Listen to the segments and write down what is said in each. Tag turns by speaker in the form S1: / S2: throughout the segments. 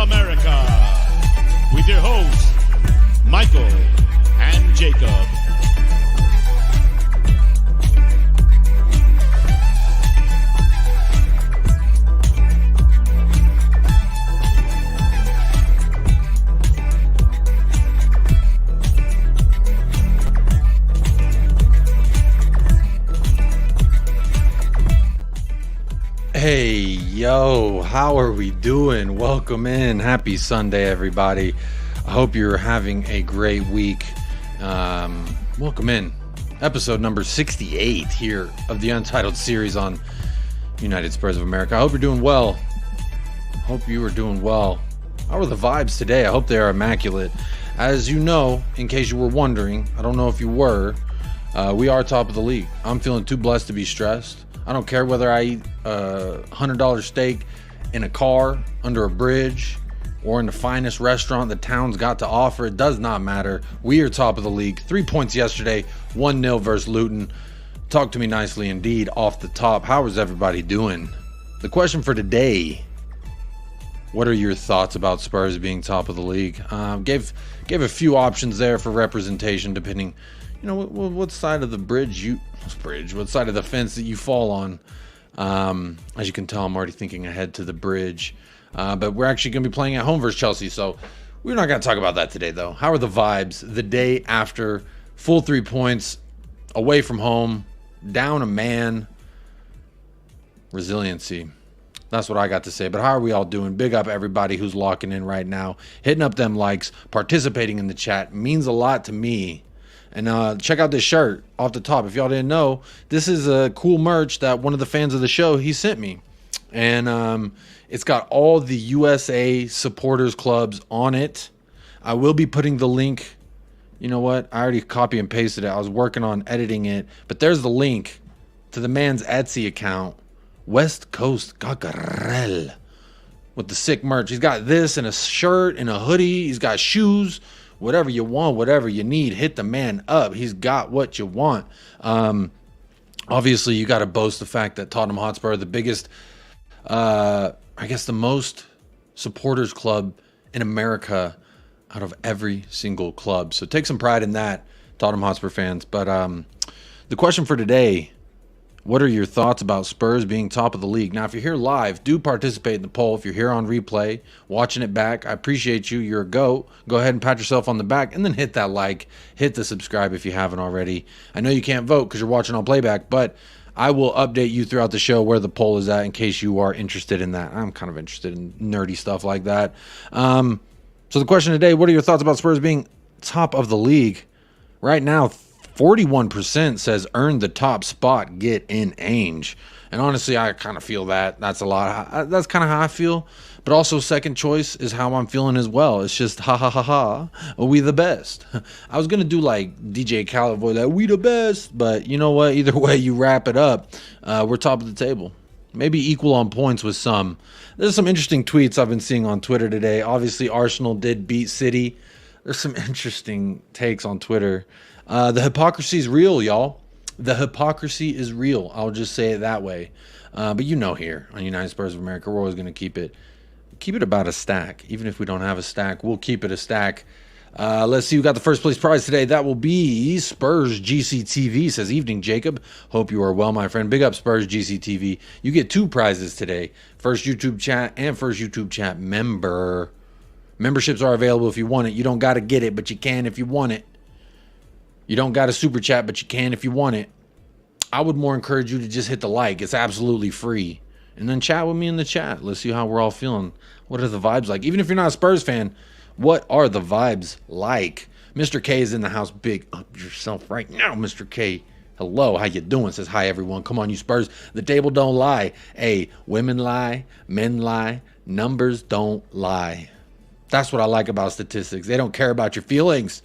S1: America, with your hosts, Michael and Jacob.
S2: Hey, yo, how are we doing? Welcome in. Happy Sunday, everybody. I hope you're having a great week. Welcome in. Episode number 68 here of the Untitled series on United Spurs of America. I hope you're doing well. Hope you are doing well. How are the vibes today? I hope they are immaculate. As you know, in case you were wondering, I don't know if you were, we are top of the league. I'm feeling too blessed to be stressed. I don't care whether I eat a $100 steak in a car, under a bridge, or in the finest restaurant the town's got to offer. It does not matter. We are top of the league. 3 points yesterday, 1-0 versus Luton. Talk to me nicely indeed off the top. How is everybody doing? The question for today, what are your thoughts about Spurs being top of the league? Gave a few options there for representation depending, you know, what side of the what side of the fence that you fall on. As you can tell, I'm already thinking ahead to the bridge. But we're actually going to be playing at home versus Chelsea, so we're not going to talk about that today, though. How are the vibes the day after full 3 points, away from home, down a man? Resiliency. That's what I got to say. But how are we all doing? Big up everybody who's locking in right now, hitting up them likes, participating in the chat. Means a lot to me. And check out this shirt off the top. If y'all didn't know, this is a cool merch that one of the fans of the show, he sent me. And it's got all the USA supporters clubs on it. I will be putting the link. You know what? I already copy and pasted it. I was working on editing it. But there's the link to the man's Etsy account, West Coast Gagarel, with the sick merch. He's got this and a shirt and a hoodie. He's got shoes. Whatever you want, whatever you need, hit the man up. He's got what you want. Obviously, you got to boast the fact that Tottenham Hotspur are the biggest, I guess the most supporters club in America out of every single club. So take some pride in that, Tottenham Hotspur fans. But the question for today, what are your thoughts about Spurs being top of the league? Now, if you're here live, do participate in the poll. If you're here on replay, watching it back, I appreciate you. You're a GOAT. Go ahead and pat yourself on the back and then hit that like, hit the subscribe if you haven't already. I know you can't vote because you're watching on playback, but I will update you throughout the show where the poll is at in case you are interested in that. I'm kind of interested in nerdy stuff like that. So the question today, what are your thoughts about Spurs being top of the league? Right now, 41% says earn the top spot, get in Ainge. And honestly, I kind of feel that. That's a lot. That's kind of how I feel. But also second choice is how I'm feeling as well. It's just ha ha ha ha. We the best. I was going to do like DJ Khaled voice, like we the best. But you know what? Either way you wrap it up, we're top of the table. Maybe equal on points with some. There's some interesting tweets I've been seeing on Twitter today. Obviously, Arsenal did beat City. There's some interesting takes on Twitter. The hypocrisy is real, y'all. The hypocrisy is real. I'll just say it that way. But you know, here on United Spurs of America, we're always going to keep it about a stack. Even if we don't have a stack, we'll keep it a stack. Let's see who got the first place prize today. That will be Spurs GCTV. Says, evening, Jacob. Hope you are well, my friend. Big up Spurs GCTV. You get 2 prizes today. First YouTube chat and first YouTube chat member. Memberships are available if you want it. You don't got to get it, but you can if you want it. You don't got a super chat, but you can if you want it. I would more encourage you to just hit the like. It's absolutely free. And then chat with me in the chat. Let's see how we're all feeling. What are the vibes like? Even if you're not a Spurs fan, what are the vibes like? Mr. K is in the house. Big up yourself right now, Mr. K. Hello, how you doing? Says, hi, everyone. Come on, you Spurs. The table don't lie. Hey, women lie, men lie, numbers don't lie. That's what I like about statistics. They don't care about your feelings.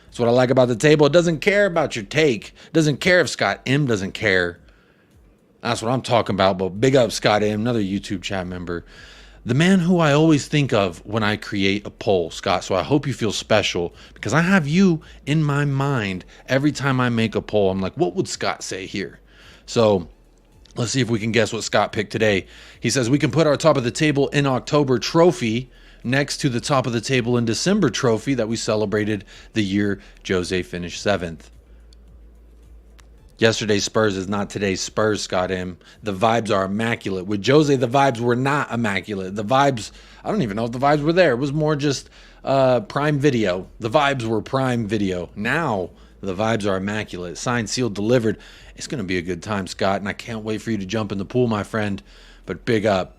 S2: That's what I like about the table. It doesn't care about your take. It doesn't care if Scott M doesn't care. That's what I'm talking about. But big up Scott M, another YouTube chat member. The man who I always think of when I create a poll, Scott. So I hope you feel special because I have you in my mind every time I make a poll. I'm like, what would Scott say here? So let's see if we can guess what Scott picked today. He says we can put our top of the table in October trophy next to the top of the table in December trophy that we celebrated the year Jose finished 7th. Yesterday's Spurs is not today's Spurs, Scott M. The vibes are immaculate. With Jose, the vibes were not immaculate. The vibes, I don't even know if the vibes were there. It was more just Prime Video. The vibes were Prime Video. Now, the vibes are immaculate. Signed, sealed, delivered. It's going to be a good time, Scott, and I can't wait for you to jump in the pool, my friend. But big up.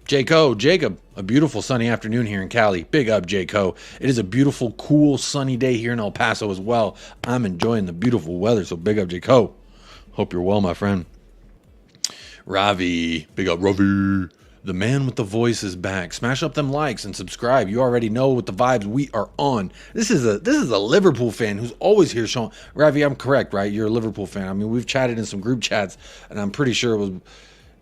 S2: Jacob, a beautiful sunny afternoon here in Cali. Big up, Jacob. It is a beautiful, cool, sunny day here in El Paso as well. I'm enjoying the beautiful weather, so big up, Jacob. Hope you're well, my friend. Ravi, big up, Ravi. The man with the voice is back. Smash up them likes and subscribe. You already know what the vibes we are on. This is a Liverpool fan who's always here showing. Ravi, I'm correct, right? You're a Liverpool fan. I mean, we've chatted in some group chats, and I'm pretty sure it was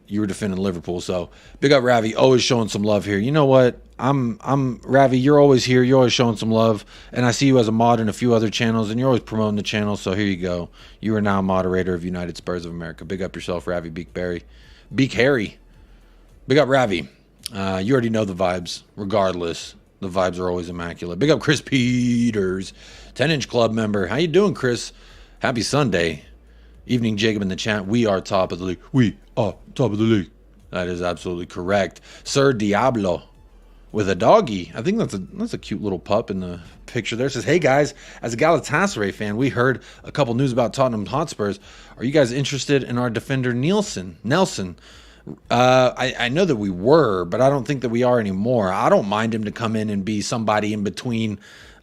S2: you were defending Liverpool. So big up, Ravi, always showing some love here. You know what? I'm Ravi, you're always here. You're always showing some love. And I see you as a mod in a few other channels, and you're always promoting the channel. So here you go. You are now a moderator of United Spurs of America. Big up yourself, Ravi Beak Harry. Big up, Ravi. You already know the vibes. Regardless, the vibes are always immaculate. Big up, Chris Peters, 10-inch club member. How you doing, Chris? Happy Sunday. Evening, Jacob in the chat. We are top of the league. We are top of the league. That is absolutely correct. Sir Diablo with a doggy. I think that's a cute little pup in the picture there. It says, hey guys, as a Galatasaray fan, we heard a couple news about Tottenham Hotspurs. Are you guys interested in our defender Nelson? I know that we were, but I don't think that we are anymore. I don't mind him to come in and be somebody in between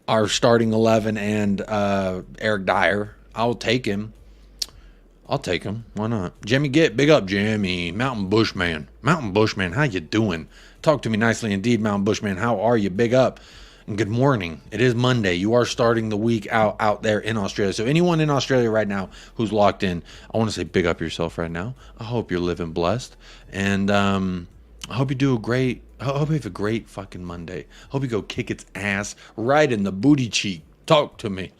S2: our starting 11 and Eric Dyer. I'll take him. Why not? Jimmy Get, big up, Jimmy. Mountain Bushman, how you doing? Talk to me nicely indeed, Mountain Bushman. How are you? Big up. And good morning. It is Monday. You are starting the week out there in Australia. So anyone in Australia right now who's locked in, I want to say big up yourself right now. I hope you're living blessed. And I hope you have a great fucking Monday. Hope you go kick its ass right in the booty cheek. Talk to me.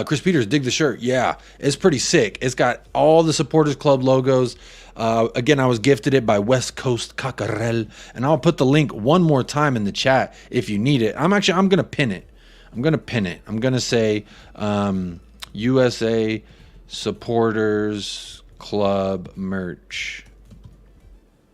S2: Chris Peters, dig the shirt. Yeah, it's pretty sick. It's got all the Supporters Club logos. Again, I was gifted it by West Coast Cockerel, and I'll put the link one more time in the chat if you need it. I'm going to pin it. I'm going to say USA Supporters Club merch.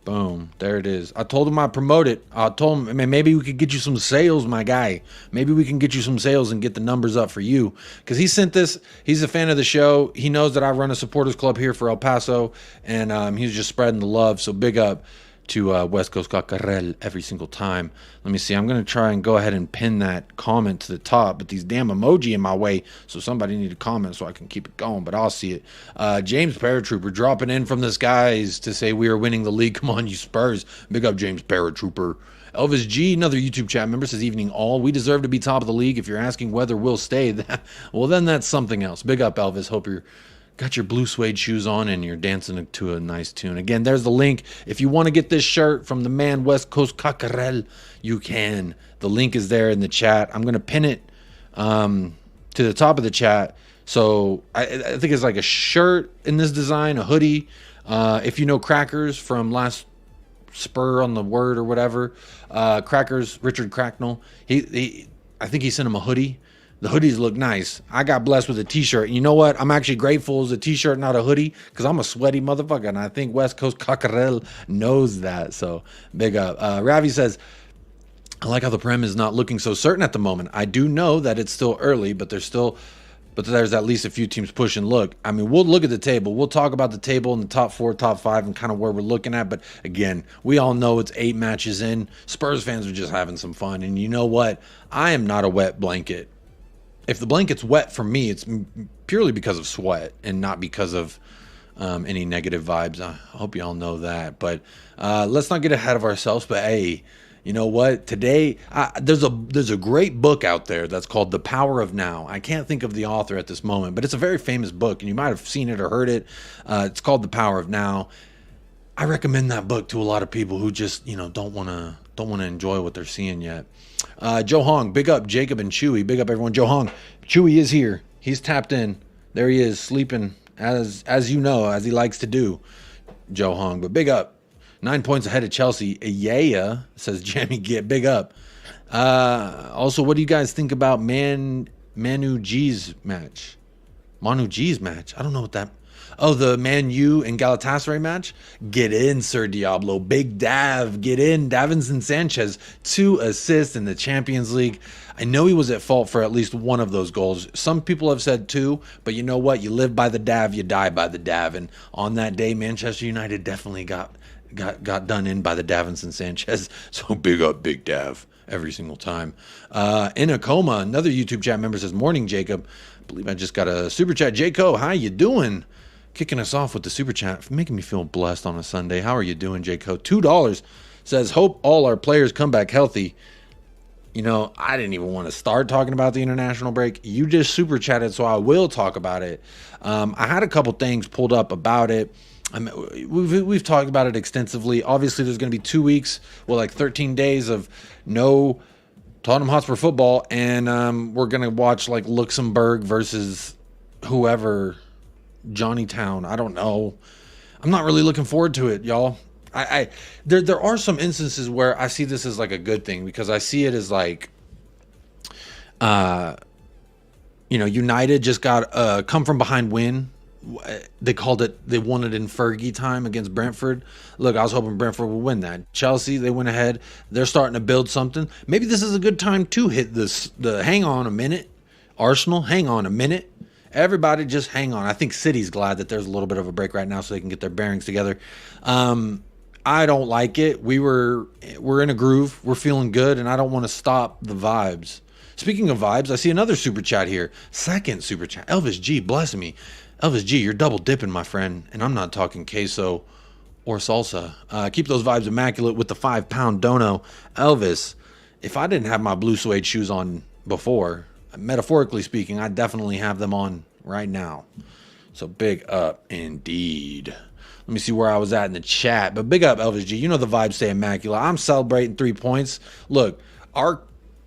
S2: Boom. There it is. I told him I'd promote it. I told him, man, maybe we could get you some sales, my guy. Maybe we can get you some sales and get the numbers up for you. Because he sent this. He's a fan of the show. He knows that I run a supporters club here for El Paso. And he's just spreading the love. So big up to West Coast Cockerel every single time. Let me see. I'm going to try and go ahead and pin that comment to the top. But these damn emoji in my way. So somebody need to comment so I can keep it going. But I'll see it. James Paratrooper dropping in from the skies to say we are winning the league. Come on, you Spurs. Big up, James Paratrooper. Elvis G, another YouTube chat member, says evening all. We deserve to be top of the league. If you're asking whether we'll stay, well, then that's something else. Big up, Elvis. Hope you're got your blue suede shoes on and you're dancing to a nice tune. Again, there's the link. If you want to get this shirt from the man West Coast Cockerel, you can. The link is there in the chat. I'm going to pin it to the top of the chat. So I think it's like a shirt in this design, a hoodie. If you know Crackers from last Spur on the Word or whatever, Crackers, Richard Cracknell, I think he sent him a hoodie. The hoodies look nice. I got blessed with a t-shirt. And you know what? I'm actually grateful it's a t-shirt, not a hoodie, because I'm a sweaty motherfucker. And I think West Coast Cockerel knows that. So big up. Ravi says, I like how the Prem is not looking so certain at the moment. I do know that it's still early, but there's at least a few teams pushing. Look, I mean, we'll look at the table. We'll talk about the table in the top 4, top 5, and kind of where we're looking at. But again, we all know it's 8 matches in. Spurs fans are just having some fun. And you know what? I am not a wet blanket. If the blanket's wet for me, it's purely because of sweat and not because of any negative vibes. I hope you all know that. But let's not get ahead of ourselves. But hey, you know what? Today, there's a great book out there that's called The Power of Now. I can't think of the author at this moment, but it's a very famous book, and you might have seen it or heard it. It's called The Power of Now. I recommend that book to a lot of people who just, don't want to enjoy what they're seeing yet. Joe Hong, big up Jacob and Chewy. Big up everyone. Joe Hong, Chewy is here. He's tapped in. There he is, sleeping as you know, as he likes to do. Joe Hong, but big up 9 points ahead of Chelsea. Yeah, says Jamie, get big up. Also, what do you guys think about Manu G's match? Manu G's match? I don't know what that... Oh, the Man U and Galatasaray match? Get in, Sir Diablo. Big Dav, get in. Davinson Sanchez, 2 assists in the Champions League. I know he was at fault for at least one of those goals. Some people have said 2, but you know what? You live by the Dav, you die by the Dav. And on that day, Manchester United definitely got done in by the Davinson Sanchez. So big up, Big Dav, every single time. In a coma, another YouTube chat member says, morning, Jacob. I believe I just got a super chat. Jaco, how you doing? Kicking us off with the super chat, making me feel blessed on a Sunday. How are you doing, Jaco? $2 says, hope all our players come back healthy. You know, I didn't even want to start talking about the international break. You just super chatted, so I will talk about it. I had a couple things pulled up about it. I mean, we've talked about it extensively. Obviously, there's going to be 2 weeks, well, like 13 days of no Tottenham Hotspur football, and we're going to watch like Luxembourg versus whoever, Johnny Town. I don't know. I'm not really looking forward to it, y'all. There are some instances where I see this as like a good thing, because I see it as like, you know, United just got a come from behind win. They called it, they won it in Fergie time against Brentford. Look, I was hoping Brentford would win that. Chelsea, they went ahead. They're starting to build something. Maybe this is a good time to hit the hang on a minute. Arsenal, hang on a minute. Everybody just hang on. I think City's glad that there's a little bit of a break right now so they can get their bearings together. I don't like it. We're in a groove. We're feeling good, and I don't want to stop the vibes. Speaking of vibes, I see another super chat here. Second super chat. Elvis G, bless me. Elvis G, you're double dipping, my friend. And I'm not talking queso or salsa. Keep those vibes immaculate with the 5-pound dono. Elvis, if I didn't have my blue suede shoes on before, metaphorically speaking, I definitely have them on right now. So big up indeed. Let me see where I was at in the chat. But big up, Elvis G. You know the vibes say immaculate. I'm celebrating 3 points. Look, our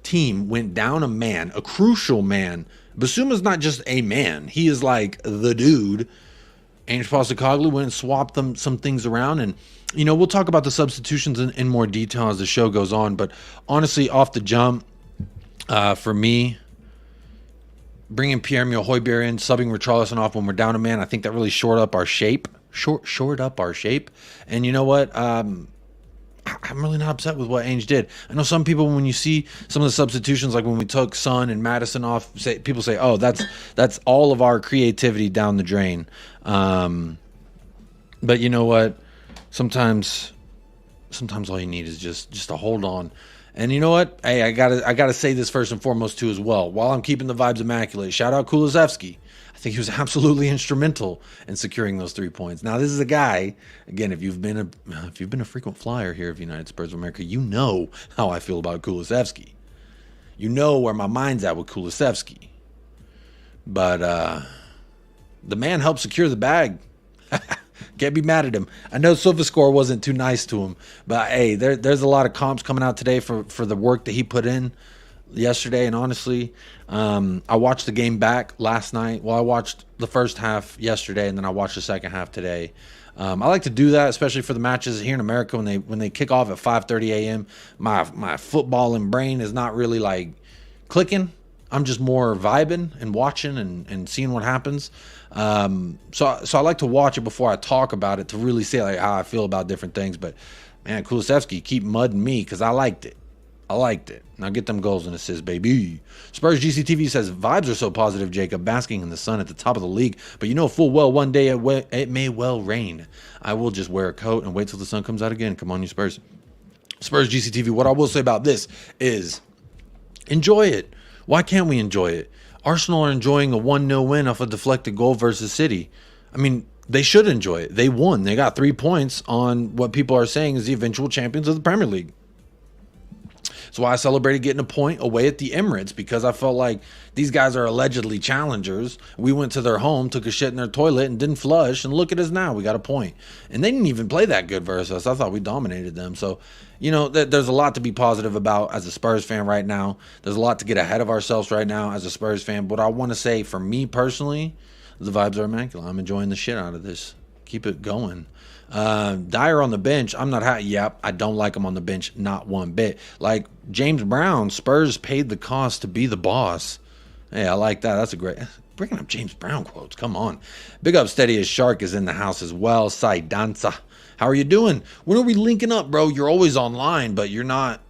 S2: team went down a man, a crucial man. Basuma's not just a man. He is like the dude. Ange Postecoglou went and swapped some things around. And, you know, we'll talk about the substitutions in more detail as the show goes on. But honestly, off the jump, for me, bringing Pierre-Emile Højbjerg in, subbing Richarlison off when we're down a man, I think that really shored up our shape. Shored up our shape. And you know what? I'm really not upset with what Ainge did. I know some people, when you see some of the substitutions, like when we took Son and Madison off, people say, oh, that's all of our creativity down the drain. But you know what? Sometimes all you need is just to hold on. And you know what? Hey, I gotta say this first and foremost too as well. While I'm keeping the vibes immaculate, shout out Kulusevski. I think he was absolutely instrumental in securing those 3 points. Now, this is a guy, again, if you've been a frequent flyer here of United Spurs of America, you know how I feel about Kulusevski. You know where my mind's at with Kulusevski. But the man helped secure the bag. Can't be mad at him. I know SofaScore wasn't too nice to him, but hey, there's a lot of comps coming out today for the work that he put in yesterday. And honestly, I watched the game back last night. Well, I watched the first half yesterday, and then I watched the second half today. I like to do that, especially for the matches here in America when they kick off at 5:30 a.m. My footballing brain is not really like clicking. I'm just more vibing and watching and seeing what happens. So I like to watch it before I talk about it to really say like how I feel about different things. But man, Kulusevski keep mudding me because I liked it. Now get them goals and assists, baby. Spurs GCTV says, vibes are so positive, Jacob, basking in the sun at the top of the league. But you know full well one day it may well rain. I will just wear a coat and wait till the sun comes out again. Come on, you Spurs. Spurs GCTV, what I will say about this is enjoy it. Why can't we enjoy it? Arsenal are enjoying a 1-0 win off a deflected goal versus City. I mean, they should enjoy it. They won. They got 3 points on what people are saying is the eventual champions of the Premier League. That's why I celebrated getting a point away at the Emirates, because I felt like these guys are allegedly challengers. We went to their home, took a shit in their toilet, and didn't flush. And look at us now. We got a point. And they didn't even play that good versus us. I thought we dominated them. So, you know, there's a lot to be positive about as a Spurs fan right now. There's a lot to get ahead of ourselves right now as a Spurs fan. But I want to say, for me personally, the vibes are immaculate. I'm enjoying the shit out of this. Keep it going. Dyer on the bench. I'm not happy. Yep, I don't like him on the bench. Not one bit. Like James Brown, Spurs paid the cost to be the boss. Hey, I like that. That's a great... Bringing up James Brown quotes. Come on. Big up Steady as Shark is in the house as well. Sai Danza. How are you doing? When are we linking up, bro? You're always online, but you're not...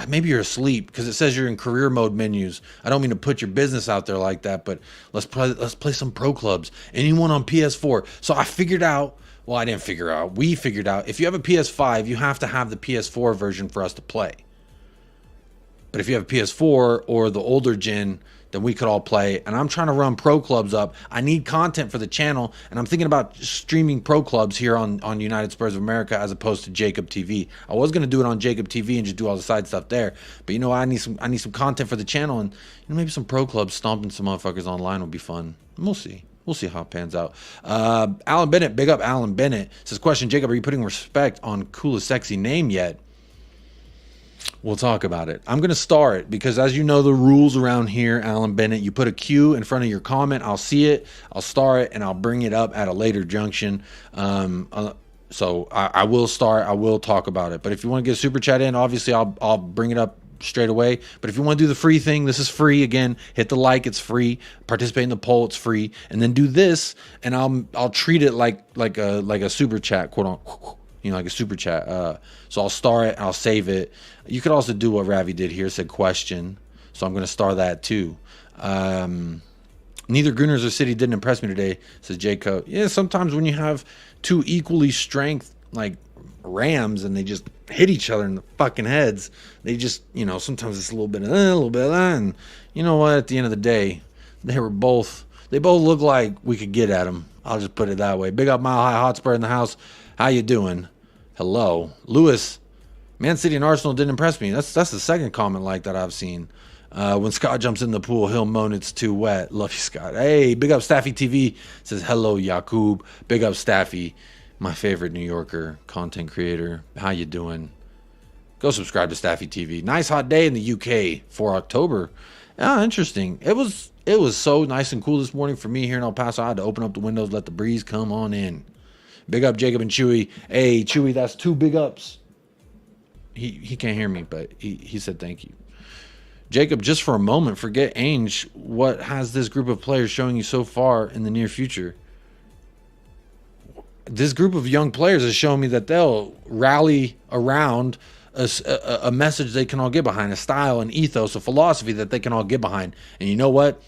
S2: Maybe you're asleep because it says you're in career mode menus. I don't mean to put your business out there like that, but let's play some pro clubs. Anyone on PS4? So I figured out... Well, I didn't figure out. We figured out if you have a PS5, you have to have the PS4 version for us to play. But if you have a PS4 or the older gen, then we could all play. And I'm trying to run pro clubs up. I need content for the channel, and I'm thinking about streaming pro clubs here on United Spurs of America as opposed to Jacob TV. I was gonna do it on Jacob TV and just do all the side stuff there, but you know, I need some content for the channel, and maybe some pro clubs stomping some motherfuckers online would be fun. We'll see. We'll see how it pans out. Alan Bennett, big up Alan Bennett, says, question, Jacob, are you putting respect on Coolest Sexy Name yet? We'll talk about it. I'm going to star it because, as you know, the rules around here, Alan Bennett, you put a Q in front of your comment. I'll see it, I'll star it, and I'll bring it up at a later junction. So I will star it. I will talk about it. But if you want to get a super chat in, obviously I'll bring it up straight away. But if you want to do the free thing, this is free. Again, hit the like, it's free. Participate in the poll, it's free. And then do this, and I'll treat it like a super chat, quote unquote, you know, like a super chat. So I'll star it, I'll save it. You could also do what Ravi did here, said question. So I'm going to star that too. Neither Gooners or City didn't impress me today, says Jacob. Yeah, sometimes when you have two equally strength, like Rams, and they just hit each other in the fucking heads, they just, you know, sometimes it's a little bit of that, a little bit of that, and you know what, at the end of the day, they both look like we could get at them. I'll just put it that way. Big up Mile High Hotspur in the house. How you doing? Hello. Lewis, Man City and Arsenal didn't impress me. That's the second comment like that I've seen. When Scott jumps in the pool, he'll moan it's too wet. Love you, Scott. Hey, big up Staffy TV. Says, hello, Yakub. Big up Staffy, my favorite New Yorker content creator. How you doing? Go subscribe to Staffy TV. Nice hot day in the UK for October. Interesting. It was so nice and cool this morning for me here in El Paso. I had to open up the windows, let the breeze come on in. Big up Jacob and Chewy. Hey, Chewy, that's 2 big ups. He can't hear me, but he said thank you. Jacob, just for a moment, forget Ainge. What has this group of players showing you so far in the near future? This group of young players has shown me that they'll rally around a message they can all get behind, a style, an ethos, a philosophy that they can all get behind. And you know what?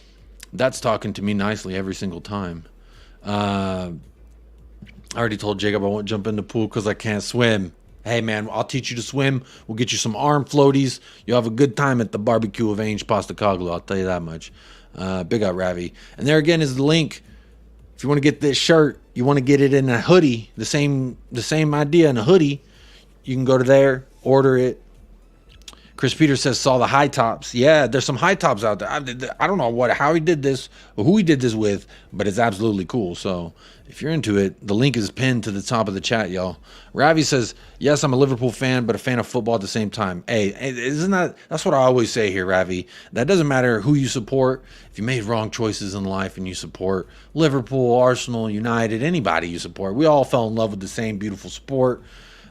S2: That's talking to me nicely every single time. I already told Jacob I won't jump in the pool because I can't swim. Hey, man, I'll teach you to swim. We'll get you some arm floaties. You'll have a good time at the barbecue of Ainge Postacoglu. I'll tell you that much. Big up, Ravi. And there again is the link. If you want to get this shirt, you want to get it in a hoodie, the same idea in a hoodie, you can go to there, order it. Chris Peters says, saw the high tops. Yeah, there's some high tops out there. I don't know how he did this or who he did this with, but it's absolutely cool. So if you're into it, the link is pinned to the top of the chat, y'all. Ravi says, yes, I'm a Liverpool fan, but a fan of football at the same time. Hey, that's what I always say here, Ravi. That doesn't matter who you support. If you made wrong choices in life and you support Liverpool, Arsenal, United, anybody you support, we all fell in love with the same beautiful sport.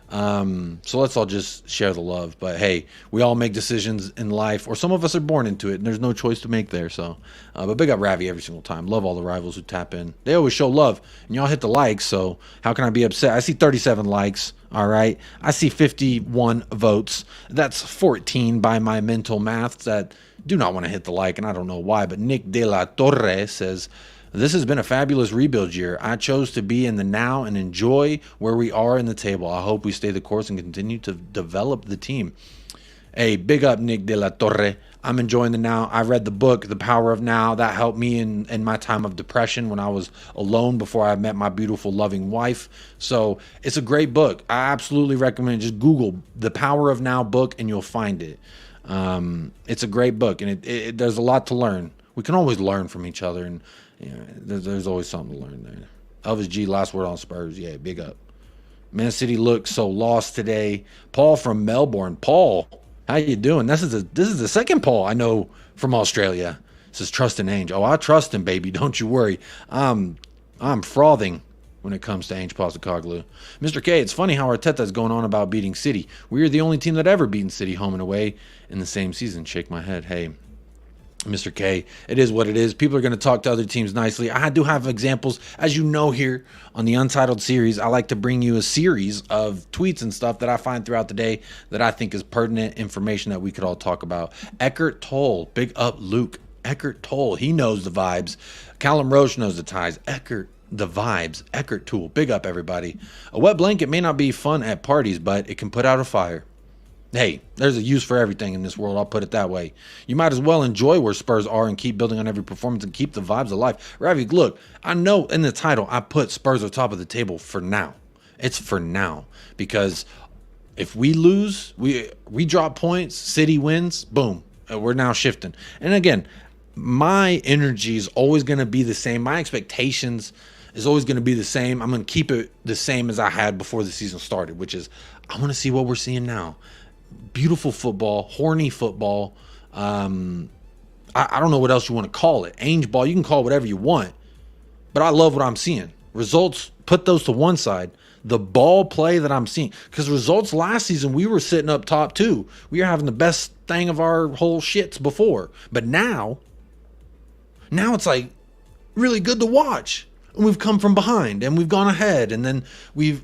S2: So let's all just share the love. But hey, we all make decisions in life, or some of us are born into it, and there's no choice to make there. So, but big up Ravi every single time. Love all the rivals who tap in. They always show love, and y'all hit the likes. So how can I be upset? I see 37 likes. All right, I see 51 votes. That's 14 by my mental maths that do not want to hit the like, and I don't know why. But Nick De La Torre says, this has been a fabulous rebuild year. I chose to be in the now and enjoy where we are in the table. I hope we stay the course and continue to develop the team. Hey, big up Nick De La Torre. I'm enjoying the now. I read the book, The Power of Now. That helped me in my time of depression when I was alone before I met my beautiful, loving wife. So it's a great book. I absolutely recommend it. Just Google The Power of Now book and you'll find it. It's a great book, and there's a lot to learn. We can always learn from each other, and there's always something to learn there. Elvis G, last word on Spurs. Yeah, big up. Man City looked so lost today. Paul from Melbourne. Paul, how you doing? This is the second Paul I know from Australia. This is Trust in Ainge. Oh, I trust him, baby. Don't you worry. I'm frothing when it comes to Ainge Postecoglou. Mr. K, it's funny how Arteta's going on about beating City. We are the only team that ever beaten City home and away in the same season. Shake my head. Hey, Mr. K, it is what it is. People are going to talk to other teams nicely. I do have examples. As you know, here on the Untitled series, I like to bring you a series of tweets and stuff that I find throughout the day that I think is pertinent information that we could all talk about. Eckert Tolle, big up Luke. Eckert Tolle, he knows the vibes. Callum Roche knows the ties. Eckert, the vibes. Eckert Toole, big up everybody. A wet blanket may not be fun at parties, but it can put out a fire. Hey, there's a use for everything in this world, I'll put it that way. You might as well enjoy where Spurs are and keep building on every performance and keep the vibes alive. Ravi, look, I know in the title I put Spurs on top of the table for now. It's for now. Because if we lose, we drop points, City wins, boom, we're now shifting. And again, my energy is always going to be the same. My expectations is always going to be the same. I'm going to keep it the same as I had before the season started, which is I want to see what we're seeing now. Beautiful football, horny football. I don't know what else you want to call it. Ainge ball, you can call it whatever you want. But I love what I'm seeing. Results, put those to one side. The ball play that I'm seeing. Because results last season, we were sitting up top too. We were having the best thing of our whole shits before. But now it's like really good to watch. And we've come from behind and we've gone ahead. And then we've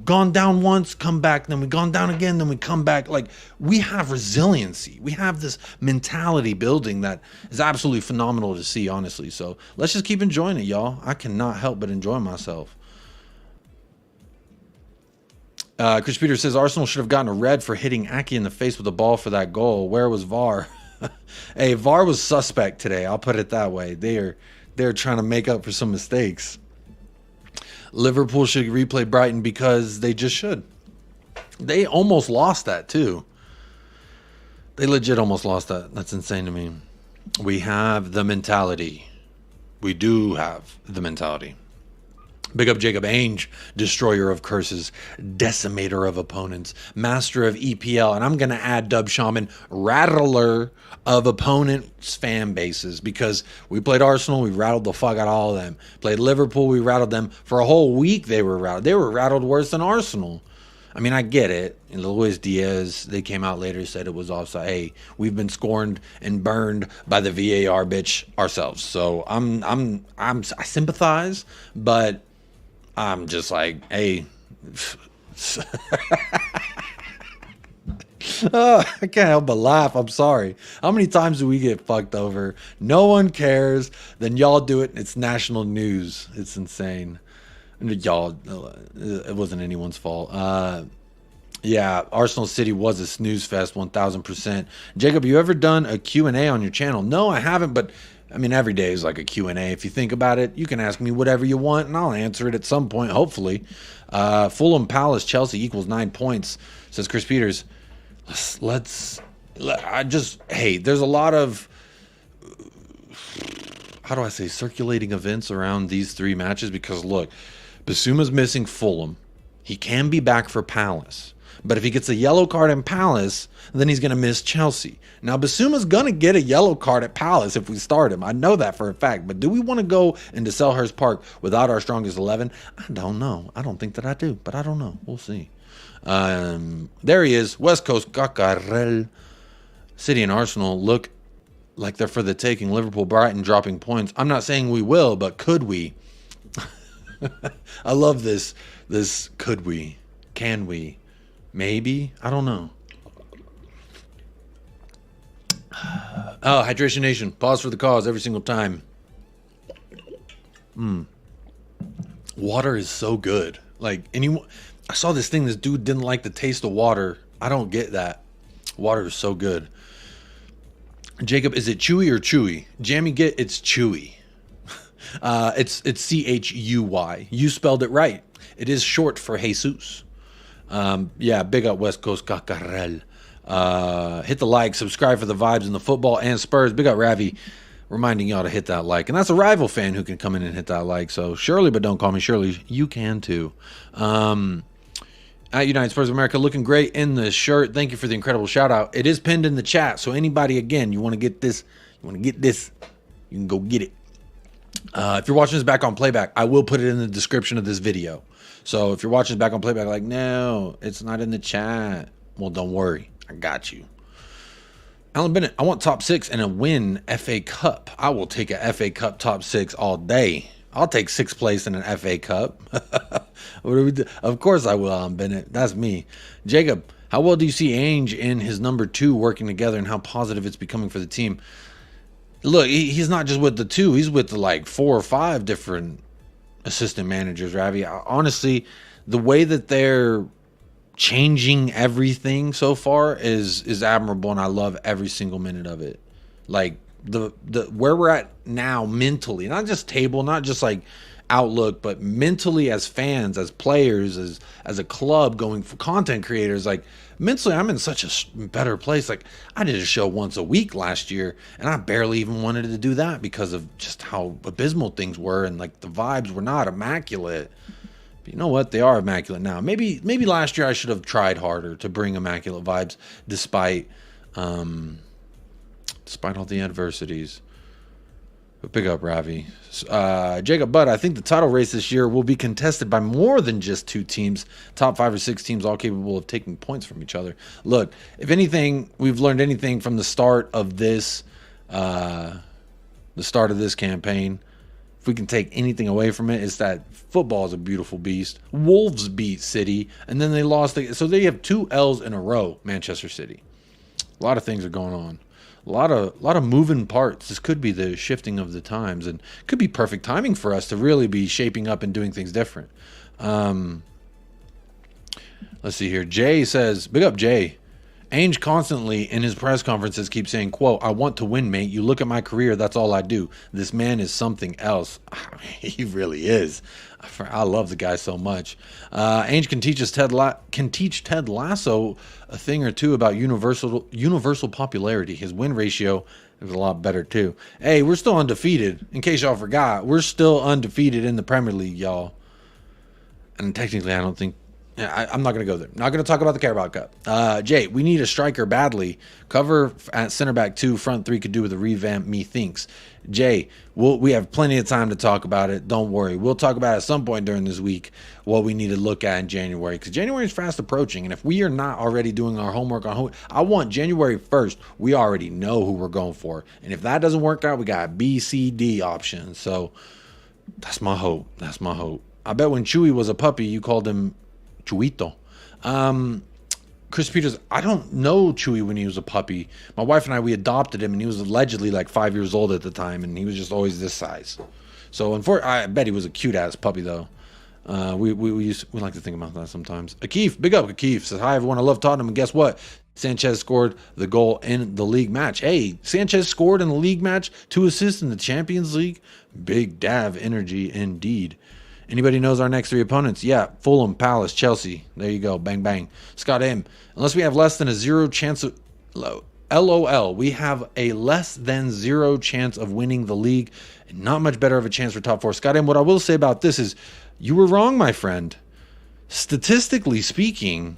S2: gone down once, come back, then we've gone down again, then we come back. Like, we have resiliency. We have this mentality building that is absolutely phenomenal to see, honestly. So let's just keep enjoying it, y'all. I cannot help but enjoy myself. Chris Peters says, Arsenal should have gotten a red for hitting Aki in the face with the ball for that goal. Where was VAR? Hey, VAR was suspect today. I'll put it that way. They're trying to make up for some mistakes. Liverpool should replay Brighton because they just should. They almost lost that too. They legit almost lost that. That's insane to me. We have the mentality. We do have the mentality. Big up Jacob Ainge, destroyer of curses, decimator of opponents, master of EPL, and I'm going to add Dub Shaman, rattler of opponents' fan bases, because we played Arsenal, we rattled the fuck out of all of them. Played Liverpool, we rattled them. For a whole week, they were rattled. They were rattled worse than Arsenal. I mean, I get it. And Luis Diaz, they came out later, said it was offside. Hey, we've been scorned and burned by the VAR bitch ourselves. So I sympathize, but I'm just like, hey, I can't help but laugh. I'm sorry. How many times do we get fucked over? No one cares. Then y'all do it. It's national news. It's insane. Y'all, it wasn't anyone's fault. Yeah, Arsenal City was a snooze fest, 1000%. Jacob, you ever done a Q&A on your channel? No, I haven't, but I mean, every day is like a Q&A. If you think about it, you can ask me whatever you want, and I'll answer it at some point, hopefully. Fulham Palace, Chelsea equals 9 points, says Chris Peters. Hey, there's a lot of, how do I say, circulating events around these three matches, because look, Basuma's missing Fulham. He can be back for Palace. But if he gets a yellow card in Palace, then he's going to miss Chelsea. Now, Basuma's going to get a yellow card at Palace if we start him. I know that for a fact. But do we want to go into Selhurst Park without our strongest 11? I don't know. I don't think that I do, but I don't know. We'll see. There he is. West Coast, Cacarel. City and Arsenal look like they're for the taking. Liverpool, Brighton dropping points. I'm not saying we will, but could we? I love this could we? Can we? Maybe? I don't know. Oh, Hydration Nation. Pause for the cause every single time. Water is so good. Like, I saw this thing, this dude didn't like the taste of water. I don't get that. Water is so good. Jacob, is it chewy or chewy? Jammy, it's chewy. It's CHUY. You spelled it right. It is short for Jesus. Yeah, big up West Coast Cacarel. Hit the like, subscribe for the vibes in the football and Spurs. Big up Ravi, reminding y'all to hit that like. And that's a rival fan who can come in and hit that like. So Shirley, but don't call me Shirley. You can too. At United Spurs of America, looking great in the shirt. Thank you for the incredible shout out. It is pinned in the chat. So anybody, again, you want to get this, you can go get it. If you're watching this back on playback, I will put it in the description of this video. So if you're watching this back on playback, like, no, it's not in the chat. Well, don't worry. I got you. Alan Bennett, I want top 6 and a win FA Cup. I will take a FA Cup top 6 all day. I'll take 6th place in an FA Cup. What do we do? Of course I will, Alan Bennett. That's me. Jacob, how well do you see Ainge and his number 2 working together, and how positive it's becoming for the team? Look, he's not just with the 2. He's with the, like 4 or 5 different assistant managers, Ravi. Honestly, the way that they're changing everything so far is admirable, and I love every single minute of it. Like the where we're at now mentally, not just table, not just like outlook, but mentally as fans, as players, as a club, going for content creators, like mentally I'm in such a better place. Like I did a show once a week last year, and I barely even wanted to do that because of just how abysmal things were, and like the vibes were not immaculate. But you know what? They are immaculate now. Maybe last year I should have tried harder to bring immaculate vibes despite all the adversities. But big up, Ravi. Jacob Budd, I think the title race this year will be contested by more than just 2 teams. Top 5 or 6 teams all capable of taking points from each other. Look, if anything, we've learned anything from the start of this campaign. If we can take anything away from it, it's that football is a beautiful beast. Wolves beat City, and then they lost. So they have 2 L's in a row, Manchester City. A lot of things are going on. A lot of moving parts. This could be the shifting of the times, and could be perfect timing for us to really be shaping up and doing things different. Let's see here. Jay says, big up Jay. Ainge constantly in his press conferences keeps saying, quote, I want to win, mate. You look at my career, that's all I do. This man is something else. He really is. I love the guy so much. Ainge can teach Ted Lasso a thing or two about universal popularity. His win ratio is a lot better too. Hey, we're still undefeated. In case y'all forgot, we're still undefeated in the Premier League, y'all. And technically, I don't think. I'm not going to go there. Not going to talk about the Carabao Cup. Jay, we need a striker badly. Cover at center back 2, front 3 could do with a revamp, methinks. Jay, we have plenty of time to talk about it. Don't worry. We'll talk about it at some point during this week what we need to look at in January, because January is fast approaching. And if we are not already doing our homework on I want January 1st, we already know who we're going for. And if that doesn't work out, we got B, C, D options. So that's my hope. That's my hope. I bet when Chewy was a puppy, you called him Chuito. Chris Peters, I don't know Chewy when he was a puppy. My wife and I, we adopted him, and he was allegedly like 5 years old at the time, and he was just always this size. So I bet he was a cute ass puppy though. We like to think about that sometimes. Akif, big up Akif, says, hi everyone, I love Tottenham, and guess what? Sanchez scored the goal in the league match. Hey, Sanchez scored in the league match, 2 assists in the Champions League. Big Dav energy indeed. Anybody knows our next 3 opponents? Yeah, Fulham, Palace, Chelsea. There you go. Bang, bang. Scott M. Unless we have less than a 0 chance of... LOL. We have a less than 0 chance of winning the league. And not much better of a chance for top 4. Scott M. What I will say about this is, you were wrong, my friend. Statistically speaking,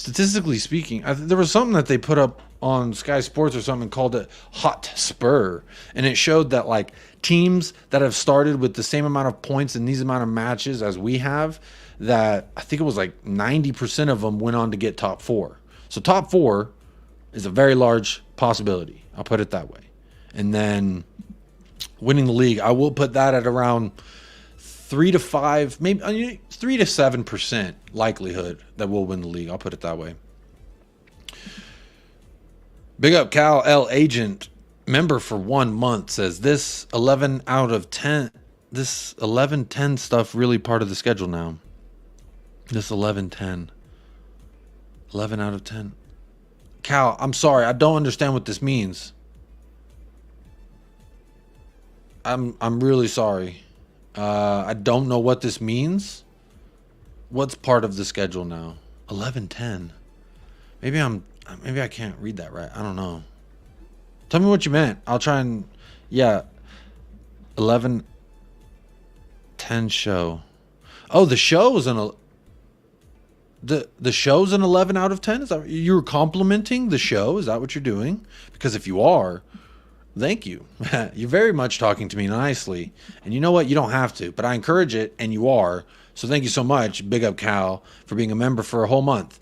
S2: there was something that they put up on Sky Sports or something called it Hotspur, and it showed that like teams that have started with the same amount of points in these amount of matches as we have, that I think it was like 90% of them went on to get top 4. So top 4 is a very large possibility. I'll put it that way. And then winning the league, I will put that at around 3 to 5, maybe 3 to 7% likelihood that we'll win the league. I'll put it that way. Big up Cal L Agent, member for 1 month, says this 11 out of 10 stuff really part of the schedule now. This 11 out of 10. Cal, I'm sorry, I don't understand what this means. I'm really sorry. I don't know what this means. What's part of the schedule now? 11-10. Maybe I can't read that right. I don't know. Tell me what you meant. I'll try and... Yeah. 11-10 show. Oh, the show is the show's an 11 out of 10? Is that you're complimenting the show? Is that what you're doing? Because if you are, Thank you. You're very much talking to me nicely. And you know what? You don't have to, but I encourage it, and you are. So thank you so much, big up Cal, for being a member for a whole month.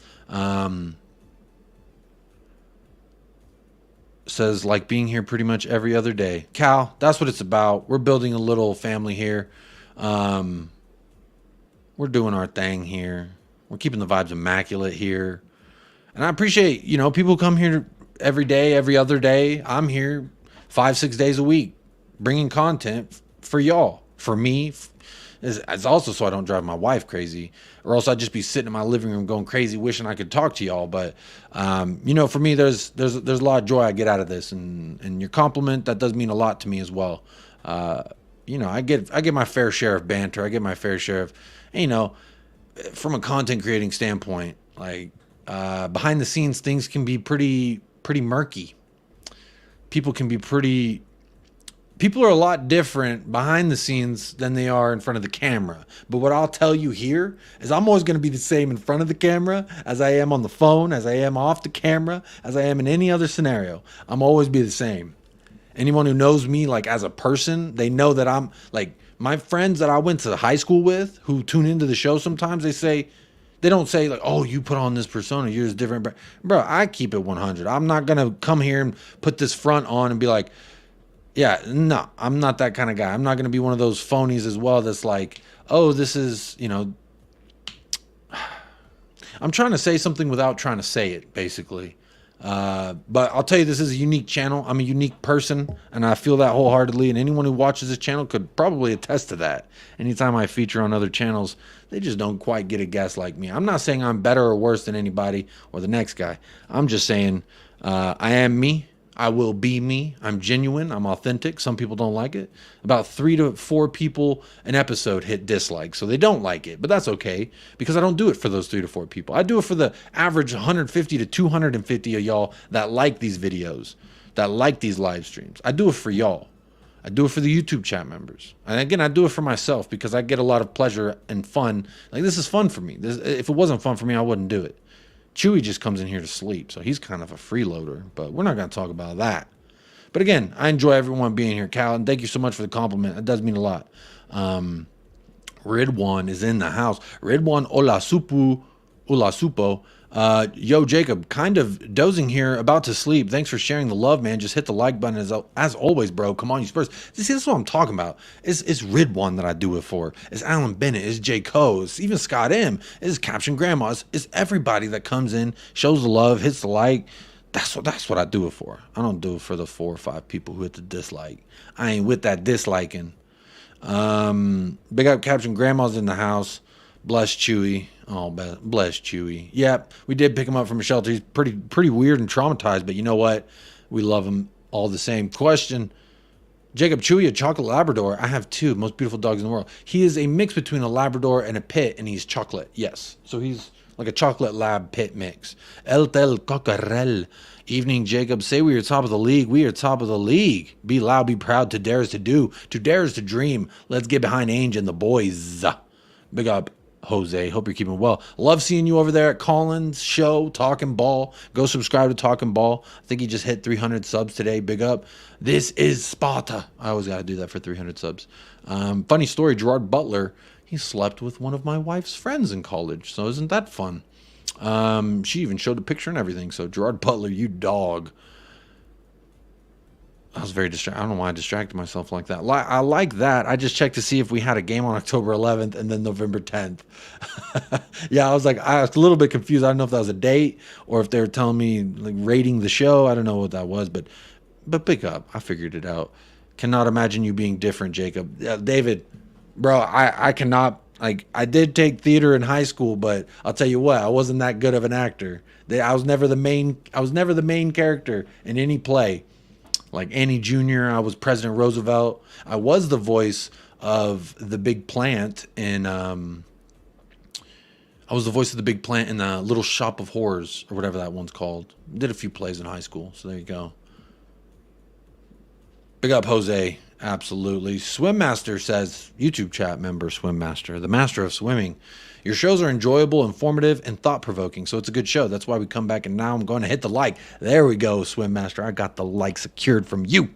S2: Says, like being here pretty much every other day. Cal, that's what it's about. We're building a little family here. We're doing our thing here. We're keeping the vibes immaculate here. And I appreciate, you know, people come here every day, every other day. I'm here 5-6 days a week bringing content for y'all, for me. It's also so I don't drive my wife crazy, or else I'd just be sitting in my living room going crazy wishing I could talk to y'all. But you know, for me, there's a lot of joy I get out of this, and your compliment, that does mean a lot to me as well. You know, I get my fair share of banter. I get my fair share of, you know, from a content creating standpoint, like behind the scenes, things can be pretty murky. People are a lot different behind the scenes than they are in front of the camera. But what I'll tell you here is I'm always going to be the same in front of the camera as I am on the phone, as I am off the camera, as I am in any other scenario. I'm always be the same. Anyone who knows me, like, as a person, they know that I'm, like, my friends that I went to high school with who tune into the show sometimes, they don't say, like, oh, you put on this persona, you're just different. Bro, I keep it 100. I'm not going to come here and put this front on and be like, yeah, no, I'm not that kind of guy. I'm not going to be one of those phonies as well that's like, oh, this is, you know, I'm trying to say something without trying to say it, basically. But I'll tell you, this is a unique channel. I'm a unique person, and I feel that wholeheartedly, and anyone who watches this channel could probably attest to that. Anytime I feature on other channels, they just don't quite get a guest like me. I'm not saying I'm better or worse than anybody or the next guy. I'm just saying I am me. I will be me. I'm genuine. I'm authentic. Some people don't like it. About 3 to 4 people an episode hit dislike, so they don't like it. But that's okay, because I don't do it for those 3 to 4 people. I do it for the average 150 to 250 of y'all that like these videos, that like these live streams. I do it for y'all. I do it for the YouTube chat members. And again, I do it for myself because I get a lot of pleasure and fun. Like, this is fun for me. If it wasn't fun for me, I wouldn't do it. Chewy just comes in here to sleep, so he's kind of a freeloader, but we're not going to talk about that. But again, I enjoy everyone being here, Cal, and thank you so much for the compliment. It does mean a lot. Ridwan is in the house. Ridwan Olasupo. Yo, Jacob, kind of dozing here, about to sleep. Thanks for sharing the love, man. Just hit the like button as always, bro. Come on, you Spurs. See, this is what I'm talking about. It's Ridwan that I do it for. It's Alan Bennett. It's J. Coes. It's even Scott M. It's Caption Grandma. It's everybody that comes in, shows the love, hits the like. That's what I do it for. I don't do it for the 4 or 5 people who hit the dislike. I ain't with that disliking. Big up Caption Grandma's in the house. Bless Chewy. Oh, bless Chewy. Yep, we did pick him up from a shelter. He's pretty weird and traumatized, but you know what? We love him all the same. Question: Jacob, Chewy, a chocolate Labrador? I have 2 most beautiful dogs in the world. He is a mix between a Labrador and a pit, and he's chocolate. Yes, so he's like a chocolate lab pit mix. El Tel Cocarel. Evening, Jacob. Say we are top of the league. We are top of the league. Be loud, be proud. To dare is to do. To dare is to dream. Let's get behind Ange and the boys. Big up, Jose. Hope you're keeping well. Love seeing you over there at Colin's show, Talking Ball. Go subscribe to Talking Ball. I think he just hit 300 subs today. Big up. This is Sparta. I always got to do that for 300 subs. Funny story, Gerard Butler, he slept with one of my wife's friends in college. So isn't that fun? She even showed a picture and everything. So Gerard Butler, you dog. I was very distracted. I don't know why I distracted myself like that. I like that. I just checked to see if we had a game on October 11th and then November 10th. Yeah, I was a little bit confused. I don't know if that was a date or if they were telling me, like, rating the show. I don't know what that was, but pick up. I figured it out. Cannot imagine you being different, Jacob. David, bro, I cannot. Like, I did take theater in high school, but I'll tell you what, I wasn't that good of an actor. I was never the main character in any play. Like Annie Jr., I was President Roosevelt. I was the voice of the big plant in the Little Shop of Horrors, or whatever that one's called. Did a few plays in high school, so there you go. Big up, Jose. Absolutely. Swim Master says, YouTube chat member Swim Master, the master of swimming. Your shows are enjoyable, informative, and thought-provoking, so it's a good show. That's why we come back, and now I'm going to hit the like. There we go, Swim Master. I got the like secured from you.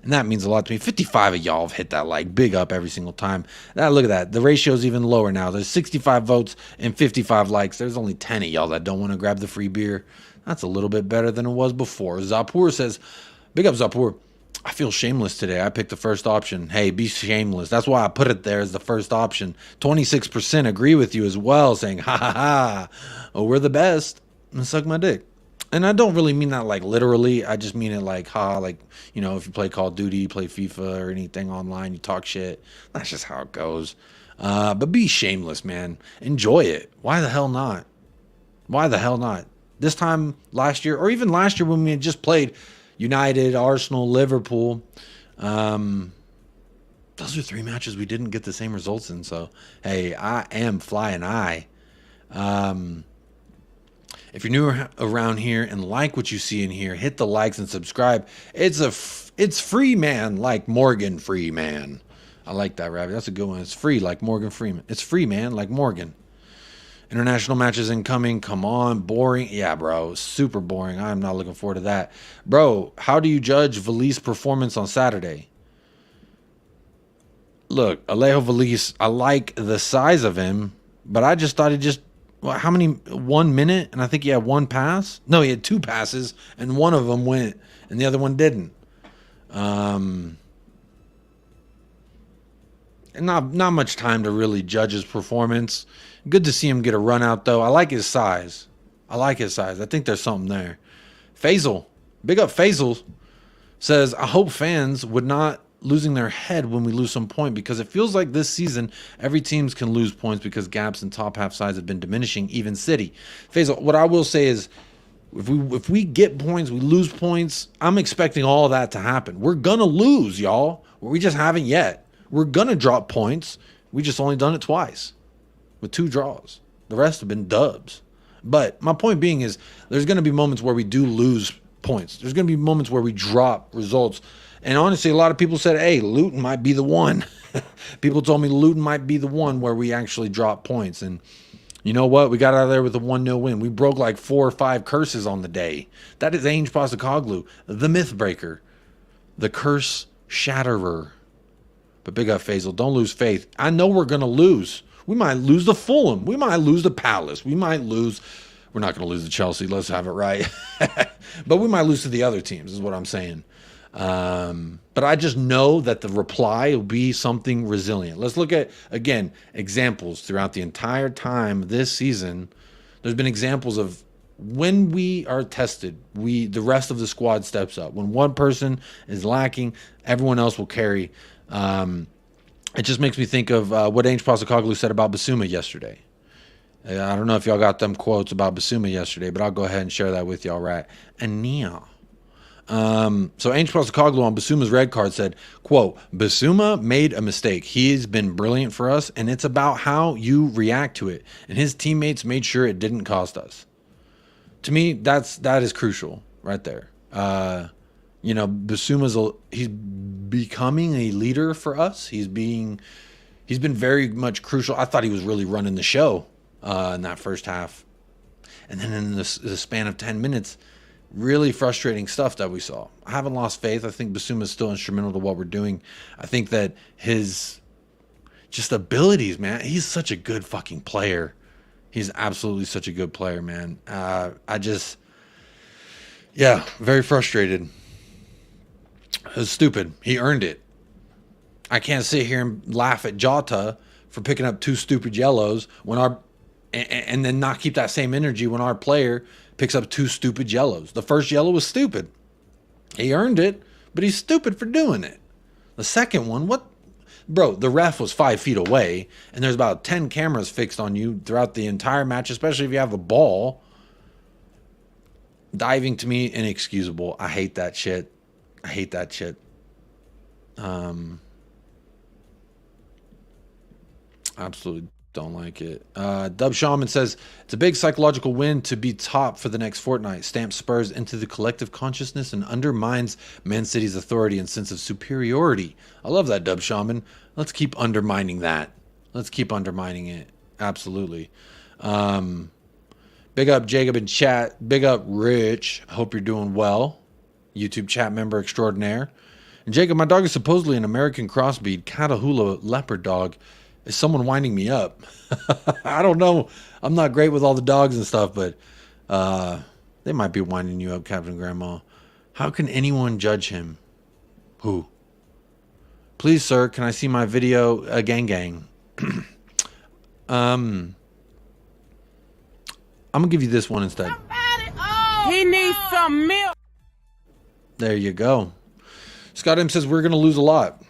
S2: And that means a lot to me. 55 of y'all have hit that like. Big up every single time. Look at that. The ratio's even lower now. There's 65 votes and 55 likes. There's only 10 of y'all that don't want to grab the free beer. That's a little bit better than it was before. Zapur says, big up Zapur. I feel shameless today. I picked the first option. Hey, be shameless. That's why I put it there as the first option. 26% agree with you as well, saying, ha ha ha. Oh, we're the best. And suck my dick. And I don't really mean that like literally. I just mean it like, like, you know, if you play Call of Duty, you play FIFA or anything online, you talk shit. That's just how it goes. But be shameless, man. Enjoy it. Why the hell not? Why the hell not? This time last year, or even last year when we had just played United, Arsenal, Liverpool. Those are 3 matches we didn't get the same results in. So, hey, I am flying high. If you're new around here and like what you see in here, hit the likes and subscribe. It's free, man, like Morgan Freeman. I like that, Rabbit. That's a good one. It's free, like Morgan Freeman. It's free, man, like Morgan. International matches incoming. Come on, boring. Yeah, bro, super boring. I'm not looking forward to that. Bro, how do you judge Veli's performance on Saturday? Look, Alejo Velis, I like the size of him, but I just thought he just... Well, how many? 1 minute, and I think he had 1 pass. No, he had 2 passes, and one of them went, and the other one didn't. And not much time to really judge his performance. Good to see him get a run out, though. I like his size. I think there's something there. Faisal, big up Faisal, says, I hope fans would not losing their head when we lose some point, because it feels like this season every teams can lose points because gaps in top half sides have been diminishing, even City. Faisal, what I will say is if we get points, we lose points, I'm expecting all that to happen. We're gonna lose, y'all. We just haven't yet. We're gonna drop points. We just only done it twice with 2 draws. The rest have been dubs. But my point being is there's gonna be moments where we do lose points. There's gonna be moments where we drop results. And honestly, a lot of people said, hey, Luton might be the one. People told me Luton might be the one where we actually drop points. And you know what? We got out of there with a 1-0 win. We broke like 4 or 5 curses on the day. That is Ainge Postecoglou, the myth breaker, the curse shatterer. But big up Faisal. Don't lose faith. I know we're going to lose. We might lose to Fulham. We might lose to Palace. We might lose. We're not going to lose to Chelsea. Let's have it right. But we might lose to the other teams is what I'm saying. But I just know that the reply will be something resilient. Let's look at, again, examples throughout the entire time this season. There's been examples of when we are tested, the rest of the squad steps up. When one person is lacking, everyone else will carry. It just makes me think of what Ainge Postecoglou said about Basuma yesterday. I don't know if y'all got them quotes about Basuma yesterday, but I'll go ahead and share that with y'all right now. So Ainge Postecoglou on Basuma's red card said, quote, Basuma made a mistake. He's been brilliant for us, and it's about how you react to it. And his teammates made sure it didn't cost us. To me, that is crucial right there. You know, he's becoming a leader for us. He's been very much crucial. I thought he was really running the show in that first half. And then in the span of 10 minutes, really frustrating stuff that we saw. I haven't lost faith. I think Basuma is still instrumental to what we're doing. I think that his just abilities, man, he's such a good fucking player. He's absolutely such a good player, man. Very frustrated. It was stupid. He earned it. I can't sit here and laugh at Jota for picking up 2 stupid yellows and then not keep that same energy when our player picks up 2 stupid yellows. The first yellow was stupid. He earned it, but he's stupid for doing it. The second one, what? Bro, the ref was 5 feet away, and there's about 10 cameras fixed on you throughout the entire match, especially if you have the ball. Diving, to me, inexcusable. I hate that shit. Absolutely don't like it. Dub Shaman says, it's a big psychological win to be top for the next fortnight. Stamps Spurs into the collective consciousness and undermines Man City's authority and sense of superiority. I love that, Dub Shaman. Let's keep undermining that. Let's keep undermining it. Absolutely. Big up Jacob in chat. Big up Rich. Hope you're doing well. YouTube chat member extraordinaire. And Jacob, my dog is supposedly an American crossbreed Catahoula leopard dog. Is someone winding me up? I don't know. I'm not great with all the dogs and stuff, but they might be winding you up, Captain Grandma. How can anyone judge him? Who? Please, sir, can I see my video? Gang. I'm gonna give you this one instead.
S3: He needs some milk.
S2: There you go. Scott M says we're gonna lose a lot.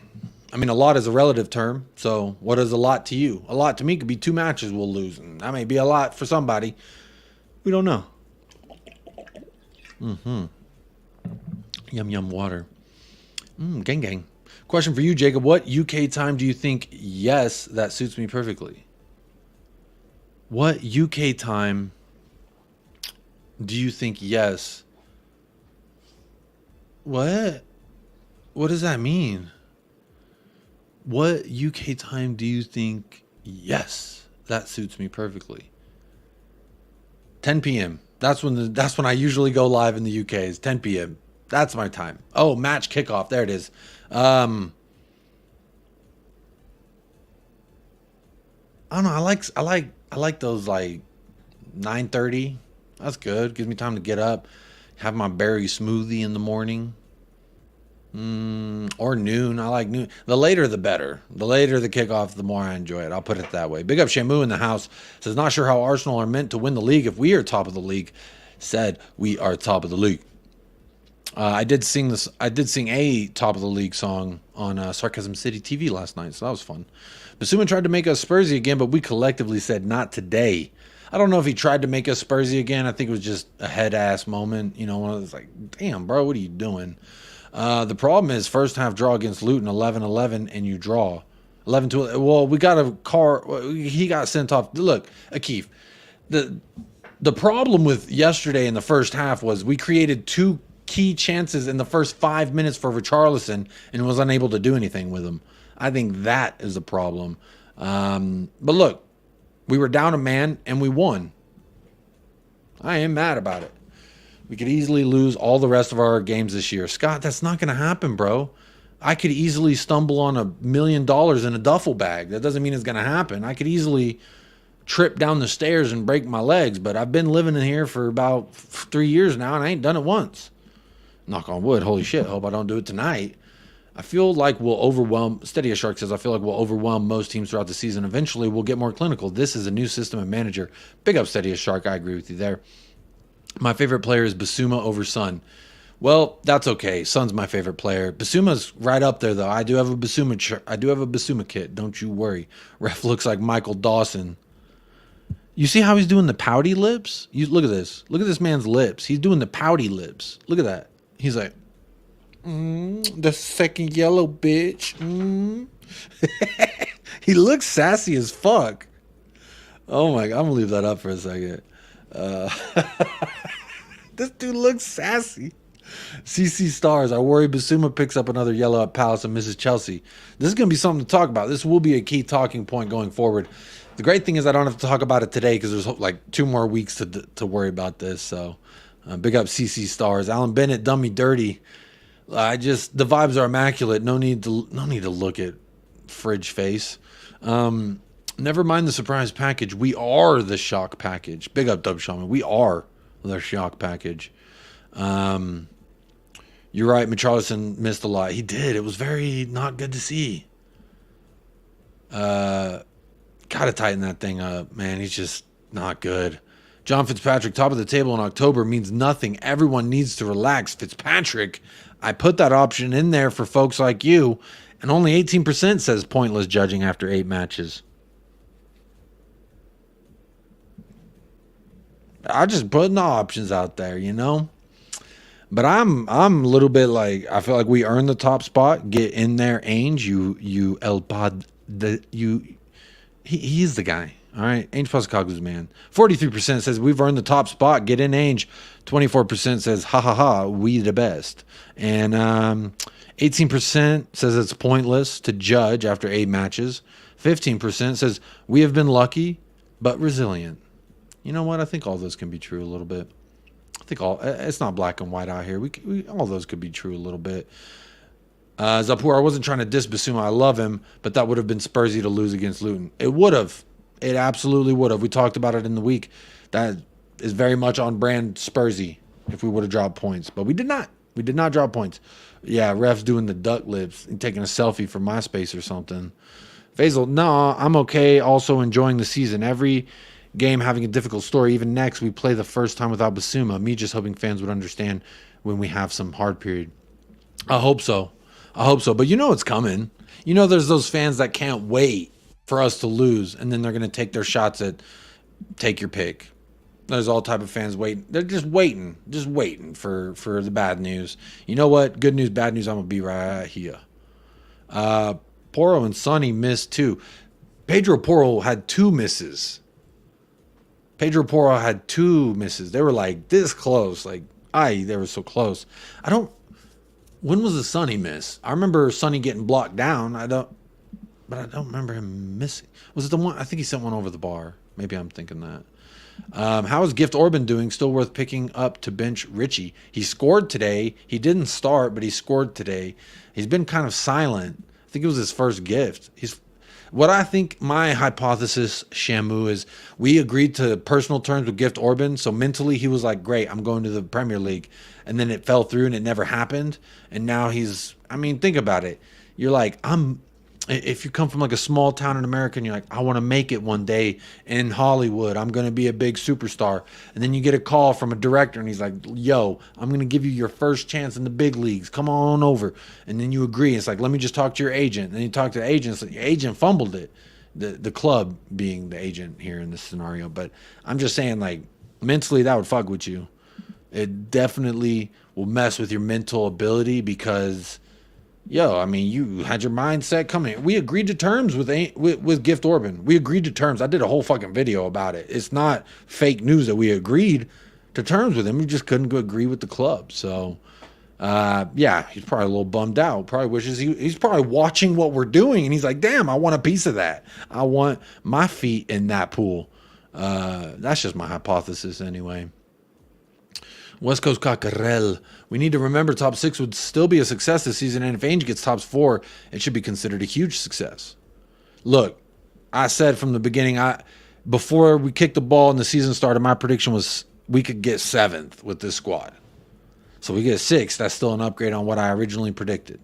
S2: I mean, a lot is a relative term. So what is a lot to you? A lot to me could be 2 matches we'll lose. And that may be a lot for somebody. We don't know. Yum water. Gang. Question for you, Jacob. What UK time do you think? Yes, that suits me perfectly. What UK time do you think? Yes. What? What does that mean? What UK time do you think? Yes, that suits me perfectly. 10 p.m. That's when I usually go live in the UK. Is 10 p.m. That's my time. Oh, match kickoff. There it is. I don't know. I like those like 9:30. That's good. Gives me time to get up, have my berry smoothie in the morning. Or noon. I like noon. The later the better. The later the kickoff, the more I enjoy it. I'll put it that way. Big up Shamu in the house. Says not sure how Arsenal are meant to win the league if we are top of the league. Said we are top of the league. I did sing a top of the league song on Sarcasm City TV last night, so that was fun. Basuma tried to make us Spursy again, but we collectively said not today. I don't know if he tried to make us Spursy again. I think it was just a head ass moment. You know, one of those like, damn, bro, what are you doing? The problem is first half draw against Luton 11-11 and you draw 11-11. Well, we got a car. He got sent off. Look, Akeef, the problem with yesterday in the first half was we created 2 key chances in the first 5 minutes for Richarlison and was unable to do anything with them. I think that is the problem. But look, we were down a man and we won. I am mad about it. We could easily lose all the rest of our games this year. Scott, that's not going to happen, bro. I could easily stumble on $1 million in a duffel bag. That doesn't mean it's going to happen. I could easily trip down the stairs and break my legs, but I've been living in here for about 3 years now, and I ain't done it once. Knock on wood. Holy shit. Hope I don't do it tonight. I feel like we'll overwhelm, Steady as Shark says, I feel like we'll overwhelm most teams throughout the season. Eventually, we'll get more clinical. This is a new system and manager. Big up, Steady as Shark. I agree with you there. My favorite player is Basuma over Son. Well, that's okay. Son's my favorite player. Basuma's right up there, though. I do have a Basuma kit. Don't you worry. Ref looks like Michael Dawson. You see how he's doing the pouty lips? Look at this. Look at this man's lips. He's doing the pouty lips. Look at that. He's like, the second yellow bitch. He looks sassy as fuck. Oh my God. I'm going to leave that up for a second. This dude looks sassy. CC Stars. I worry Basuma picks up another yellow at Palace and misses Chelsea. This is going to be something to talk about. This will be a key talking point going forward. The great thing is I don't have to talk about it today because there's like 2 more weeks to worry about this. So big up CC Stars. Alan Bennett done me dirty. The vibes are immaculate. No need to look at fridge face. Never mind the surprise package. We are the shock package. Big up Dub Shaman. We are the shock package. You're right. Richarlison missed a lot. He did. It was very not good to see. Gotta tighten that thing up, man. He's just not good. John Fitzpatrick, top of the table in October means nothing. Everyone needs to relax. Fitzpatrick, I put that option in there for folks like you, and only 18% says pointless judging after 8 matches. I just putting the options out there, you know. But I'm a little bit like, I feel like we earned the top spot. Get in there, Ainge. You El Pod, he's the guy. All right, Ainge Postacoglu's man. 43% says we've earned the top spot. Get in, Ainge. 24% says ha ha ha, we the best. And 18% says it's pointless to judge after 8 matches. 15% says we have been lucky but resilient. You know what? I think all those can be true a little bit. I think it's not black and white out here. We all those could be true a little bit. Zapur, I wasn't trying to diss Basuma. I love him, but that would have been Spursy to lose against Luton. It would have. It absolutely would have. We talked about it in the week. That is very much on brand Spursy if we would have dropped points. But we did not. We did not drop points. Yeah, ref's doing the duck lips and taking a selfie for MySpace or something. Faisal, no, I'm okay. Also enjoying the season. Every game having a difficult story. Even next, we play the first time without Basuma. Me just hoping fans would understand when we have some hard period. I hope so. I hope so. But you know it's coming. You know there's those fans that can't wait for us to lose, and then they're going to take their shots at take your pick. There's all type of fans waiting. They're just waiting for the bad news. You know what? Good news, bad news, I'm going to be right here. Porro and Sonny missed too. Pedro Porro had 2 misses. Pedro Porro had 2 misses. They were like this close. Like, they were so close. When was the Sonny miss? I remember Sonny getting blocked down. But I don't remember him missing. Was it the one? I think he sent one over the bar. Maybe I'm thinking that. How is Gift Orban doing? Still worth picking up to bench Richie. He scored today. He didn't start, but he scored today. He's been kind of silent. I think it was his first gift. What I think my hypothesis, Shamu, is we agreed to personal terms with Gift Orban. So mentally he was like, great, I'm going to the Premier League. And then it fell through and it never happened. And now think about it. You're like, if you come from like a small town in America and you're like, I want to make it one day in Hollywood, I'm going to be a big superstar. And then you get a call from a director and he's like, yo, I'm going to give you your first chance in the big leagues. Come on over. And then you agree. It's like, let me just talk to your agent. And then you talk to the agent. So your agent fumbled it. The club being the agent here in this scenario. But I'm just saying, like, mentally that would fuck with you. It definitely will mess with your mental ability because... you had your mindset coming. We agreed to terms with Gift Orban. We agreed to terms. I did a whole fucking video about it. It's not fake news that we agreed to terms with him. We just couldn't agree with the club. So, he's probably a little bummed out. Probably wishes he's probably watching what we're doing, and he's like, damn, I want a piece of that. I want my feet in that pool. That's just my hypothesis anyway. West Coast Cockerel. We need to remember top 6 would still be a success this season, and if Ainge gets top 4, it should be considered a huge success. Look, I said from the beginning, before we kicked the ball and the season started, my prediction was we could get 7th with this squad. So we get 6th. That's still an upgrade on what I originally predicted.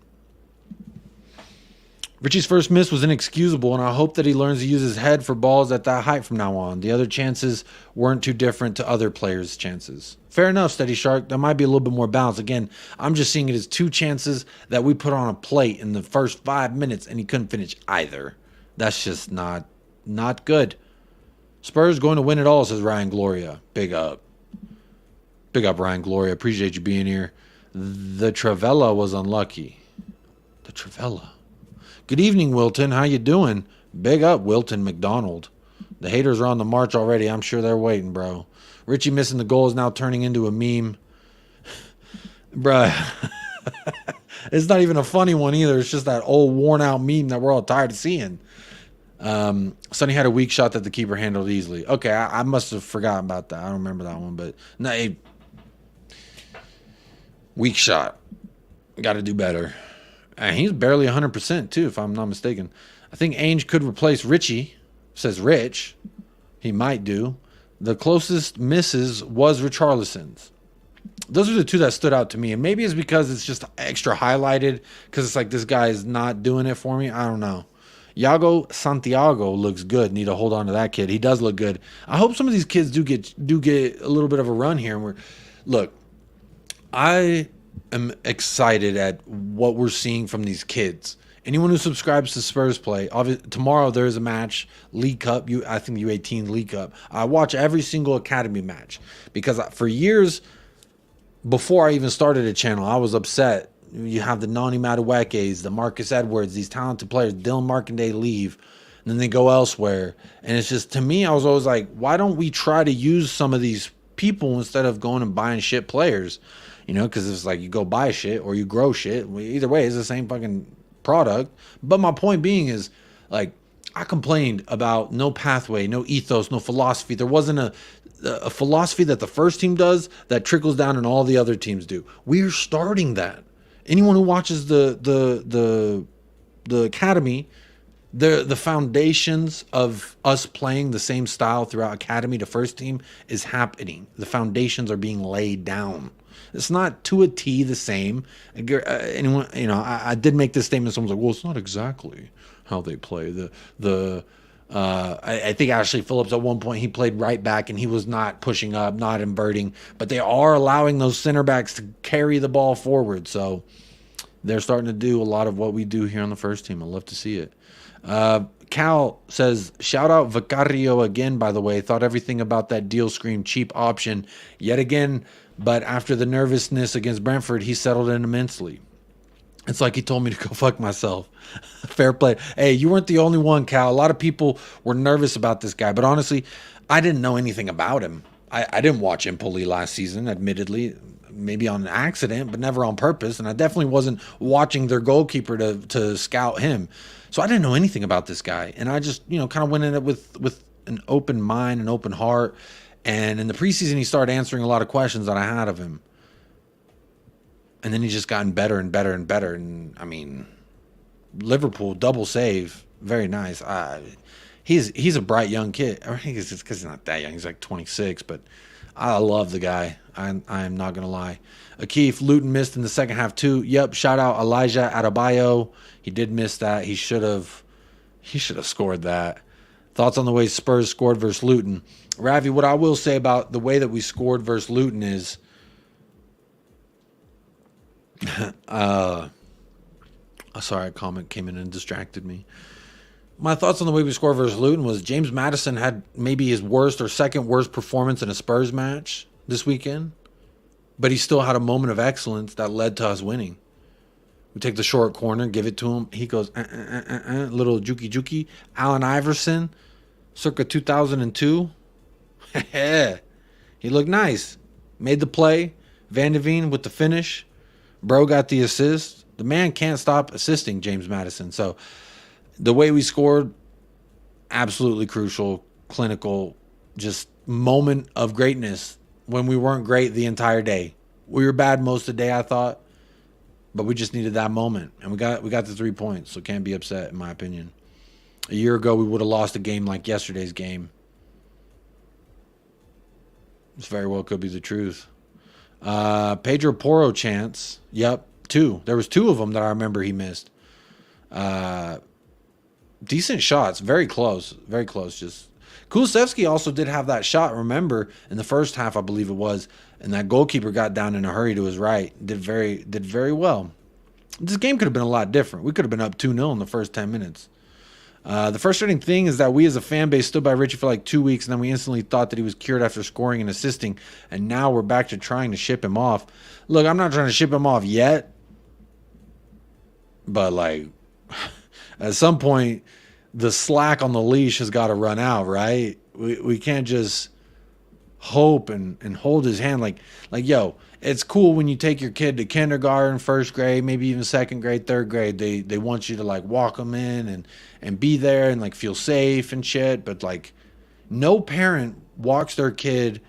S2: Richie's first miss was inexcusable, and I hope that he learns to use his head for balls at that height from now on. The other chances weren't too different to other players' chances. Fair enough, Steady Shark. That might be a little bit more balanced. Again, I'm just seeing it as 2 chances that we put on a plate in the first 5 minutes, and he couldn't finish either. That's just not good. Spurs going to win it all, says Ryan Gloria. Big up. Big up, Ryan Gloria. Appreciate you being here. The Travella was unlucky. The Travella. Good evening, Wilton. How you doing? Big up, Wilton McDonald. The haters are on the march already. I'm sure they're waiting, bro. Richie missing the goal is now turning into a meme. Bruh. It's not even a funny one either. It's just that old worn-out meme that we're all tired of seeing. Sonny had a weak shot that the keeper handled easily. Okay, I must have forgotten about that. I don't remember that one, but no, weak shot. Got to do better. And he's barely 100% too, if I'm not mistaken. I think Ainge could replace Richie, says Rich. He might do. The closest misses was Richarlison's. Those are the 2 that stood out to me. And maybe it's because it's just extra highlighted because it's like this guy is not doing it for me. I don't know. Yago Santiago looks good. Need to hold on to that kid. He does look good. I hope some of these kids do get a little bit of a run here. Look, I am excited at what we're seeing from these kids. Anyone who subscribes to Spurs Play, tomorrow there is a match, League Cup, I think the U18 League Cup. I watch every single academy match because for years before I even started a channel, I was upset. You have the Nani Maduekes, the Marcus Edwards, these talented players, Dylan Markanday leave, and then they go elsewhere. And it's just, to me, I was always like, why don't we try to use some of these people instead of going and buying shit players? Because it's like you go buy shit or you grow shit. Either way, it's the same fucking product. But my point being is, like, I complained about no pathway, no ethos, no philosophy. There wasn't a philosophy that the first team does that trickles down and all the other teams do. We're starting that. Anyone who watches the academy, the foundations of us playing the same style throughout academy to first team is happening. The foundations are being laid down. It's not to a T the same. Anyone, I did make this statement. Someone's like, well, it's not exactly how they play. I think Ashley Phillips at one point, he played right back and he was not pushing up, not inverting, but they are allowing those center backs to carry the ball forward. So they're starting to do a lot of what we do here on the first team. I love to see it. Cal says, shout out Vicario again, by the way. Thought everything about that deal screamed cheap option yet again, but after the nervousness against Brentford, he settled in immensely. It's like he told me to go fuck myself. Fair play. Hey, you weren't the only one, Cal. A lot of people were nervous about this guy, but honestly, I didn't know anything about him. I didn't watch Empoli last season, admittedly, maybe on accident, but never on purpose. And I definitely wasn't watching their goalkeeper to scout him. So I didn't know anything about this guy. And I just, kind of went in it with an open mind, an open heart. And in the preseason, he started answering a lot of questions that I had of him. And then he's just gotten better and better and better. And, I mean, Liverpool, double save. Very nice. He's a bright young kid. I think it's because he's not that young. He's like 26. But I love the guy. I am not going to lie. Akeef, Luton missed in the second half too. Yep, shout out Elijah Adebayo. He did miss that. He should have scored that. Thoughts on the way Spurs scored versus Luton? Ravi, what I will say about the way that we scored versus Luton is... sorry, a comment came in and distracted me. My thoughts on the way we scored versus Luton was James Maddison had maybe his worst or second worst performance in a Spurs match this weekend, but he still had a moment of excellence that led to us winning. We take the short corner, give it to him. He goes, little juki. Allen Iverson, circa 2002. He looked nice. Made the play. Van de Veen with the finish. Bro got the assist. The man can't stop assisting, James Maddison. So the way we scored, absolutely crucial, clinical, just moment of greatness when we weren't great the entire day. We were bad most of the day, I thought, but we just needed that moment, and we got the 3 points, so can't be upset, in my opinion. A year ago, we would have lost a game like yesterday's game. This very well could be the truth. Pedro Porro chance. Yep, 2. There was 2 of them that I remember he missed. Decent shots. Very close. Very close. Just Kulusevski also did have that shot, remember, in the first half, I believe it was, and that goalkeeper got down in a hurry to his right. Did very well. This game could have been a lot different. We could have been up 2-0 in the first 10 minutes. The frustrating thing is that we as a fan base stood by Richie for like 2 weeks, and then we instantly thought that he was cured after scoring and assisting, and now we're back to trying to ship him off. Look, I'm not trying to ship him off yet, but like at some point, the slack on the leash has got to run out, right? We can't just hope and hold his hand like yo, it's cool when you take your kid to kindergarten, first grade, maybe even second grade, third grade. They want you to like walk them in and be there and like feel safe and shit. But like no parent walks their kid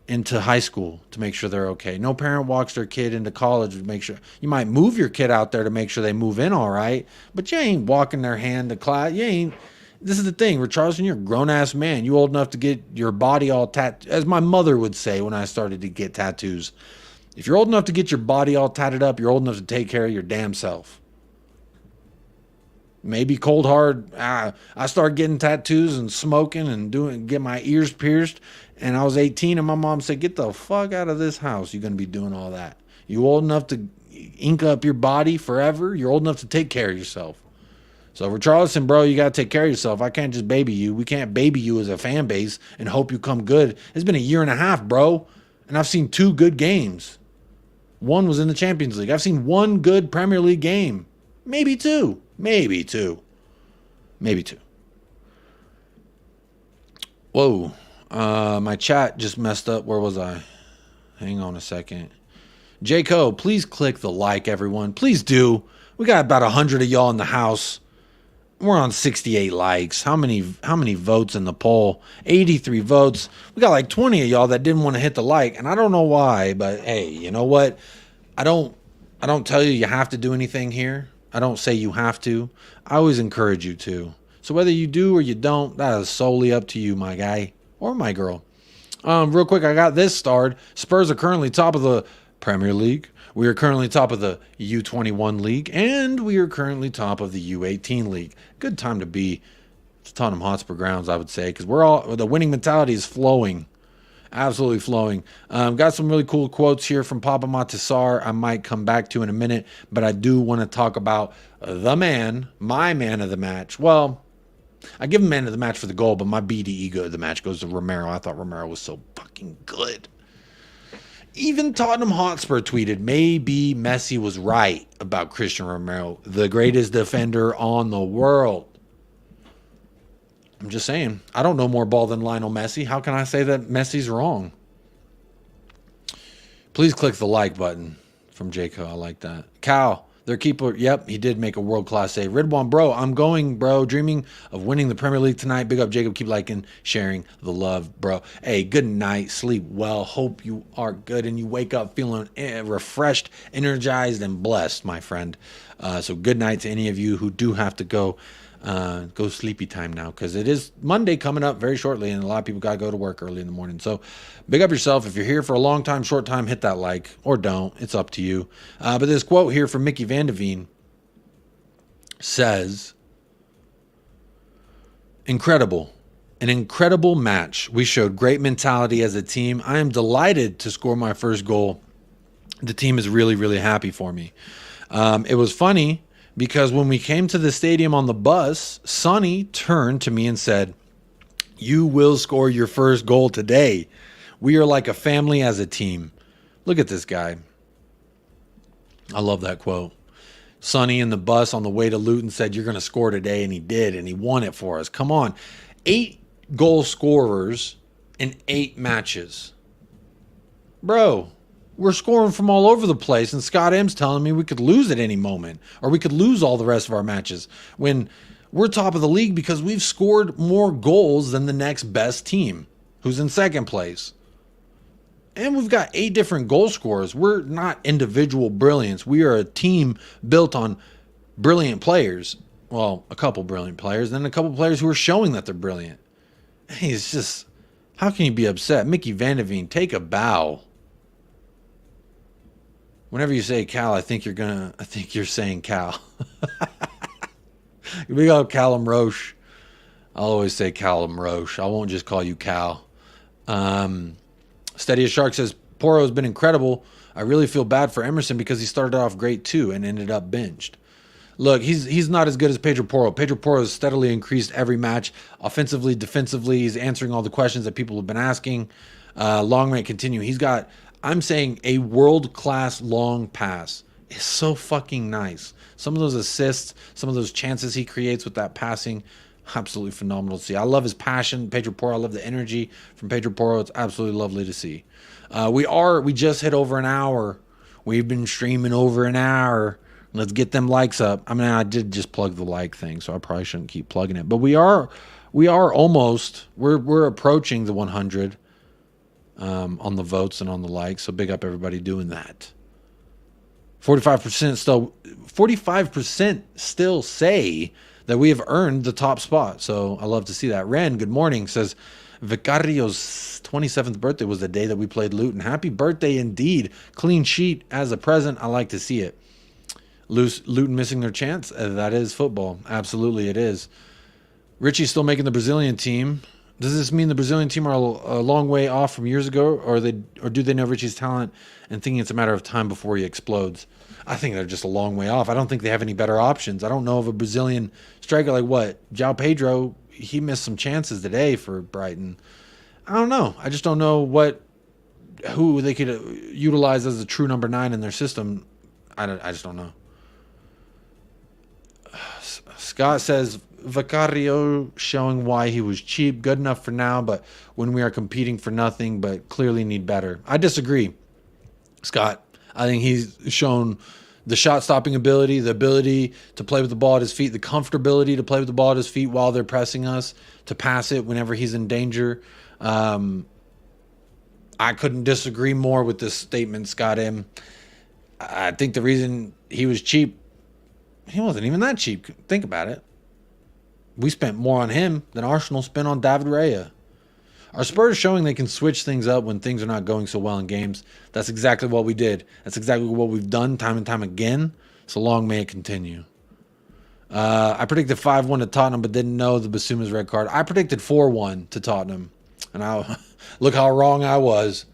S2: into high school to make sure they're okay. No parent walks their kid into college to make sure. You might move your kid out there to make sure they move in all right, but you ain't walking their hand to class. You ain't. This is the thing, Richarlison, you're a grown-ass man. You old enough to get your body all tattooed. As my mother would say when I started to get tattoos, if you're old enough to get your body all tatted up, you're old enough to take care of your damn self. Maybe cold hard. I started getting tattoos and smoking and get my ears pierced, and I was 18, and my mom said, get the fuck out of this house. You're going to be doing all that. You old enough to ink up your body forever? You're old enough to take care of yourself. So Richarlison, bro, you got to take care of yourself. I can't just baby you. We can't baby you as a fan base and hope you come good. It's been a year and a half, bro, and I've seen 2 good games. One was in the Champions League. I've seen 1 good Premier League game. Maybe 2. Maybe 2. Maybe 2. Whoa. My chat just messed up. Where was I? Hang on a second. Jayco, please click the like, everyone. Please do. We got about 100 of y'all in the house. We're on 68 likes. How many votes in the poll? 83 votes. We got like 20 of y'all that didn't want to hit the like, and I don't know why, but hey, you know what? I don't I don't tell you have to do anything here. I don't say you have to. I always encourage you to. So whether you do or you don't, that is solely up to you, my guy or my girl. Real quick, I got this starred. Spurs are currently top of the Premier League. We are currently top of the U21 League. And we are currently top of the U18 League. Good time to be Tottenham Hotspur grounds, I would say, because the winning mentality is flowing. Absolutely flowing. Got some really cool quotes here from Papa Matisar I might come back to in a minute, but I do want to talk about the man, my man of the match. Well, I give him man of the match for the goal, but my BD ego of the match goes to Romero. I thought Romero was so fucking good. Even Tottenham Hotspur tweeted, maybe Messi was right about Christian Romero, the greatest defender on the world. I'm just saying, I don't know more ball than Lionel Messi. How can I say that Messi's wrong? Please click the like button from Jacob. I like that. Cal, their keeper. Yep, he did make a world-class save. Ridwan, bro, I'm going, bro. Dreaming of winning the Premier League tonight. Big up, Jacob. Keep liking, sharing the love, bro. Hey, good night. Sleep well. Hope you are good and you wake up feeling refreshed, energized, and blessed, my friend. So good night to any of you who do have to go sleepy time now, because it is Monday coming up very shortly and a lot of people got to go to work early in the morning. So big up yourself. If you're here for a long time, short time, hit that like or don't. It's up to you. But this quote here from Mickey Van de Veen says, incredible. An incredible match. We showed great mentality as a team. I am delighted to score my first goal. The team is really, really happy for me. It was funny because when we came to the stadium on the bus, Sonny turned to me and said, you will score your first goal today. We are like a family as a team. Look at this guy. I love that quote. Sonny in the bus on the way to Luton said, you're going to score today, and he did, and he won it for us. Come on. 8 goal scorers in 8 matches. Bro. We're scoring from all over the place, and Scott M's telling me we could lose at any moment, or we could lose all the rest of our matches when we're top of the league because we've scored more goals than the next best team, who's in second place. And we've got 8 different goal scorers. We're not individual brilliance. We are a team built on brilliant players. Well, a couple brilliant players, and then a couple players who are showing that they're brilliant. Hey, it's just, how can you be upset? Mickey Van de Veen, take a bow. Whenever you say Cal, I think you're saying Cal. We got Callum Roche. I'll always say Callum Roche. I won't just call you Cal. Steady as Shark says, Porro has been incredible. I really feel bad for Emerson because he started off great too and ended up benched. Look, he's not as good as Pedro Porro. Pedro Porro has steadily increased every match. Offensively, defensively, he's answering all the questions that people have been asking. Long may continue. He's got, I'm saying, a world-class long pass. It's so fucking nice. Some of those assists, some of those chances he creates with that passing, absolutely phenomenal to see. I love his passion, Pedro Porro. I love the energy from Pedro Porro. It's absolutely lovely to see. We just hit over an hour. We've been streaming over an hour. Let's get them likes up. I mean, I did just plug the like thing, so I probably shouldn't keep plugging it. But we are almost, we're approaching the 100 on the votes and on the likes. So big up everybody doing that. 45% still say that we have earned the top spot. So I love to see that. Ren, good morning, says Vicario's 27th birthday was the day that we played Luton. Happy birthday indeed. Clean sheet as a present. I like to see it. Luton missing their chance. That is football. Absolutely it is. Richie's still making the Brazilian team. Does this mean the Brazilian team are a long way off from years ago, or do they know Richie's talent and thinking it's a matter of time before he explodes? I think they're just a long way off. I don't think they have any better options. I don't know of a Brazilian striker like what? João Pedro, he missed some chances today for Brighton. I don't know. I just don't know who they could utilize as a true number 9 in their system. I just don't know. Scott says, Vicario showing why he was cheap, good enough for now, but when we are competing for nothing, but clearly need better. I disagree, Scott. I think he's shown the shot-stopping ability, the ability to play with the ball at his feet, the comfortability to play with the ball at his feet while they're pressing us, to pass it whenever he's in danger. I couldn't disagree more with this statement, Scott M. I think the reason he was cheap, he wasn't even that cheap. Think about it. We spent more on him than Arsenal spent on David Raya. Are Spurs showing they can switch things up when things are not going so well in games? That's exactly what we did. That's exactly what we've done time and time again. So long may it continue. I predicted 5-1 to Tottenham, but didn't know the Basuma's red card. I predicted 4-1 to Tottenham. And look how wrong I was.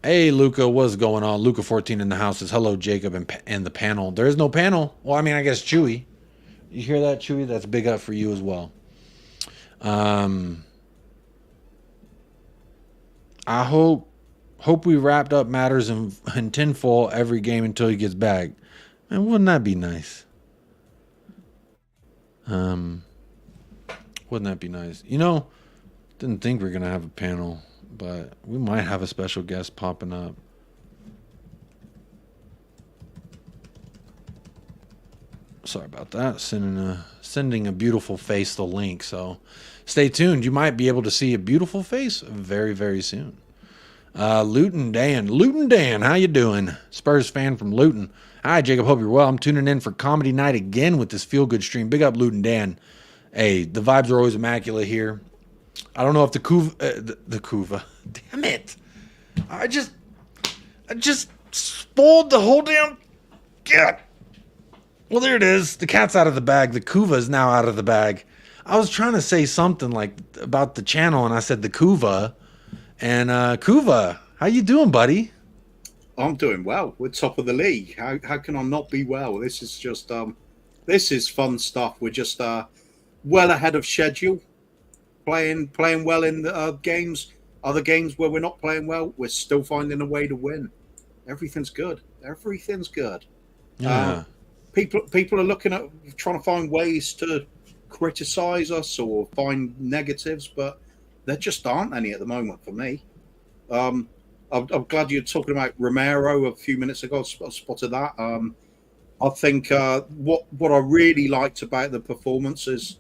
S2: Hey, Luca, what's going on? Luca 14 in the house says, hello, Jacob, and the panel. There is no panel. Well, I mean, I guess Chewy. You hear that, Chewy? That's big up for you as well. I hope we wrapped up matters in tinfoil every game until he gets back. Man, wouldn't that be nice? Wouldn't that be nice? You know, didn't think we were gonna have a panel, but we might have a special guest popping up. Sorry about that. Sending a beautiful face the link. So stay tuned. You might be able to see a beautiful face very, very soon. Luton Dan, how you doing? Spurs fan from Luton. Hi, Jacob. Hope you're well. I'm tuning in for comedy night again with this feel good stream. Big up, Luton Dan. Hey, the vibes are always immaculate here. I don't know if the Kuva. Damn it! I just spoiled the whole damn. Yeah. Well, there it is. The cat's out of the bag. The Kuva is now out of the bag. I was trying to say something like about the channel, and I said the Kuva. And Kuva, how you doing, buddy?
S4: I'm doing well. We're top of the league. How can I not be well? This is just this is fun stuff. We're just well ahead of schedule. Playing well in the games. Other games where we're not playing well, we're still finding a way to win. Everything's good. Everything's good.
S2: Yeah.
S4: People are looking at trying to find ways to criticize us or find negatives, but there just aren't any at the moment for me. I'm glad you're talking about Romero a few minutes ago. I spotted that. I think what I really liked about the performance is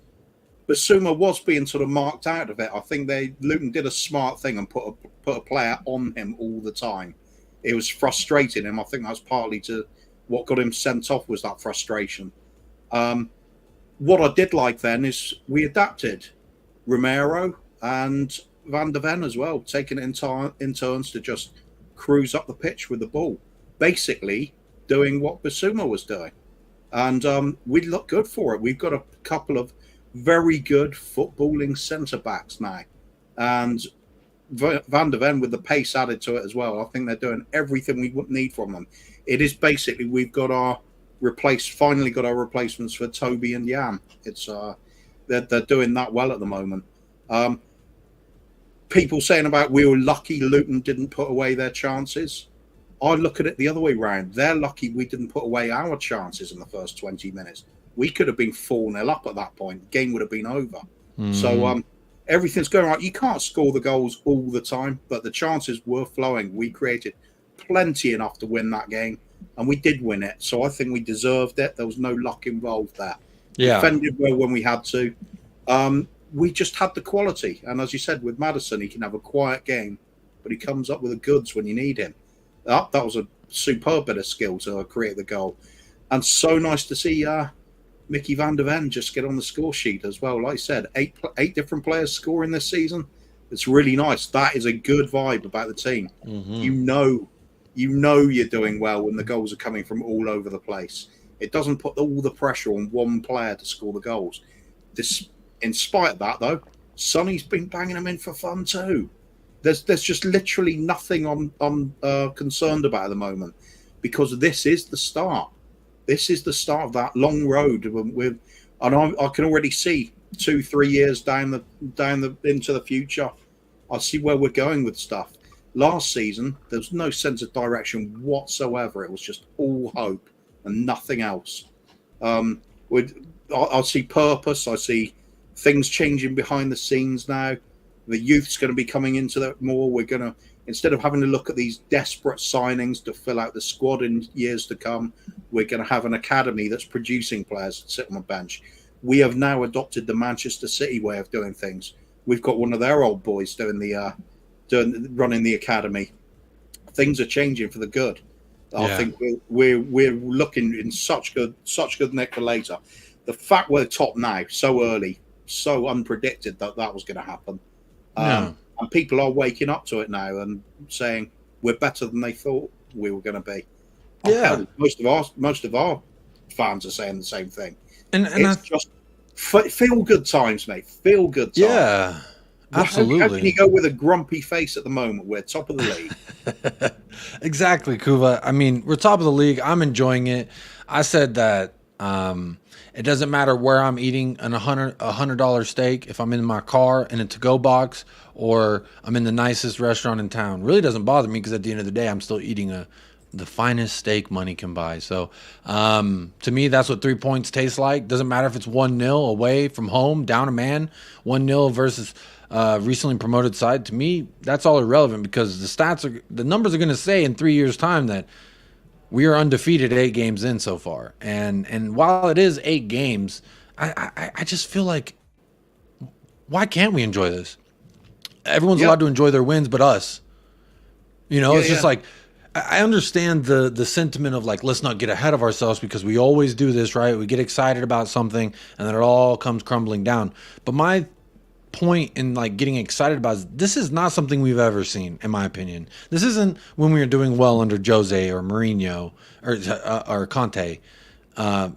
S4: Basuma was being sort of marked out of it. I think Luton did a smart thing and put a player on him all the time. It was frustrating him. I think that was partly to what got him sent off was that frustration. What I did like then is we adapted Romero and Van de Ven as well, taking it in turns to just cruise up the pitch with the ball, basically doing what Basuma was doing. And we look good for it. We've got a couple of very good footballing centre-backs now. And Van de Ven with the pace added to it as well. I think they're doing everything we would need from them. It is basically we've got finally got our replacements for Toby and Jan. It's they're doing that well at the moment. People saying about we were lucky Luton didn't put away their chances. I look at it the other way round. They're lucky we didn't put away our chances in the first 20 minutes. We could have been 4-0 up at that point. The game would have been over. So everything's going right. You can't score the goals all the time, but the chances were flowing. We created plenty enough to win that game, and we did win it. So I think we deserved it. There was no luck involved there.
S2: Yeah.
S4: Defended well when we had to. We just had the quality. And as you said, with Maddison, he can have a quiet game, but he comes up with the goods when you need him. That was a superb bit of skill to create the goal. And so nice to see Mickey Van de Ven just get on the score sheet as well. Like I said, eight different players scoring this season. It's really nice. That is a good vibe about the team. Mm-hmm. You know you're doing well when the goals are coming from all over the place. It doesn't put all the pressure on one player to score the goals. In spite of that, though, Sonny's been banging them in for fun too. There's just literally nothing I'm concerned about at the moment, because this is the start. This is the start of that long road and I can already see 2-3 years down into the future. I see where we're going with stuff. Last season, there was no sense of direction whatsoever. It was just all hope and nothing else. I see purpose. I see things changing behind the scenes now. The youth's going to be coming into that more. We're going to, instead of having to look at these desperate signings to fill out the squad in years to come, we're going to have an academy that's producing players that sit on the bench. We have now adopted the Manchester City way of doing things. We've got one of their old boys running the academy. things are changing for the good. I think we're looking in such good nick for later. The fact we're top now so early, so unpredicted that was going to happen, and people are waking up to it now and saying we're better than they thought we were going to be.
S2: Yeah,
S4: most of our fans are saying the same thing.
S2: And
S4: it's just feel good times, mate. Feel good times.
S2: Yeah, absolutely.
S4: How can you go with a grumpy face at the moment? We're top of the league.
S2: Exactly, Kuva. I mean, we're top of the league. I'm enjoying it. I said that it doesn't matter where I'm eating a $100 steak, if I'm in my car in a to-go box or I'm in the nicest restaurant in town. Really doesn't bother me because at the end of the day, I'm still eating the finest steak money can buy. So to me, that's what 3 points tastes like. Doesn't matter if it's 1-0 away from home, down a man, 1-0 versus recently promoted side. To me, that's all irrelevant because the numbers are going to say in 3 years' time that we are undefeated 8 games in so far. And while it is 8 games, I just feel like, why can't we enjoy this? Everyone's allowed to enjoy their wins, but us. You know, it's just like, I understand the sentiment of like, let's not get ahead of ourselves because we always do this, right? We get excited about something and then it all comes crumbling down. But my point in like getting excited about this is not something we've ever seen, in my opinion. This isn't when we were doing well under Jose or Mourinho or Conte.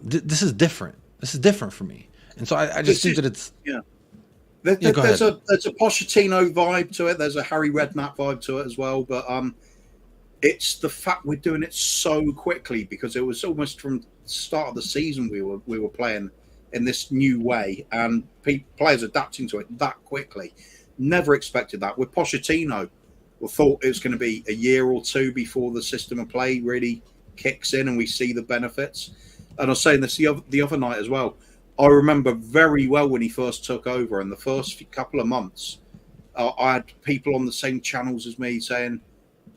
S2: This is different. This is different for me. And so I just think that it's...
S4: There's a Pochettino vibe to it. There's a Harry Redknapp vibe to it as well. But it's the fact we're doing it so quickly because it was almost from the start of the season we were playing in this new way and players adapting to it that quickly. Never expected that. With Pochettino, we thought it was going to be a year or two before the system of play really kicks in and we see the benefits. And I was saying this the other night as well. I remember very well when he first took over in the first couple of months, I had people on the same channels as me saying,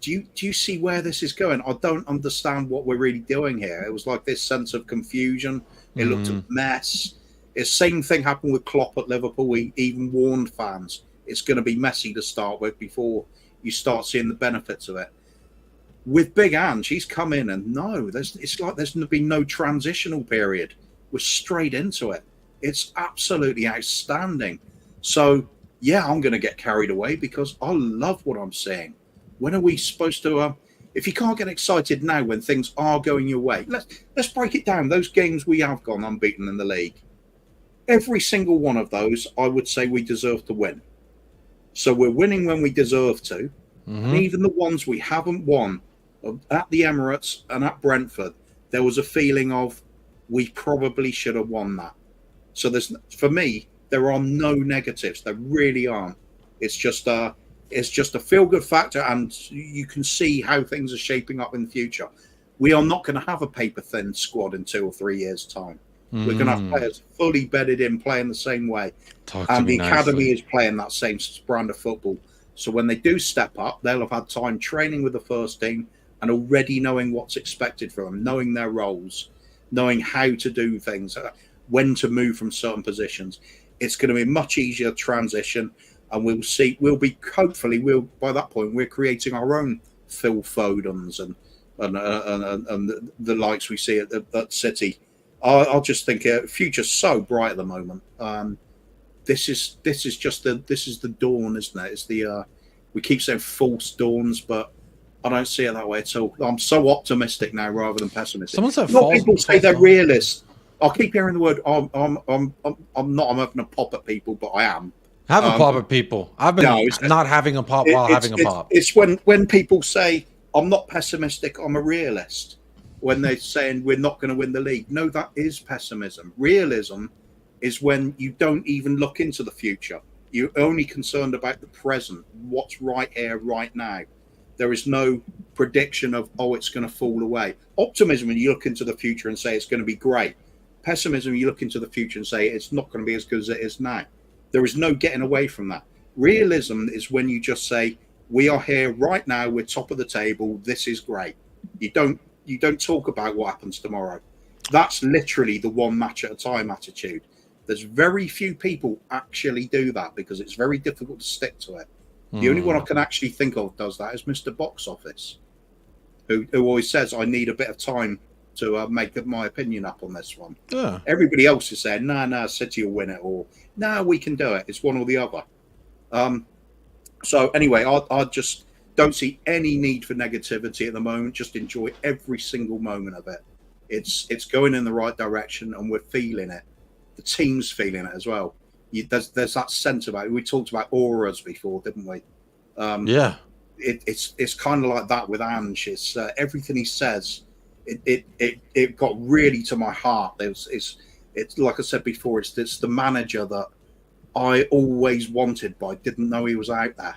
S4: do you see where this is going? I don't understand what we're really doing here. It was like this sense of confusion. It looked a mess. The same thing happened with Klopp at Liverpool. We even warned fans it's going to be messy to start with before you start seeing the benefits of it. With Big Ange, she's come in and it's like there's been no transitional period. We're straight into it. It's absolutely outstanding. So, yeah, I'm going to get carried away because I love what I'm seeing. When are we supposed to... if you can't get excited now when things are going your way, let's break it down. Those games we have gone unbeaten in the league, every single one of those, I would say we deserve to win. So we're winning when we deserve to. And even the ones we haven't won, at the Emirates and at Brentford, there was a feeling of we probably should have won that. So for me, there are no negatives. There really aren't. It's just a feel-good factor, and you can see how things are shaping up in the future. We are not going to have a paper-thin squad in 2 or 3 years' time. We're going to have players fully bedded in, playing the same way. And the academy is playing that same brand of football. So when they do step up, they'll have had time training with the first team and already knowing what's expected from them, knowing their roles, knowing how to do things, when to move from certain positions. It's going to be a much easier transition. And we'll see. Hopefully, by that point we're creating our own Phil Fodens and the likes we see at City. I'll just think future's so bright at the moment. This is the dawn, isn't it? It's the we keep saying false dawns, but I don't see it that way at all. I'm so optimistic now rather than pessimistic.
S2: Someone said
S4: people say they're realists. I'll keep hearing the word. I'm having a pop at people, but I am.
S2: Have a pop at people. I've been not having a pop while having a pop.
S4: It's when people say, I'm not pessimistic, I'm a realist. When they're saying we're not going to win the league. No, that is pessimism. Realism is when you don't even look into the future. You're only concerned about the present, what's right here, right now. There is no prediction of, it's going to fall away. Optimism, when you look into the future and say it's going to be great. Pessimism, you look into the future and say it's not going to be as good as it is now. There is no getting away from that. Realism is when you just say, we are here right now, we're top of the table, this is great. You don't talk about what happens tomorrow. That's literally the one match at a time attitude. There's very few people actually do that because it's very difficult to stick to it. The only one I can actually think of does that is Mr. Box Office. who always says, I need a bit of time to make my opinion up on this one.
S2: Yeah.
S4: Everybody else is saying, nah, City will win it, or nah, we can do it. It's one or the other. So anyway, I just don't see any need for negativity at the moment. Just enjoy every single moment of it. It's going in the right direction, and we're feeling it. The team's feeling it as well. There's that sense about it. We talked about auras before, didn't we?
S2: Yeah.
S4: It's kind of like that with Ange. It's everything he says. It got really to my heart. It's like I said before. It's the manager that I always wanted, but I didn't know he was out there.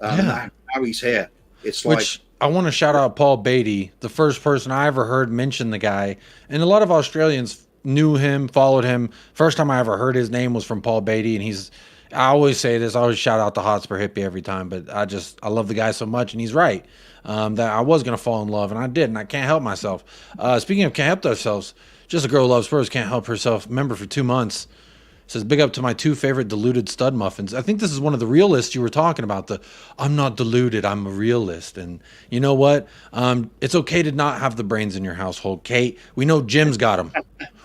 S4: Now he's here. It's like.
S2: Which I want to shout out Paul Beatty, the first person I ever heard mention the guy, and a lot of Australians knew him, followed him. First time I ever heard his name was from Paul Beatty, and I always say this, I always shout out the Hotspur hippie every time, but I love the guy so much, and he's right, that I was going to fall in love, and I did, and I can't help myself. Speaking of can't help ourselves, just a girl who loves Spurs can't help herself. Member for 2 months. Says, big up to my 2 favorite deluded stud muffins. I think this is one of the realists you were talking about. I'm not deluded, I'm a realist. And you know what? It's okay to not have the brains in your household, Kate. We know Jim's got them.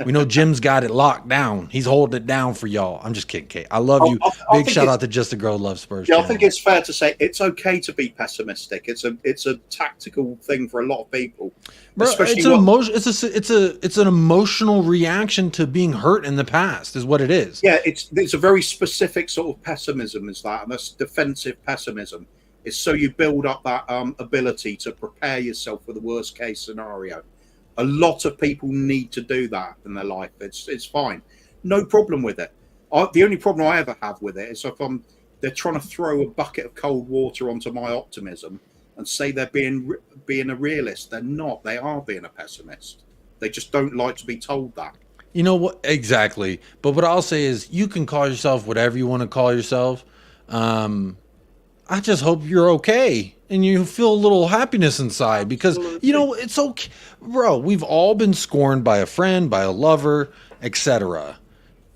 S2: We know Jim's got it locked down. He's holding it down for y'all. I'm just kidding, Kate. I love you. Big shout out to Just a Girl Who Loves Spurs.
S4: Yeah, I think it's fair to say it's okay to be pessimistic. It's a tactical thing for a lot of people.
S2: Bro, it's an emotion. It's an emotional reaction to being hurt in the past, is what it is.
S4: Yeah, it's a very specific sort of pessimism, is that, and that's defensive pessimism. It's so you build up that ability to prepare yourself for the worst case scenario. A lot of people need to do that in their life. It's fine, no problem with it. The only problem I ever have with it is if they're trying to throw a bucket of cold water onto my optimism and say they're being a realist. They're not. They are being a pessimist. They just don't like to be told that.
S2: You know what? Exactly. But what I'll say is you can call yourself whatever you want to call yourself. I just hope you're okay and you feel a little happiness inside because, you know, it's okay. Bro, we've all been scorned by a friend, by a lover, etc.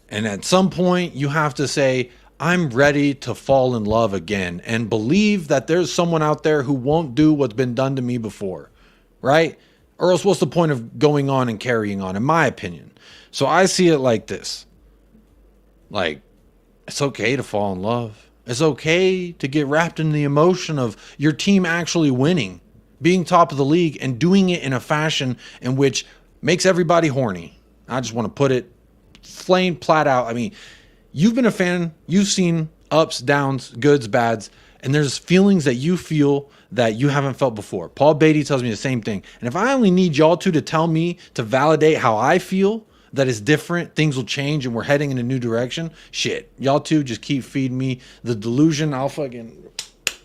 S2: And at some point you have to say, I'm ready to fall in love again and believe that there's someone out there who won't do what's been done to me before, right? Or else what's the point of going on and carrying on, in my opinion? So I see it like this. Like, it's okay to fall in love. It's okay to get wrapped in the emotion of your team actually winning, being top of the league, and doing it in a fashion in which makes everybody horny. I just want to put it plain flat out. I mean, you've been a fan, you've seen ups, downs, goods, bads, and there's feelings that you feel that you haven't felt before. Paul Beatty tells me the same thing. And if I only need y'all two to tell me to validate how I feel, that is different, things will change, and we're heading in a new direction, shit. Y'all two just keep feeding me the delusion. I'll fucking...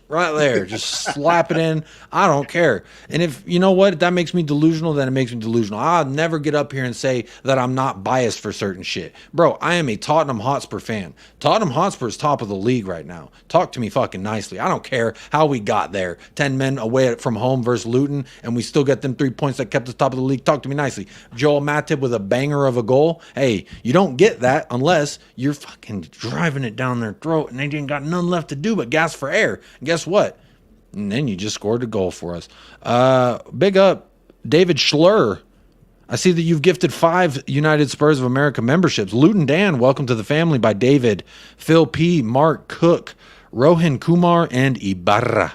S2: right there, just slap it in. I don't care. And if, you know what, if that makes me delusional, then it makes me delusional. I'll never get up here and say that I'm not biased for certain shit. Bro, I am a Tottenham Hotspur fan. Tottenham Hotspur is top of the league right now. Talk to me fucking nicely. I don't care how we got there. 10 men away from home versus Luton, and we still get them 3 points that kept us top of the league. Talk to me nicely. Joel Matip with a banger of a goal. Hey, you don't get that unless you're fucking driving it down their throat and they ain't got none left to do but gas for air. And guess what? And then you just scored a goal for us. Big up David Schlur. I see that you've gifted 5 United Spurs of America memberships. Luton Dan, welcome to the family by David, Phil P, Mark Cook, Rohan Kumar, and Ibarra.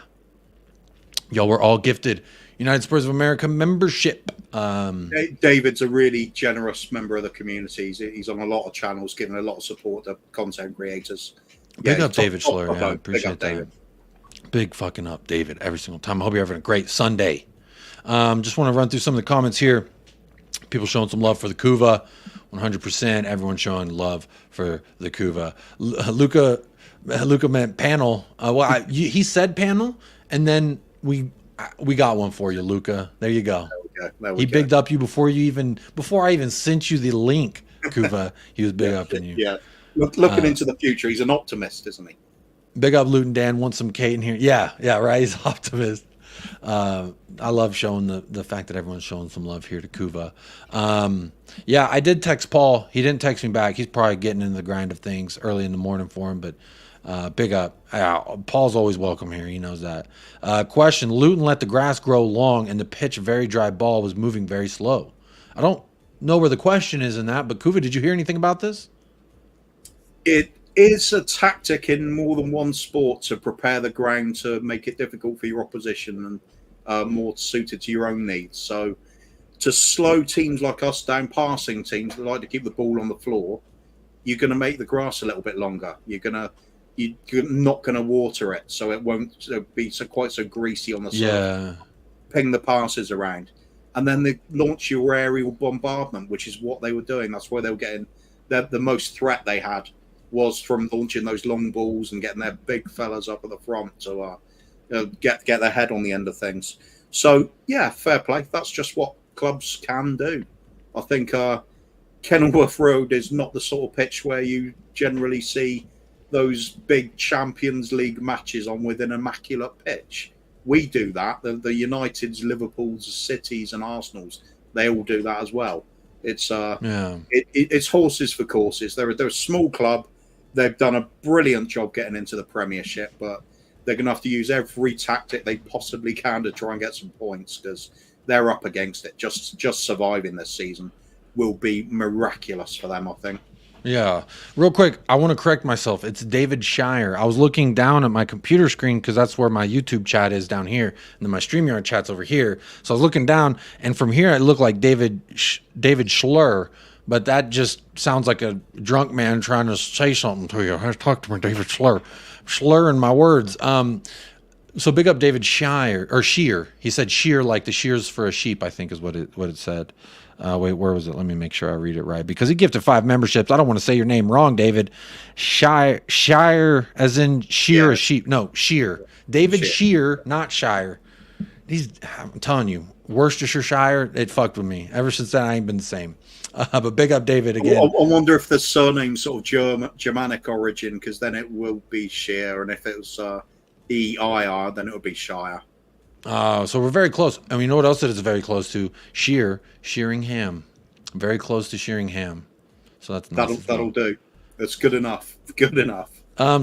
S2: Y'all were all gifted United Spurs of America membership.
S4: David's a really generous member of the community. He's on a lot of channels, giving a lot of support to content creators.
S2: Big up David Schlur. Yeah, I appreciate that.
S4: David.
S2: Big fucking up, David, every single time. I hope you're having a great Sunday. Just want to run through some of the comments here. People showing some love for the Kuva. 100%. Everyone showing love for the Kuva. Luca meant panel. He said panel, and then we got one for you, Luca. There you go. He bigged up you before I even sent you the link, Kuva. He was big up in you.
S4: Yeah. Looking into the future, he's an optimist, isn't he?
S2: Big up Luton Dan, wants some Kate in here. Yeah, right. He's an optimist. I love showing the fact that everyone's showing some love here to Kuva. Yeah, I did text Paul. He didn't text me back. He's probably getting into the grind of things early in the morning for him, but big up. Paul's always welcome here. He knows that. Question: Luton let the grass grow long and the pitch very dry ball was moving very slow. I don't know where the question is in that, but Kuva, did you hear anything about this?
S4: It is a tactic in more than one sport to prepare the ground to make it difficult for your opposition and more suited to your own needs. So to slow teams like us down, passing teams that like to keep the ball on the floor, you're going to make the grass a little bit longer. You're not going to water it, so it won't be quite so greasy on the side.
S2: Yeah.
S4: Ping the passes around. And then they launch your aerial bombardment, which is what they were doing. That's why they were getting the most threat they had was from launching those long balls and getting their big fellas up at the front to get their head on the end of things. So, yeah, fair play. That's just what clubs can do. I think Kenilworth Road is not the sort of pitch where you generally see those big Champions League matches on with an immaculate pitch. We do that. The Uniteds, Liverpools, Cities and Arsenals, they all do that as well. It's it's horses for courses. They're a small club. They've done a brilliant job getting into the Premiership, but they're going to have to use every tactic they possibly can to try and get some points because they're up against it. Just surviving this season will be miraculous for them, I think.
S2: Yeah. Real quick, I want to correct myself. It's David Shire. I was looking down at my computer screen because that's where my YouTube chat is down here, and then my StreamYard chat's over here. So I was looking down, and from here it looked like David Schlur, but that just sounds like a drunk man trying to say something to you. I talk to me, David Schlur. Slurring my words. So big up David Shire or Shear. He said shear like the shears for a sheep, I think is what it said. Wait, where was it? Let me make sure I read it right because he gifted 5 memberships. I don't want to say your name wrong, David. Shire as in shear a sheep. No, Shear. David Shear, not Shire. I'm telling you, Worcestershire, it fucked with me. Ever since then, I ain't been the same. But big up David again.
S4: I wonder if the surname's sort of Germanic origin, because then it will be Shear, and if it was E-I-R, then it would be Shire.
S2: So we're very close. And you know what else it is very close to? Shearing ham. Very close to shearing ham. So that's nice.
S4: That'll do. That's good enough. Good enough.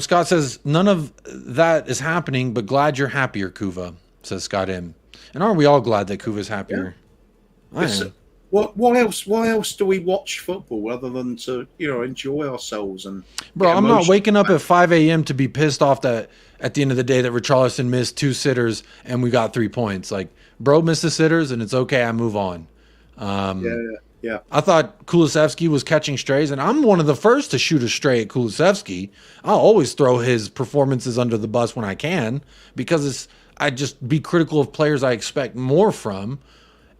S2: Scott says, none of that is happening, but glad you're happier, Kuva, says Scott M. And aren't we all glad that Kuva's happier? Yeah. I am.
S4: Why else do we watch football other than to enjoy ourselves and
S2: bro? I'm not waking up at 5 a.m. to be pissed off that at the end of the day that Richarlison missed 2 sitters and we got 3 points. Like, bro missed the sitters and it's okay. I move on.
S4: Yeah.
S2: I thought Kulusevski was catching strays, and I'm one of the first to shoot a stray at Kulusevski. I'll always throw his performances under the bus when I can because I just be critical of players I expect more from.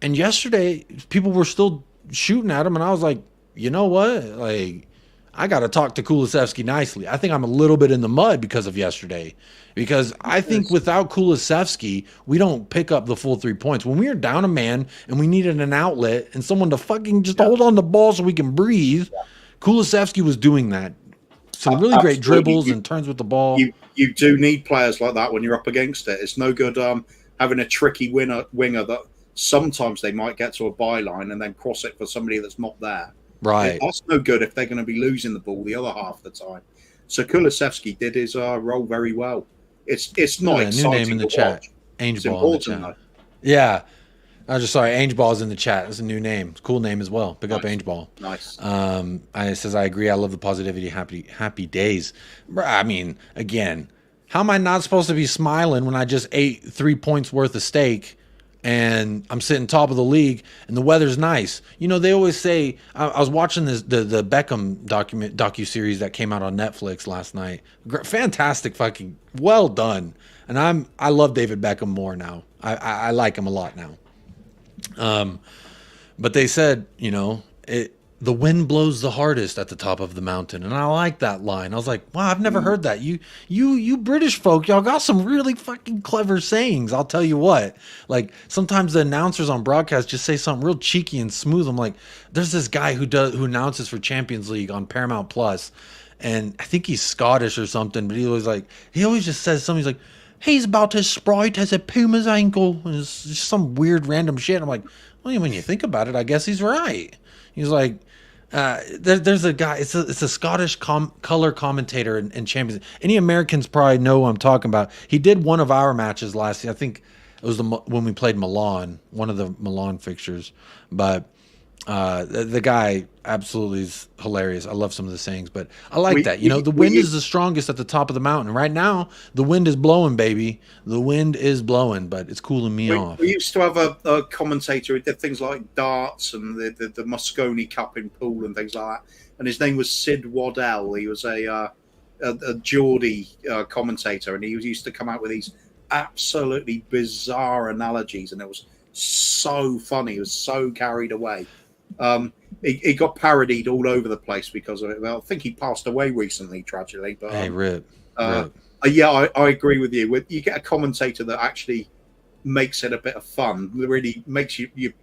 S2: And yesterday, people were still shooting at him, and I was like, you know what? Like, I got to talk to Kulusevski nicely. I think I'm a little bit in the mud because of yesterday. Because I think without Kulusevski, we don't pick up the full 3 points. When we were down a man and we needed an outlet and someone to fucking just hold on the ball so we can breathe, Kulusevski was doing that. Some really great dribbles and turns with the ball.
S4: You do need players like that when you're up against it. It's no good having a tricky winger that sometimes they might get to a byline and then cross it for somebody that's not there.
S2: Right.
S4: That's no good if they're going to be losing the ball the other half of the time. So Kulusevski did his role very well. It's not exciting.
S2: New name in the chat. Angeball in the chat. Yeah. I was just sorry. Angeball's in the chat. That's a new name. It's a cool name as well. Pick up Angeball.
S4: Nice.
S2: I says I agree. I love the positivity. Happy days. I mean, again, how am I not supposed to be smiling when I just ate 3 points worth of steak? And I'm sitting top of the league, and the weather's nice. You know, they always say. I was watching the Beckham docu-series that came out on Netflix last night. Fantastic, fucking well done. And I love David Beckham more now. I like him a lot now. But they said, the wind blows the hardest at the top of the mountain, and I like that line. I was like, wow, I've never heard that. You British folk, y'all got some really fucking clever sayings. I'll tell you what. Like, sometimes the announcers on broadcast just say something real cheeky and smooth. I'm like, there's this guy who announces for Champions League on Paramount Plus, and I think he's Scottish or something. But he always just says something. He's like, he's about as sprite as a puma's ankle. It's just some weird random shit. I'm like, well, when you think about it, I guess he's right. He's like, there's a guy. It's a Scottish color commentator in Champions. Any Americans probably know what I'm talking about. He did one of our matches last year. I think it was when we played Milan, one of the Milan fixtures. But the guy absolutely is hilarious. I love some of the sayings, but I like that. You know, the wind is the strongest at the top of the mountain. Right now, the wind is blowing, baby. The wind is blowing, but it's cooling me off.
S4: We used to have a commentator who did things like darts and the Moscone Cup in pool and things like that. And his name was Sid Waddell. He was a Geordie commentator, and he used to come out with these absolutely bizarre analogies, and it was so funny. He was so carried away. He got parodied all over the place because of it. Well, I think he passed away recently, tragically. But
S2: hey, rip.
S4: Yeah, I agree with you. You get a commentator that actually makes it a bit of fun. It really makes you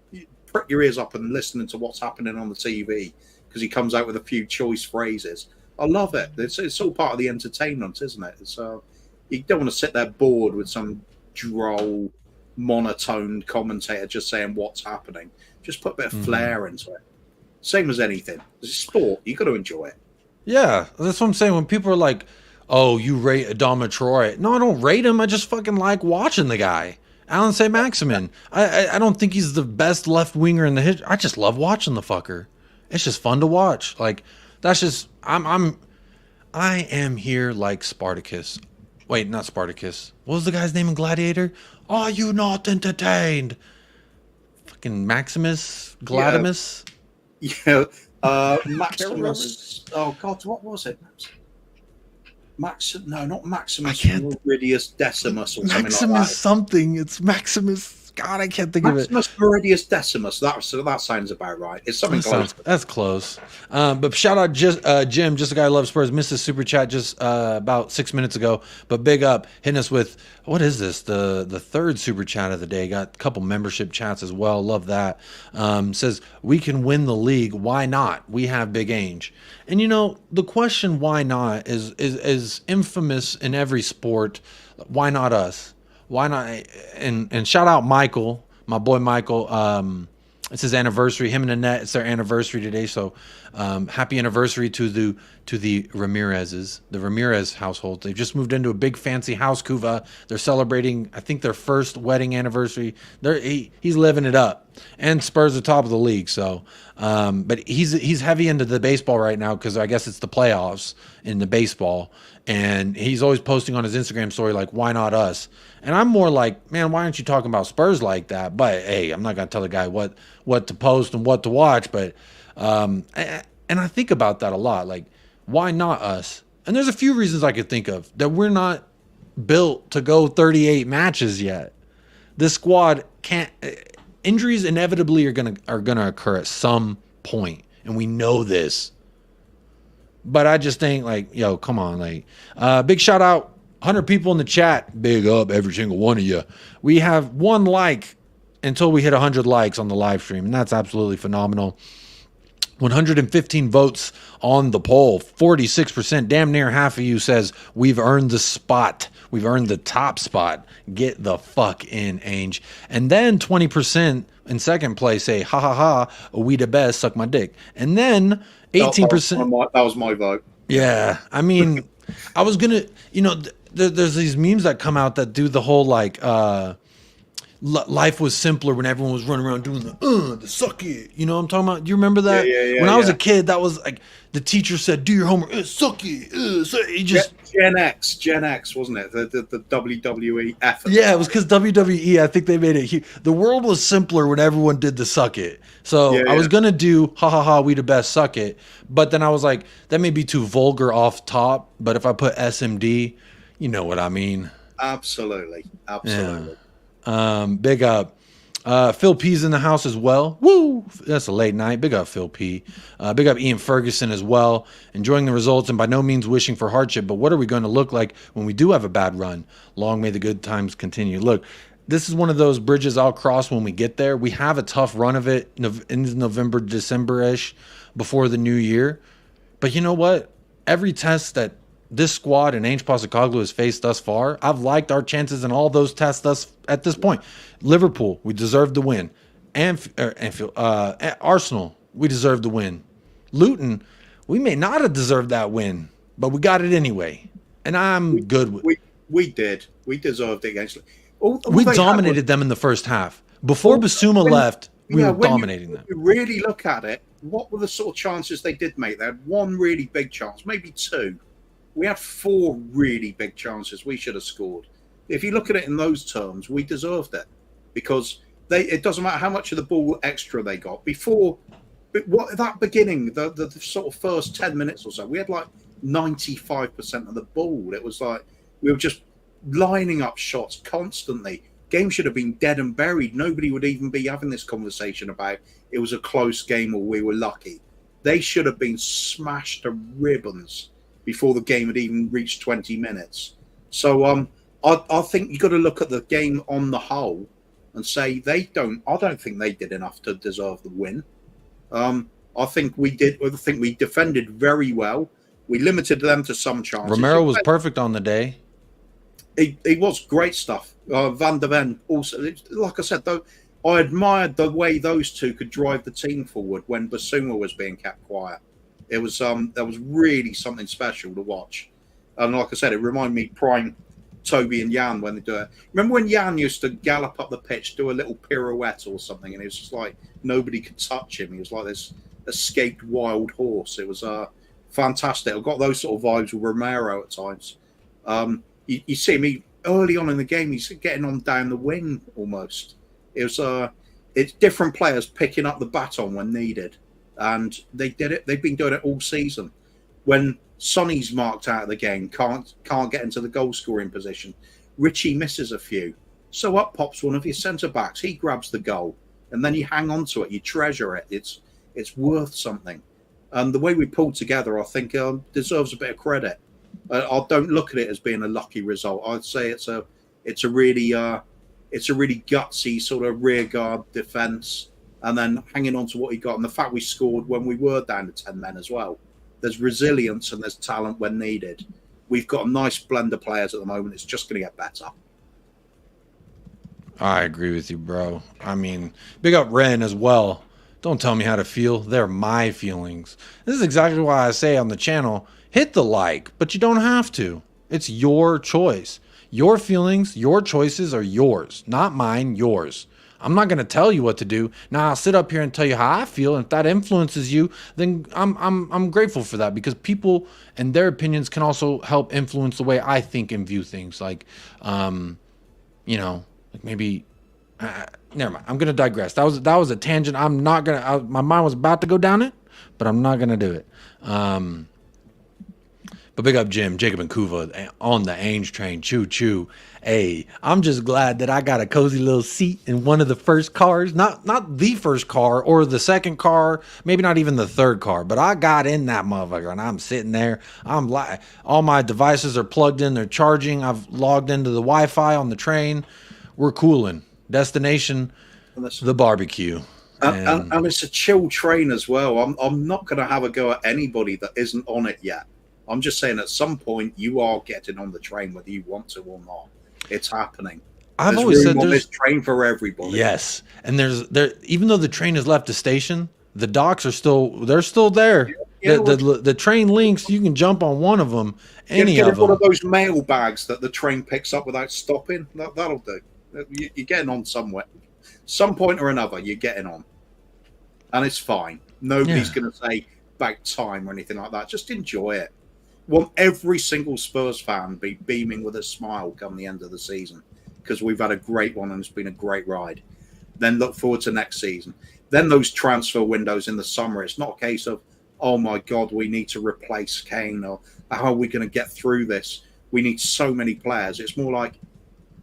S4: prick your ears up and listening to what's happening on the TV, because he comes out with a few choice phrases. I love it. It's all part of the entertainment, isn't it? So you don't want to sit there bored with some droll, monotone commentator just saying what's happening. Just put a bit of flair into it. Same as anything. It's a sport. You got to enjoy it.
S2: Yeah, that's what I'm saying. When people are like, "Oh, you rate Adama Troy," no, I don't rate him. I just fucking like watching the guy. Alan St. Maximin. I don't think he's the best left winger in the history. I just love watching the fucker. It's just fun to watch. Like, that's just I am here like Spartacus. Wait, not Spartacus. What was the guy's name in Gladiator? Are you not entertained? Fucking Maximus, Gladimus.
S4: Yeah, Maximus. Oh God, what was it? No, not Maximus. Meridius Decimus or something
S2: Maximus
S4: like that.
S2: something. It's Maximus. God, I can't think of it.
S4: Maximus Meridius Decimus. That sounds about right. It's something close.
S2: That's close. But shout out Jim, just a guy who loves Spurs. Missed his super chat just about 6 minutes ago. But big up, hitting us with, what is this? The third super chat of the day. Got a couple membership chats as well. Love that. Says, we can win the league. Why not? We have Big Ainge. And you know, the question why not is infamous in every sport. Why not us? Why not? And shout out Michael, my boy Michael. It's his anniversary. Him and Annette, it's their anniversary today. So happy anniversary to the Ramirezes, the Ramirez household. They've just moved into a big fancy house, Cuva. They're celebrating, I think, their first wedding anniversary. He's living it up. And Spurs are top of the league. So, but he's heavy into the baseball right now because I guess it's the playoffs in the baseball. And he's always posting on his Instagram story like, why not us? And I'm more like, man, why aren't you talking about Spurs like that? But hey, I'm not gonna tell the guy what to post and what to watch. But and I think about that a lot. Like, why not us? And there's a few reasons I could think of that we're not built to go 38 matches yet. This squad can't. Injuries inevitably are gonna occur at some point, and we know this. But I just think, like, yo, come on, like, big shout out, 100 people in the chat. Big up every single one of you. We have 1 like until we hit 100 likes on the live stream, and that's absolutely phenomenal. 115 votes on the poll, 46%, damn near half of you says we've earned the spot. We've earned the top spot. Get the fuck in, Ainge. And then 20% in second place say, ha ha ha, we the best, suck my dick. And then 18%.
S4: That was my vote.
S2: Yeah, I mean, I was gonna, you know, there's these memes that come out that do the whole like, life was simpler when everyone was running around doing the suck it. You know what I'm talking about? Do you remember that?
S4: Yeah,
S2: when I was a kid, that was like the teacher said, "Do your homework, suck it." He just
S4: Gen X, wasn't it? The WWE effort.
S2: Yeah, it was because WWE. I think they made it huge. The world was simpler when everyone did the suck it. So I was gonna do ha ha ha, we the best, suck it. But then I was like, that may be too vulgar off top. But if I put SMD, you know what I mean.
S4: Absolutely.
S2: Yeah. Big up. Phil P's in the house as well. Woo! That's a late night. Big up, Phil P. Big up, Ian Ferguson as well. Enjoying the results and by no means wishing for hardship, but what are we going to look like when we do have a bad run? Long may the good times continue. Look, this is one of those bridges I'll cross when we get there. We have a tough run of it in November, December-ish before the new year. But you know what? Every test that this squad and Ainge Postecoglou has faced thus far, I've liked our chances in all those tests at this point. Liverpool, we deserved the win. Arsenal, we deserved the win. Luton, we may not have deserved that win, but we got it anyway. And I'm good with it.
S4: We did. We deserved it against.
S2: We dominated them in the first half. Before Basuma left, we were dominating them.
S4: If you really look at it, what were the sort of chances they did make? They had one really big chance, maybe two. We had 4 really big chances we should have scored. If you look at it in those terms, we deserved it because it doesn't matter how much of the ball extra they got. Before that beginning, the sort of first 10 minutes or so, we had like 95% of the ball. It was like we were just lining up shots constantly. Game should have been dead and buried. Nobody would even be having this conversation about it was a close game or we were lucky. They should have been smashed to ribbons before the game had even reached 20 minutes. So I think you've got to look at the game on the whole and say I don't think they did enough to deserve the win. I think we did. I think we defended very well. We limited them to some chances.
S2: Romero was perfect on the day.
S4: He was great stuff. Van der Ven also, like I said, though, I admired the way those two could drive the team forward when Basuma was being kept quiet. It was that was really something special to watch. And like I said, it reminded me prime Toby and Jan when they do it. Remember when Jan used to gallop up the pitch, do a little pirouette or something, and it was just like nobody could touch him. He was like this escaped wild horse. It was fantastic. I've got those sort of vibes with Romero at times. You see me early on in the game, he's getting on down the wing almost. It was it's different players picking up the baton when needed, and they did it. They've been doing it all season. When Sonny's marked out of the game, can't get into the goal scoring position. Richie misses a few, so up pops one of your centre backs. He grabs the goal, and then you hang on to it. You treasure it. It's worth something. And the way we pulled together, I think, deserves a bit of credit. I don't look at it as being a lucky result. I'd say it's a really gutsy sort of rear guard defence, and then hanging on to what he got, and the fact we scored when we were down to 10 men as well. There's resilience and there's talent when needed. We've got a nice blend of players at the moment. It's just going to get better.
S2: I agree with you, bro. I mean, big up Ren as well. Don't tell me how to feel. They're my feelings. This is exactly why I say on the channel, hit the like, but you don't have to. It's your choice. Your feelings, your choices are yours, not mine, yours. I'm not going to tell you what to do. Now I'll sit up here and tell you how I feel, and if that influences you, then I'm grateful for that, because people and their opinions can also help influence the way I think and view things. Like, like maybe. Never mind. I'm going to digress. That was a tangent. I'm not going to. My mind was about to go down it, but I'm not going to do it. But big up Jim, Jacob, and Kuva on the Ainge train. Choo choo. Hey, I'm just glad that I got a cozy little seat in one of the first cars. Not the first car or the second car, maybe not even the third car, but I got in that motherfucker and I'm sitting there. All my devices are plugged in, they're charging. I've logged into the Wi-Fi on the train. We're cooling. Destination, the barbecue.
S4: And it's a chill train as well. I'm not going to have a go at anybody that isn't on it yet. I'm just saying at some point you are getting on the train whether you want to or not. It's happening.
S2: I've always said
S4: there's train for everybody.
S2: Yes, and there even though the train has left the station, the docks are still there. Yeah, the train links, you can jump on one of them. Any of them.
S4: One of those mail bags that the train picks up without stopping. That'll do. You're getting on somewhere. Some point or another, you're getting on. And it's fine. Nobody's going to say back time or anything like that. Just enjoy it. Want every single Spurs fan be beaming with a smile come the end of the season, because we've had a great one and it's been a great ride. Then look forward to next season. Then those transfer windows in the summer, it's not a case of, oh my God, we need to replace Kane, or how are we going to get through this? We need so many players. It's more like,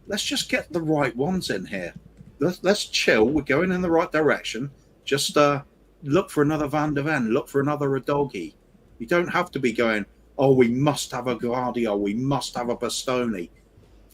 S4: let's just get the right ones in here. Let's chill. We're going in the right direction. Just look for another Van der Ven. Look for another Udogie. You don't have to be going, oh, we must have a Guardiola. We must have a Bastoni.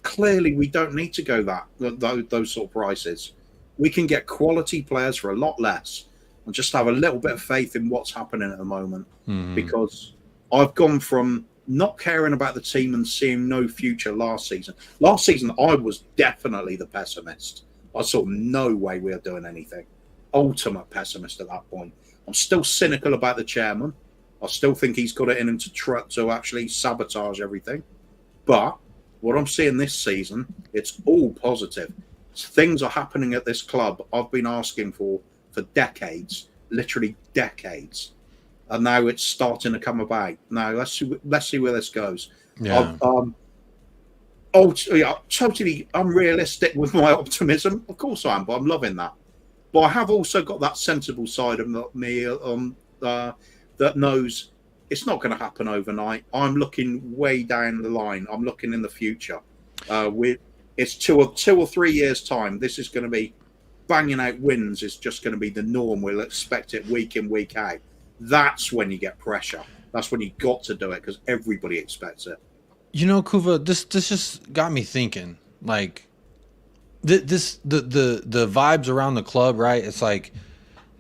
S4: Clearly, we don't need to go those sort of prices. We can get quality players for a lot less and just have a little bit of faith in what's happening at the moment. Mm-hmm. Because I've gone from not caring about the team and seeing no future last season. Last season, I was definitely the pessimist. I saw no way we were doing anything. Ultimate pessimist at that point. I'm still cynical about the chairman. I still think he's got it in him to actually sabotage everything. But what I'm seeing this season, it's all positive. Things are happening at this club I've been asking for decades, literally decades. And now it's starting to come about. Now let's see where this goes.
S2: Yeah.
S4: Totally unrealistic with my optimism. Of course I am, but I'm loving that. But I have also got that sensible side of me that knows it's not going to happen overnight. I'm looking way down the line. I'm looking in the future. It's 2 or 3 years time. This is going to be banging out wins. Is just going to be the norm. We'll expect it week in, week out. That's when you get pressure. That's when you got to do it because everybody expects it.
S2: You know, Kuva, this just got me thinking. Like, the vibes around the club, right? It's like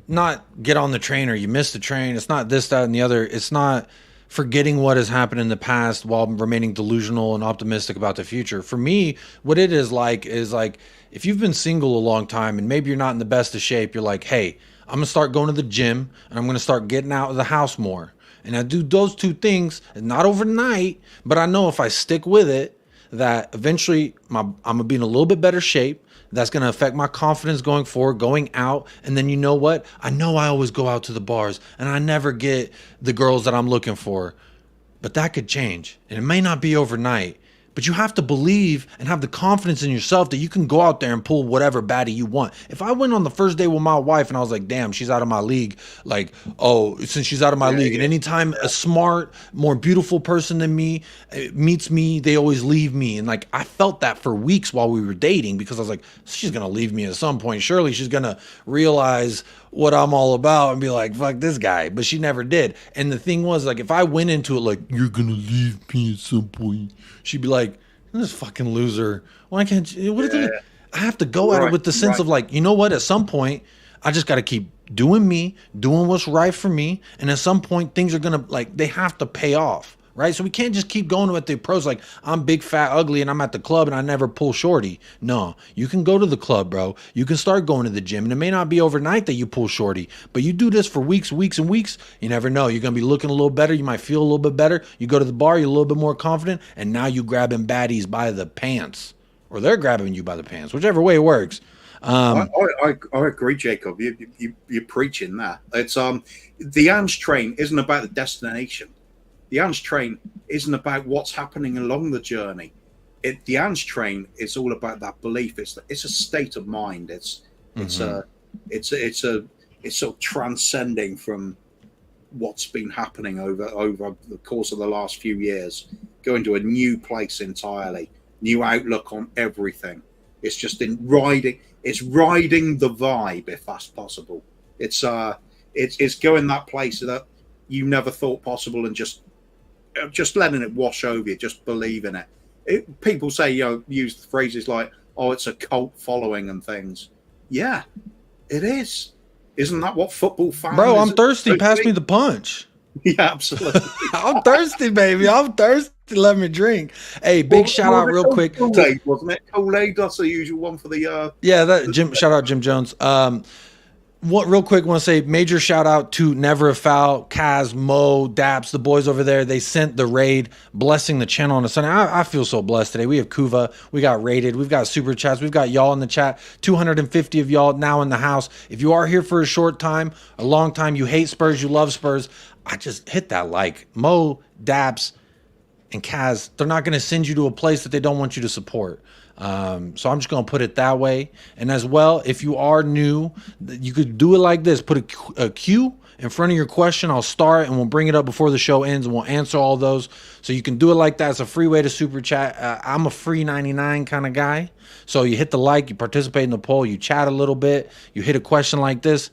S2: not get on the train or you miss the train. It's not this, that, and the other. It's not forgetting what has happened in the past while remaining delusional and optimistic about the future. For me, what it is like if you've been single a long time and maybe you're not in the best of shape, you're like, hey, I'm going to start going to the gym and I'm going to start getting out of the house more. And I do those two things, not overnight, but I know if I stick with it, that eventually I'm going to be in a little bit better shape. That's going to affect my confidence going forward, going out. And then you know what? I know I always go out to the bars and I never get the girls that I'm looking for. But that could change. And it may not be overnight. But you have to believe and have the confidence in yourself that you can go out there and pull whatever baddie you want. If I went on the first day with my wife and I was like, damn, she's out of my league. Like, oh, since she's out of my league. And anytime a smart, more beautiful person than me meets me, they always leave me. And like, I felt that for weeks while we were dating because I was like, she's going to leave me at some point. Surely she's going to realize what I'm all about and be like, fuck this guy. But she never did. And the thing was, like, if I went into it like, you're going to leave me at some point, she'd be like, this fucking loser. Why can't you? I have to go at it with the sense of like, you know what? At some point, I just got to keep doing me, doing what's right for me. And at some point, things are going to, like, they have to pay off. Right? So we can't just keep going with the approach like I'm big, fat, ugly, and I'm at the club and I never pull shorty. No, you can go to the club, bro. You can start going to the gym, and it may not be overnight that you pull shorty, but you do this for weeks, and weeks. You never know. You're going to be looking a little better. You might feel a little bit better. You go to the bar, you're a little bit more confident, and now you grabbing baddies by the pants, or they're grabbing you by the pants, whichever way it works.
S4: I agree, Jacob. You're preaching that. It's the Ange train isn't about the destination. The Ange train isn't about what's happening along the journey. The Ange train is all about that belief. It's a state of mind. It's sort of transcending from what's been happening over the course of the last few years, going to a new place entirely, new outlook on everything. It's just riding the vibe, if that's possible. It's going that place that you never thought possible and just letting it wash over you, just believe in it. People say, use phrases like, oh, it's a cult following and things. Yeah, it is. Isn't that what football fans?
S2: Bro, I'm thirsty. Pass me the punch.
S4: Yeah, absolutely.
S2: I'm thirsty, baby. I'm thirsty. Let me drink. Hey, big shout out real quick.
S4: Kool-Aid, wasn't it? Kool-Aid, that's the usual one for the...
S2: shout out Jim Jones. Real quick, want to say major shout out to Never a Foul, Kaz, Mo, Daps, the boys over there. They sent the raid, blessing the channel on a Sunday. I feel so blessed today. We have Kuva, we got raided, we've got super chats, we've got y'all in the chat. 250 of y'all now in the house. If you are here for a short time, a long time, you hate Spurs, you love Spurs, I just hit that like. Mo, Daps, and Kaz, they're not going to send you to a place that they don't want you to support. So I'm just going to put it that way. And as well, if you are new, you could do it like this. Put a Q in front of your question. I'll start and we'll bring it up before the show ends and we'll answer all those. So you can do it like that. It's a free way to super chat. I'm a free 99 kind of guy. So you hit the like, you participate in the poll, you chat a little bit, you hit a question like this.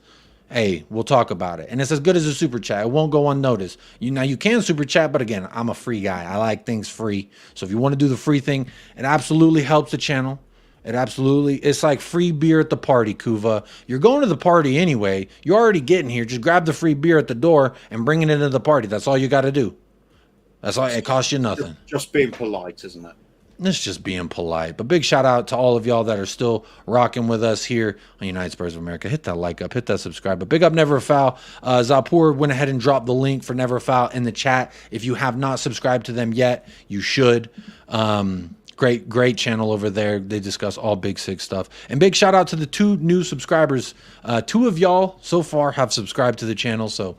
S2: Hey, we'll talk about it. And it's as good as a super chat. It won't go unnoticed. Now you can super chat, but again, I'm a free guy. I like things free. So if you want to do the free thing, it absolutely helps the channel. It's like free beer at the party, Kuva. You're going to the party anyway. You're already getting here. Just grab the free beer at the door and bring it into the party. That's all you got to do. That's all. It costs you nothing.
S4: Just being polite, isn't it?
S2: It's just being polite. But big shout out to all of y'all that are still rocking with us here on United Spurs of America. Hit that like up, hit that subscribe. But big up Never Foul. Zapur went ahead and dropped the link for Never Foul in the chat. If you have not subscribed to them yet, you should. Great channel over there. They discuss all Big Six stuff. And big shout out to the 2 new subscribers. 2 of y'all so far have subscribed to the channel. So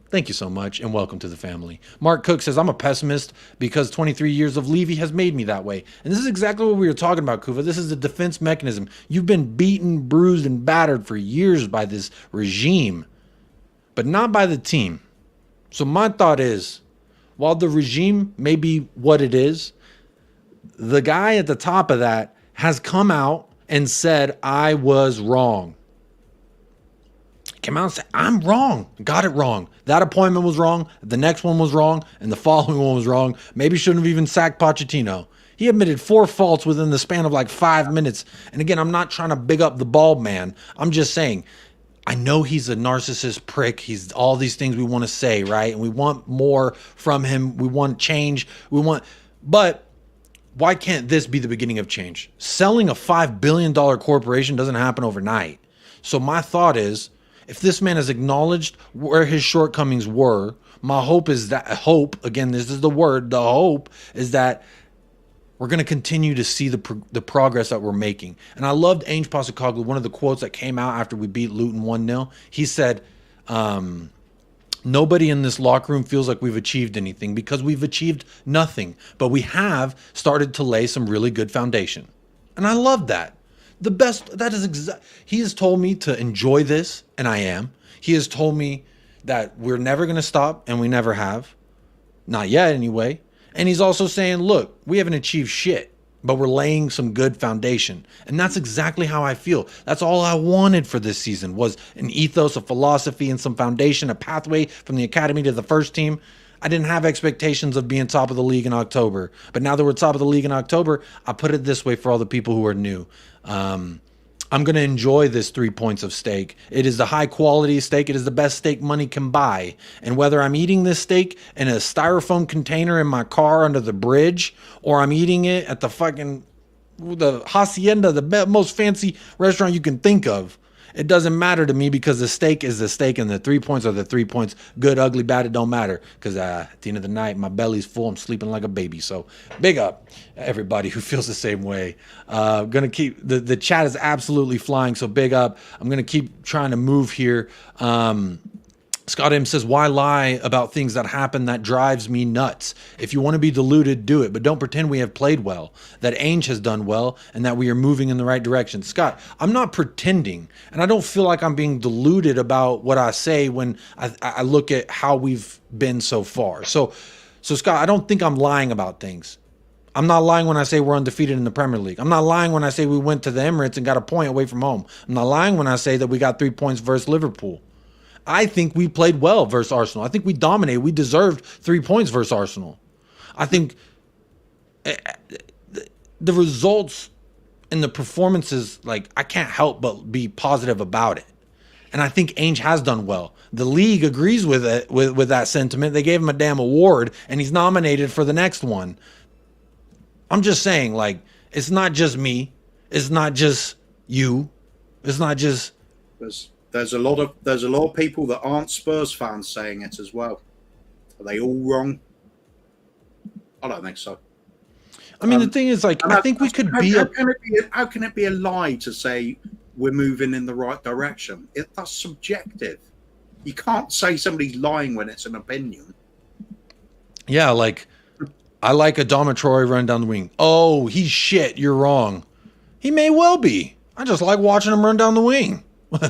S2: thank you so much and welcome to the family. Mark Cook says, I'm a pessimist because 23 years of Levy has made me that way. And this is exactly what we were talking about, Kuva. This is a defense mechanism. You've been beaten, bruised, and battered for years by this regime, but not by the team. So my thought is, while the regime may be what it is, the guy at the top of that has come out and said, I was wrong. Came out and said, I'm wrong. Got it wrong. That appointment was wrong. The next one was wrong. And the following one was wrong. Maybe shouldn't have even sacked Pochettino. He admitted 4 faults within the span of like 5 minutes. And again, I'm not trying to big up the bald man. I'm just saying, I know he's a narcissist prick. He's all these things we want to say, right? And we want more from him. We want change. But why can't this be the beginning of change? Selling a $5 billion corporation doesn't happen overnight. So my thought is, if this man has acknowledged where his shortcomings were, my hope is that, again, this is the word, the hope is that we're going to continue to see the progress that we're making. And I loved Ainge Postecoglou, one of the quotes that came out after we beat Luton 1-0. He said, nobody in this locker room feels like we've achieved anything because we've achieved nothing, but we have started to lay some really good foundation. And I love that. The best, that is he has told me to enjoy this, and I am. He has told me that we're never going to stop, and we never have. Not yet, anyway. And he's also saying, look, we haven't achieved shit, but we're laying some good foundation. And that's exactly how I feel. That's all I wanted for this season was an ethos, a philosophy, and some foundation, a pathway from the academy to the first team. I didn't have expectations of being top of the league in October. But now that we're top of the league in October, I put it this way for all the people who are new. I'm going to enjoy this 3 points of steak. It is the high quality steak. It is the best steak money can buy. And whether I'm eating this steak in a styrofoam container in my car under the bridge, or I'm eating it at the Hacienda, the most fancy restaurant you can think of, it doesn't matter to me because the steak is the steak and the 3 points are the 3 points. Good, ugly, bad, it don't matter. Because at the end of the night, my belly's full. I'm sleeping like a baby. So big up everybody who feels the same way. Gonna keep the chat is absolutely flying. So big up. I'm gonna keep trying to move here. Scott M says, why lie about things that happen? That drives me nuts. If you want to be deluded, do it. But don't pretend we have played well, that Ainge has done well, and that we are moving in the right direction. Scott, I'm not pretending, and I don't feel like I'm being deluded about what I say when I look at how we've been so far. So Scott, I don't think I'm lying about things. I'm not lying when I say we're undefeated in the Premier League. I'm not lying when I say we went to the Emirates and got a point away from home. I'm not lying when I say that we got 3 points versus Liverpool. I think we played well versus Arsenal. I think we dominated. We deserved 3 points versus Arsenal. I think the results and the performances, like, I can't help but be positive about it. And I think Ainge has done well. The league agrees with it, with that sentiment. They gave him a damn award, and he's nominated for the next one. I'm just saying, like, it's not just me. It's not just you. It's not just...
S4: There's a lot of people that aren't Spurs fans saying it as well. Are they all wrong? I don't think so.
S2: I mean, the thing is, like, I think we could be.
S4: How can it be a lie to say we're moving in the right direction? That's subjective. You can't say somebody's lying when it's an opinion.
S2: Yeah, like, I like Adama Traore run down the wing. Oh, he's shit. You're wrong. He may well be. I just like watching him run down the wing.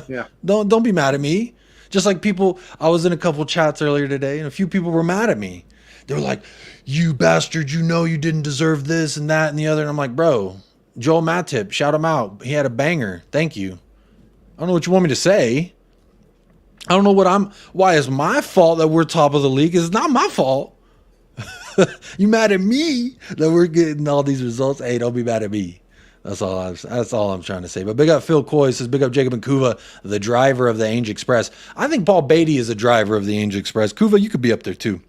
S4: Yeah.
S2: Don't be mad at me. Just like people, I was in a couple chats earlier today, and a few people were mad at me. They were like, "You bastard! You know you didn't deserve this and that and the other." And I'm like, "Bro, Joel Matip, shout him out. He had a banger. Thank you." I don't know what you want me to say. I don't know why it's my fault that we're top of the league. It's not my fault. You mad at me that we're getting all these results? Hey, don't be mad at me. That's all I'm trying to say. But big up Phil Coys says, big up Jacob and Kuva, the driver of the Ainge Express. I think Paul Beatty is a driver of the Ainge Express. Kuva, you could be up there too.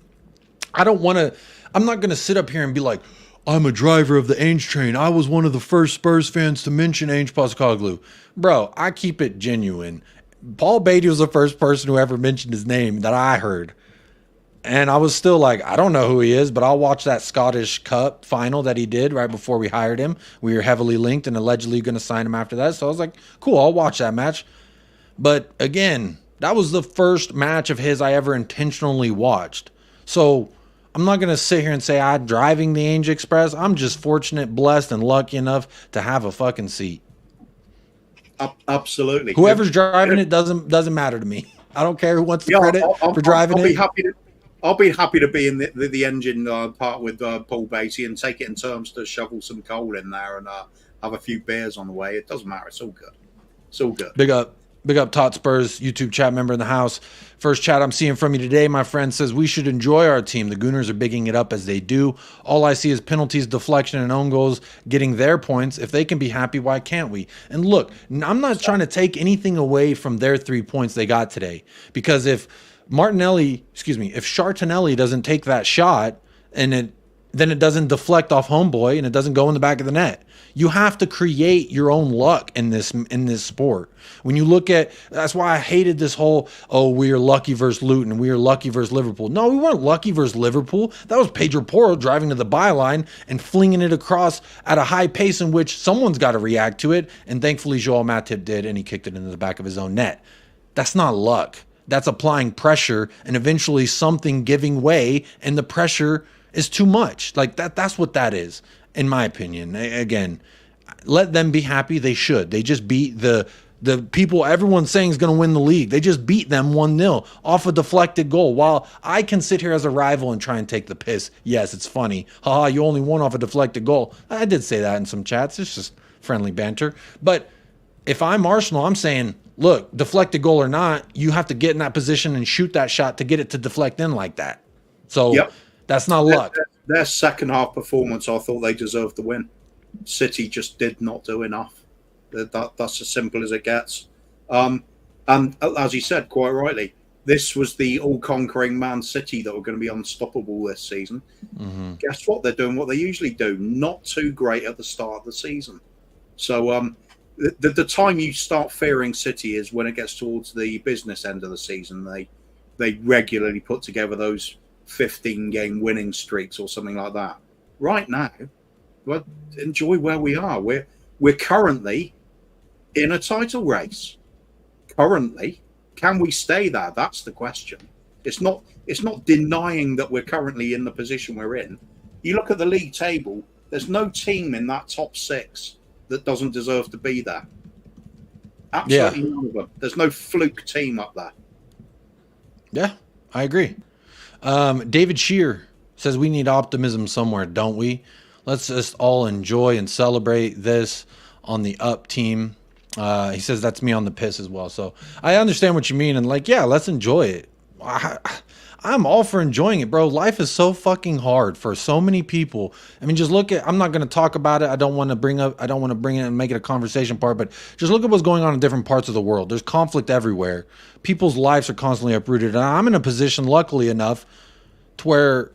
S2: I'm not going to sit up here and be like, I'm a driver of the Ainge train. I was one of the first Spurs fans to mention Ainge Postecoglou. Bro, I keep it genuine. Paul Beatty was the first person who ever mentioned his name that I heard. And I was still like, I don't know who he is, but I'll watch that Scottish Cup final that he did right before we hired him. We were heavily linked and allegedly going to sign him after that. So I was like, cool, I'll watch that match. But again, that was the first match of his I ever intentionally watched. So I'm not going to sit here and say I'm driving the Ainge Express. I'm just fortunate, blessed, and lucky enough to have a fucking seat.
S4: Absolutely.
S2: Whoever's driving it doesn't matter to me. I don't care who wants the credit for driving it.
S4: I'll be happy to be in the engine part with Paul Beatty and take it in terms to shovel some coal in there and have a few beers on the way. It doesn't matter. It's all good. It's all good.
S2: Big up Totspurs, YouTube chat member in the house. First chat I'm seeing from you today, my friend, says we should enjoy our team. The Gooners are bigging it up as they do. All I see is penalties, deflection, and own goals getting their points. If they can be happy, why can't we? And look, I'm not trying to take anything away from their 3 points they got today. Because if Chartinelli doesn't take that shot and then it doesn't deflect off homeboy and it doesn't go in the back of the net. You have to create your own luck in this sport. When you look at, that's why I hated this whole, we are lucky versus Luton, we are lucky versus Liverpool. No, we weren't lucky versus Liverpool. That was Pedro Porro driving to the byline and flinging it across at a high pace in which someone's got to react to it. And thankfully Joel Matip did, and he kicked it into the back of his own net. That's not luck. That's applying pressure and eventually something giving way, and the pressure is too much. Like that's what that is, in my opinion. Again, let them be happy. They should. They just beat the people everyone's saying is going to win the league. They just beat them 1-0 off a deflected goal. While I can sit here as a rival and try and take the piss. Yes, it's funny. Haha, you only won off a deflected goal. I did say that in some chats. It's just friendly banter. But if I'm Arsenal, I'm saying, look, deflected goal or not, you have to get in that position and shoot that shot to get it to deflect in like that. So that's not luck.
S4: Their second half performance, I thought they deserved the win. City just did not do enough. That's as simple as it gets. And as you said, quite rightly, this was the all-conquering Man City that were going to be unstoppable this season. Mm-hmm. Guess what? They're doing what they usually do. Not too great at the start of the season. So the time you start fearing City is when it gets towards the business end of the season. They regularly put together those 15-game winning streaks or something like that. Right now, well, enjoy where we are. We're currently in a title race. Currently, can we stay there? That's the question. It's not denying that we're currently in the position we're in. You look at the league table. There's no team in that top 6 that doesn't deserve to be there. Absolutely none of them. There's no fluke team up there.
S2: Yeah, I agree. David Shear says we need optimism somewhere, don't we? Let's just all enjoy and celebrate this on the up team. He says that's me on the piss as well. So I understand what you mean. And let's enjoy it. I'm all for enjoying it, bro. Life is so fucking hard for so many people. I mean, just look at, I'm not going to talk about it. I don't want to bring it and make it a conversation part, but just look at what's going on in different parts of the world. There's conflict everywhere. People's lives are constantly uprooted. And I'm in a position, luckily enough, to where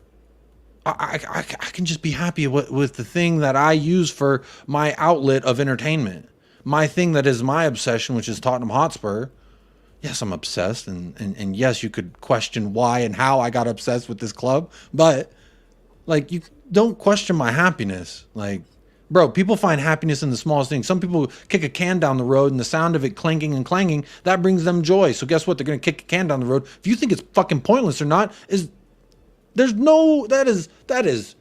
S2: I can just be happy with the thing that I use for my outlet of entertainment. My thing that is my obsession, which is Tottenham Hotspur. Yes, I'm obsessed, and yes, you could question why and how I got obsessed with this club, but you don't question my happiness. Bro, people find happiness in the smallest things. Some people kick a can down the road and the sound of it clanking and clanging, that brings them joy. So guess what? They're going to kick a can down the road. If you think it's fucking pointless or not, that is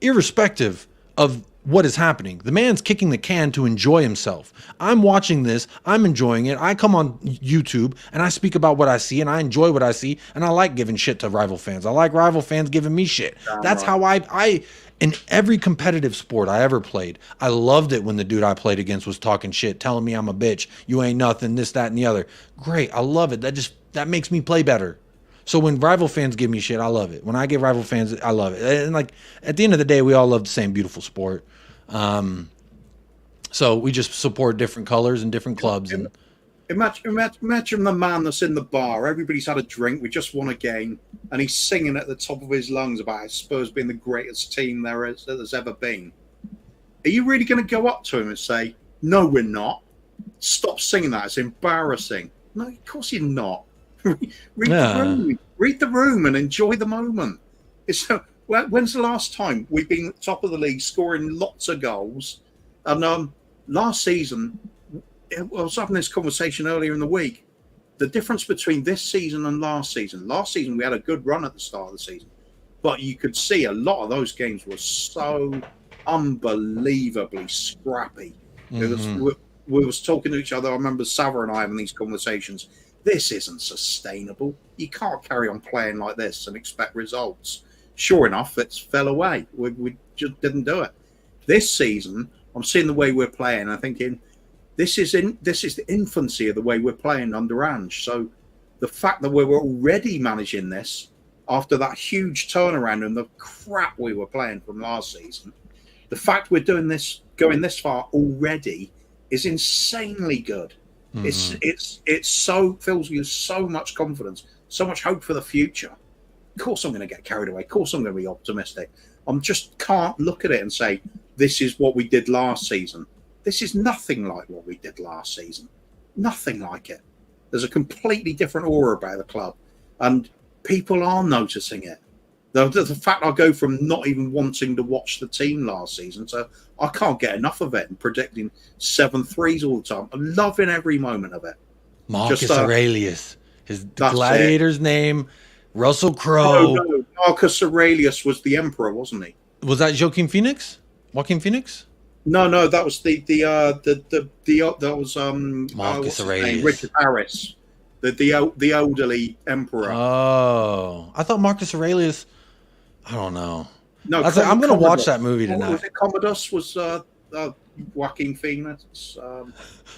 S2: irrespective of what is happening. The man's kicking the can to enjoy himself. I'm watching this. I'm enjoying it. I come on YouTube and I speak about what I see and I enjoy what I see, and I like giving shit to rival fans. I like rival fans giving me shit. That's how I in every competitive sport I ever played, I loved it when the dude I played against was talking shit, telling me I'm a bitch, you ain't nothing, this, that, and the other. Great. I love it. That makes me play better. So when rival fans give me shit, I love it. When I give rival fans, I love it. And at the end of the day, we all love the same beautiful sport. So we just support different colors and different clubs. And
S4: Imagine the man that's in the bar. Everybody's had a drink. We just won a game, and he's singing at the top of his lungs about Spurs being the greatest team there's ever been. Are you really going to go up to him and say, "No, we're not. Stop singing that. It's embarrassing." No, of course you're not. Read the room and enjoy the moment. When's the last time we've been top of the league, scoring lots of goals? And last season, I was having this conversation earlier in the week. The difference between this season and last season. Last season, we had a good run at the start of the season, but you could see a lot of those games were so unbelievably scrappy. We was talking to each other. I remember Sava and I having these conversations. This isn't sustainable. You can't carry on playing like this and expect results. Sure enough, it fell away. We just didn't do it. This season, I'm seeing the way we're playing. I'm thinking, this is the infancy of the way we're playing under Ange. So the fact that we were already managing this after that huge turnaround and the crap we were playing from last season, the fact we're doing this, going this far already, is insanely good. It's so fills you with so much confidence, so much hope for the future. Of course I'm going to get carried away. Of course I'm going to be optimistic. I just can't look at it and say, this is what we did last season. This is nothing like what we did last season. Nothing like it. There's a completely different aura about the club, and people are noticing it. The fact I go from not even wanting to watch the team last season to I can't get enough of it and predicting 7-3s all the time. I'm loving every moment of it.
S2: Marcus Aurelius, the gladiator's name, Russell Crowe.
S4: No, Marcus Aurelius was the emperor, wasn't he?
S2: Was that Joaquin Phoenix? Joaquin Phoenix?
S4: No, that was that was
S2: Marcus Aurelius,
S4: Richard Harris, the elderly emperor.
S2: Oh, I thought Marcus Aurelius. I don't know.
S4: No,
S2: I'm going to watch that movie tonight.
S4: Was it Commodus? Was Joaquin Phoenix?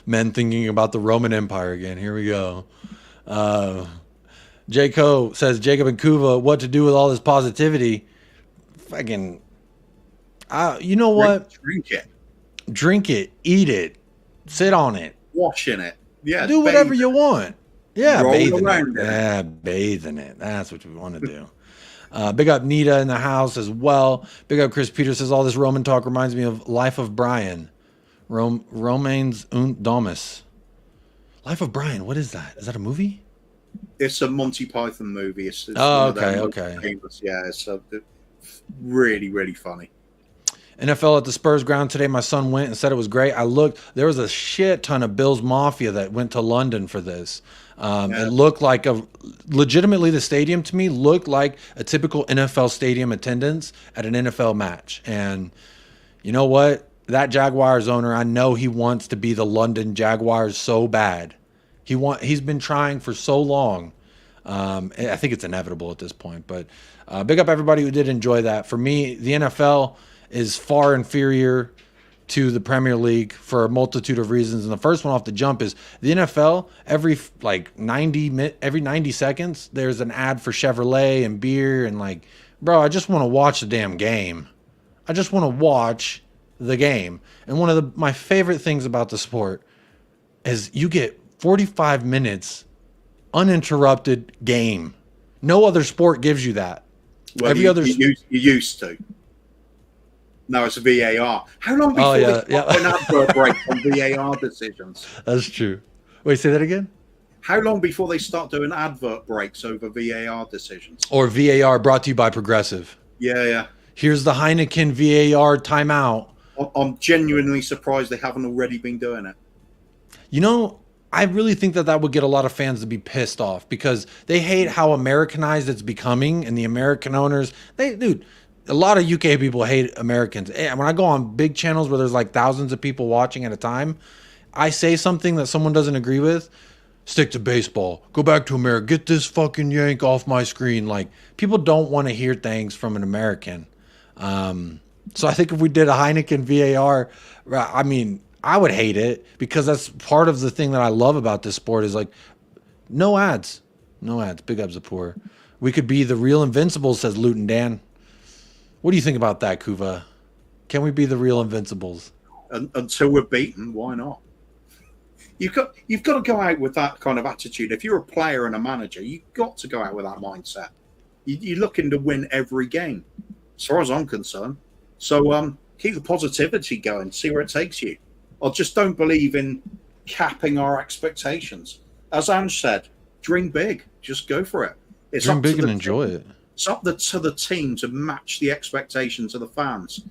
S2: Men thinking about the Roman Empire again. Here we go. J. Co says, Jacob and Kuva, what to do with all this positivity? Fucking, you know what? Drink it, eat it, sit on it,
S4: wash in it. Yeah,
S2: do whatever you want. Yeah, bathe in it.
S4: it.
S2: Yeah, bathe in it. That's what we want to do. Big up Nita in the house as well. Big up Chris Peter says, all this Roman talk reminds me of Life of Brian. Romains und Domus. Life of Brian, what is that? Is that a movie?
S4: It's a Monty Python movie. It's
S2: okay.
S4: Famous. Yeah, it's really, really funny.
S2: NFL at the Spurs ground today. My son went and said it was great. I looked. There was a shit ton of Bills Mafia that went to London for this. It looked like legitimately the stadium to me looked like a typical NFL stadium attendance at an NFL match. And you know what? That Jaguars owner, I know he wants to be the London Jaguars so bad. He's been trying for so long. I think it's inevitable at this point. But big up everybody who did enjoy that. For me, the NFL is far inferior to the Premier League for a multitude of reasons. And the first one off the jump is the NFL, every 90 seconds, there's an ad for Chevrolet and beer. And bro, I just want to watch the damn game. I just want to watch the game. And one of my favorite things about the sport is you get 45 minutes uninterrupted game. No other sport gives you that.
S4: Well, you used to. No, it's a VAR. How long before they an advert break on VAR decisions?
S2: That's true. Wait, say that again?
S4: How long before they start doing advert breaks over VAR decisions?
S2: Or VAR brought to you by Progressive.
S4: Yeah.
S2: Here's the Heineken VAR timeout.
S4: I'm genuinely surprised they haven't already been doing it.
S2: You know, I really think that would get a lot of fans to be pissed off because they hate how Americanized it's becoming, and the American owners, a lot of UK people hate Americans. And when I go on big channels where there's thousands of people watching at a time, I say something that someone doesn't agree with, stick to baseball, go back to America, get this fucking yank off my screen. People don't want to hear things from an American. So I think if we did a Heineken VAR, I mean, I would hate it because that's part of the thing that I love about this sport is no ads. No ads. Big up Zapor. We could be the real Invincibles, says Luton Dan. What do you think about that, Kuva? Can we be the real Invincibles?
S4: Until we're beaten, why not? You've got to go out with that kind of attitude. If you're a player and a manager, you've got to go out with that mindset. You're looking to win every game, as far as I'm concerned. So keep the positivity going, see where it takes you. I just don't believe in capping our expectations. As Ange said, dream big, just go for it. It's
S2: dream
S4: up to
S2: big and
S4: the
S2: enjoy
S4: team.
S2: it.
S4: It's up to the team to match the expectations of the fans.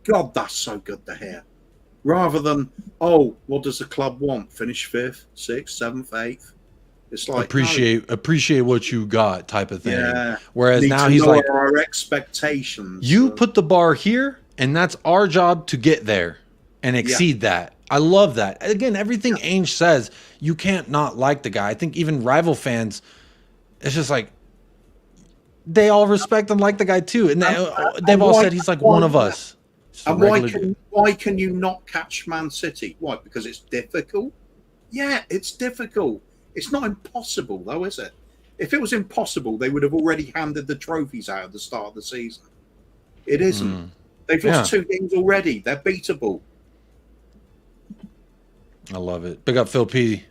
S4: God, that's so good to hear. Rather than, oh, what does the club want? Finish 5th, 6th, 7th, 8th. It's like
S2: appreciate what you got type of thing.
S4: Yeah.
S2: Whereas
S4: Need
S2: now
S4: to
S2: he's
S4: lower
S2: like,
S4: our expectations.
S2: you put the bar here, and that's our job to get there and exceed that. I love that. Again, everything Ainge says, you can't not like the guy. I think even rival fans, it's just like, they all respect and like the guy too. And they've all said he's like one of us.
S4: And why can you not catch Man City? Why? Because it's difficult? Yeah, it's difficult. It's not impossible, though, is it? If it was impossible, they would have already handed the trophies out at the start of the season. It isn't. They've lost 2 games already. They're beatable.
S2: I love it. Big up Phil P.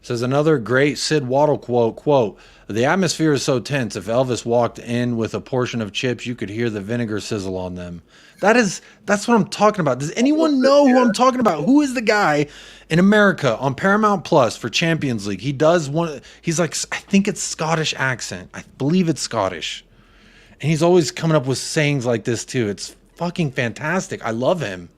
S2: Says another great Sid Waddle quote, the atmosphere is so tense. If Elvis walked in with a portion of chips, you could hear the vinegar sizzle on them. That's what I'm talking about. Does anyone know who I'm talking about? Who is the guy in America on Paramount Plus for Champions League? He does he's like, I think it's Scottish accent. I believe it's Scottish. And he's always coming up with sayings like this too. It's fucking fantastic. I love him.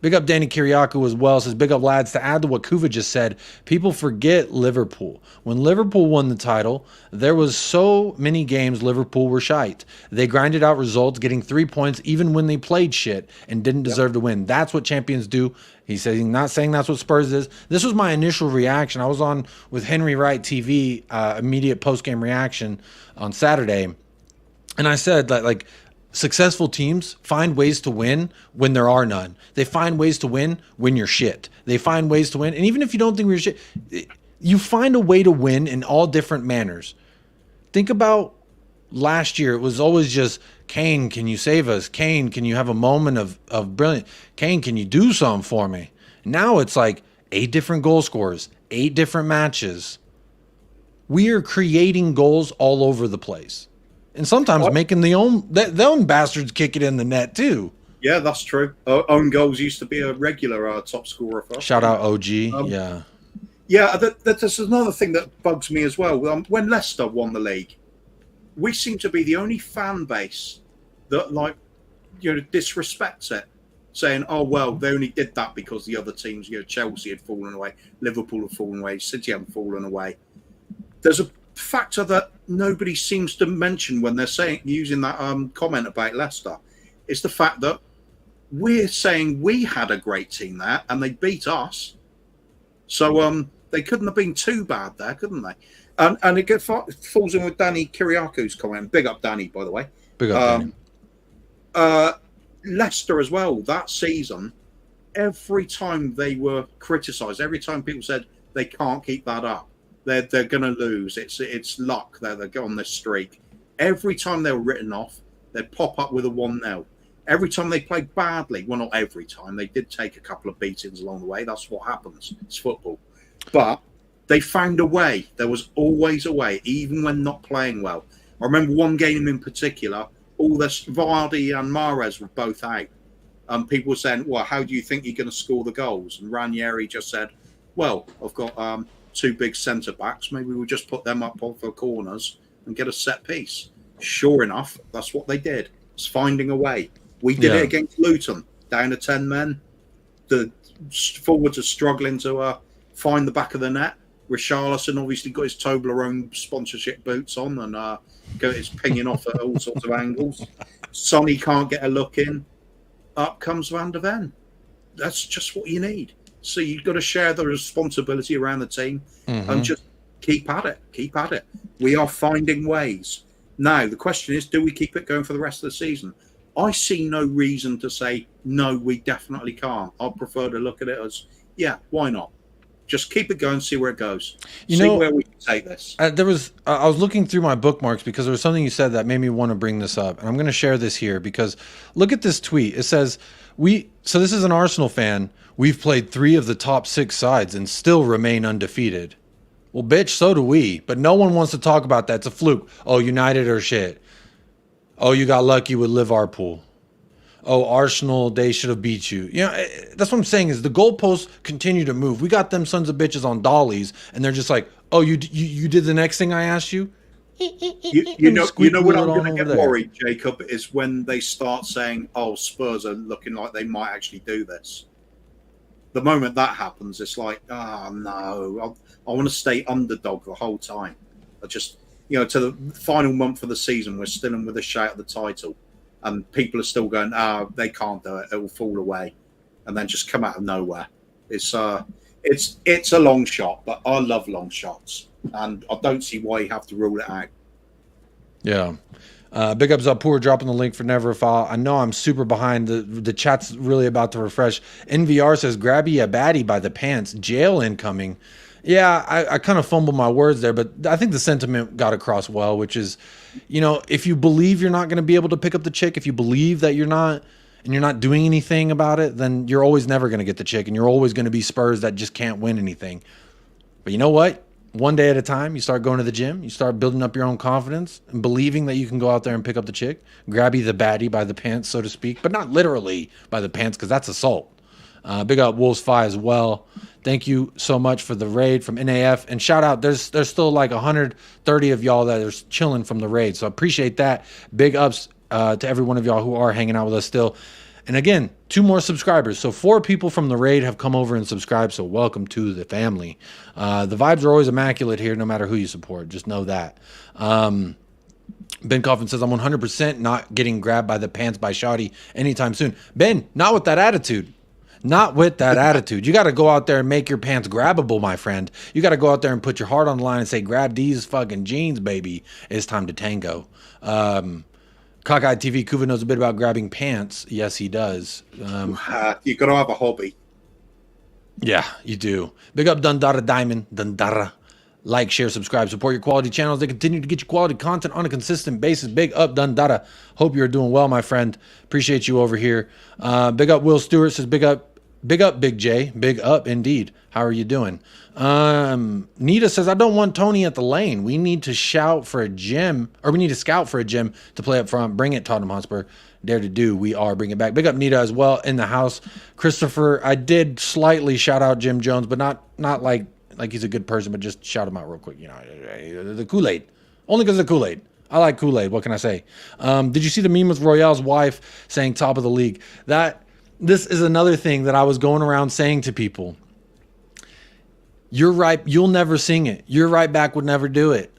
S2: Big up Danny Kiriakou as well. Says, big up lads. To add to what Kuva just said, people forget Liverpool. When Liverpool won the title, there was so many games Liverpool were shite. They grinded out results, getting 3 points even when they played shit and didn't deserve to win. That's what champions do. He's saying, not saying that's what Spurs is. This was my initial reaction. I was on with Henry Wright TV, immediate post-game reaction on Saturday. And I said that, like, successful teams find ways to win when there are none. They find ways to win when you're shit. They find ways to win. And even if you don't think we're shit, you find a way to win in all different manners. Think about last year. It was always just, Kane, can you save us? Kane, can you have a moment of brilliant? Kane, can you do something for me? Now it's like 8 different goal scorers, 8 different matches. We are creating goals all over the place. And sometimes making the own bastards kick it in the net too.
S4: Yeah, that's true. Own goals used to be a regular top scorer for us.
S2: Shout out OG.
S4: Yeah, there's another thing that bugs me as well. When Leicester won the league, we seem to be the only fan base that disrespects it, saying, "Oh well, they only did that because the other teams, Chelsea had fallen away, Liverpool had fallen away, City had fallen away." There's a factor that nobody seems to mention when they're using that comment about Leicester. It's the fact that we're saying we had a great team there and they beat us, so they couldn't have been too bad there, couldn't they? And it falls in with Danny Kiriakou's comment. Big up Danny, by the way.
S2: Big up Danny.
S4: Leicester as well, that season, every time they were criticised, every time people said they can't keep that up, they're going to lose. It's luck. They're on this streak. Every time they were written off, they'd pop up with a 1-0. Every time they played badly, well, not every time. They did take a couple of beatings along the way. That's what happens. It's football. But they found a way. There was always a way, even when not playing well. I remember one game in particular, all this Vardy and Mahrez were both out. People were saying, well, how do you think you're going to score the goals? And Ranieri just said, well, I've got 2 big centre-backs. Maybe we'll just put them up for corners and get a set piece. Sure enough, that's what they did. It's finding a way. We did it against Luton, down to 10 men. The forwards are struggling to find the back of the net. Richarlison obviously got his Toblerone sponsorship boots on and is pinging off at all sorts of angles. Sonny can't get a look in. Up comes Van der Ven. That's just what you need. So you've got to share the responsibility around the team and just keep at it. Keep at it. We are finding ways. Now, the question is, do we keep it going for the rest of the season? I see no reason to say, no, we definitely can't. I'd prefer to look at it as, yeah, why not? Just keep it going, see where it goes. See where we can take this.
S2: I was looking through my bookmarks because there was something you said that made me want to bring this up. And I'm going to share this here because look at this tweet. It says, So this is an Arsenal fan. We've played 3 of the top 6 sides and still remain undefeated. Well, bitch, so do we. But no one wants to talk about that. It's a fluke. Oh, United are shit. Oh, you got lucky with Liverpool. Oh, Arsenal, they should have beat you. You know, that's what I'm saying is the goalposts continue to move. We got them sons of bitches on dollies, and they're just like, oh, you did the next thing I asked you?
S4: You know what I'm going to get worried, Jacob, is when they start saying, oh, Spurs are looking like they might actually do this. The moment that happens, it's like, oh, no, I want to stay underdog the whole time. I just, you know, to the final month of the season, we're still in with a shout at the title. And people are still going, they can't do it. It will fall away. And then just come out of nowhere. It's a long shot, but I love long shots. And I don't see why you have to rule it out.
S2: Yeah. Big ups up poor dropping the link for Never a Foul. I know I'm super behind. The chat's really about to refresh. NVR says, grab you a baddie by the pants. Jail incoming. Yeah, I kind of fumbled my words there, but I think the sentiment got across well, which is, you know, if you believe you're not going to be able to pick up the chick, if you believe that you're not, and you're not doing anything about it, then you're always never going to get the chick, and you're always going to be Spurs that just can't win anything. But you know what? One day at a time, you start going to the gym, you start building up your own confidence and believing that you can go out there and pick up the chick, grab you the baddie by the pants, so to speak, but not literally by the pants because that's assault. Big up Wolves Fi as well. Thank you so much for the raid from NAF, and shout out. There's still like 130 of y'all that are chilling from the raid, so I appreciate that. Big ups to every one of y'all who are hanging out with us still. And again, 2 more subscribers. So 4 people from the raid have come over and subscribed. So welcome to the family. The vibes are always immaculate here, no matter who you support. Just know that. Ben Coffin says, I'm 100% not getting grabbed by the pants by Shoddy anytime soon. Ben, not with that attitude. Not with that attitude. You got to go out there and make your pants grabbable, my friend. You got to go out there and put your heart on the line and say, grab these fucking jeans, baby. It's time to tango. Cockeyed TV, Kuva knows a bit about grabbing pants. Yes, he does.
S4: You got to have a hobby.
S2: Yeah, you do. Big up Dundara Diamond. Dundara. Like, share, subscribe, support your quality channels. They continue to get you quality content on a consistent basis. Big up Dundara. Hope you're doing well, my friend. Appreciate you over here. Big up Will Stewart says, big up Big J. Big up indeed. How are you doing? Nita says, I don't want Tony at the lane. We need to shout for a gym, or we need to scout for a gym to play up front. Bring it, Tottenham Hotspur. Dare to do. We are bringing it back. Big up Nita as well in the house. Christopher, I did slightly shout out Jim Jones, but not like he's a good person, but just shout him out real quick. You know, the Kool-Aid. Only because of the Kool-Aid. I like Kool-Aid. What can I say? Did you see the meme with Royale's wife saying top of the league? This is another thing that I was going around saying to people. You're right. You'll never sing it. Your right back would never do it.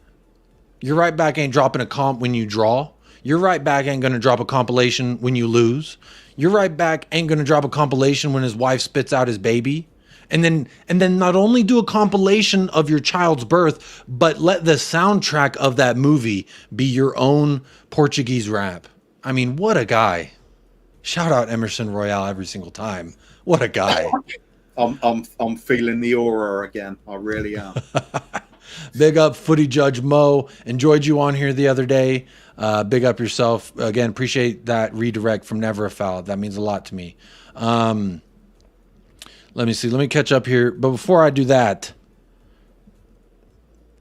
S2: Your right back ain't dropping a comp when you draw. Your right back ain't going to drop a compilation when you lose. Your right back ain't going to drop a compilation when his wife spits out his baby. And then not only do a compilation of your child's birth, but let the soundtrack of that movie be your own Portuguese rap. I mean, what a guy. Shout out Emerson Royale every single time. What a guy.
S4: I'm feeling the aura again. I really am.
S2: Big up Footy Judge Mo. Enjoyed you on here the other day. Big up yourself. Again, appreciate that redirect from Never a Foul. That means a lot to me. Let me see. Let me catch up here. But before I do that,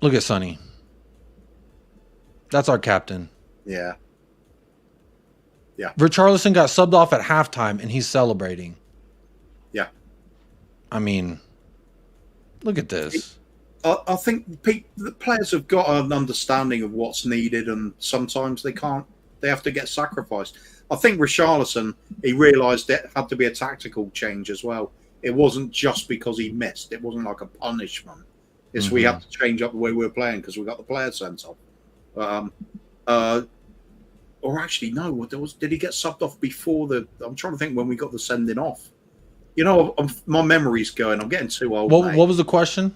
S2: look at Sonny. That's our captain.
S4: Yeah. Yeah.
S2: Richarlison got subbed off at halftime, and he's celebrating.
S4: Yeah.
S2: I mean, look at this.
S4: I think the players have got an understanding of what's needed, and sometimes they can't. They have to get sacrificed. I think Richarlison, he realised it had to be a tactical change as well. It wasn't just because he missed. It wasn't like a punishment. It's we had to change up the way we were playing because we got the players sent off. Or actually, no. Did he get subbed off before the? I'm trying to think when we got the sending off. You know, my memory's going. I'm getting too old.
S2: What was the question?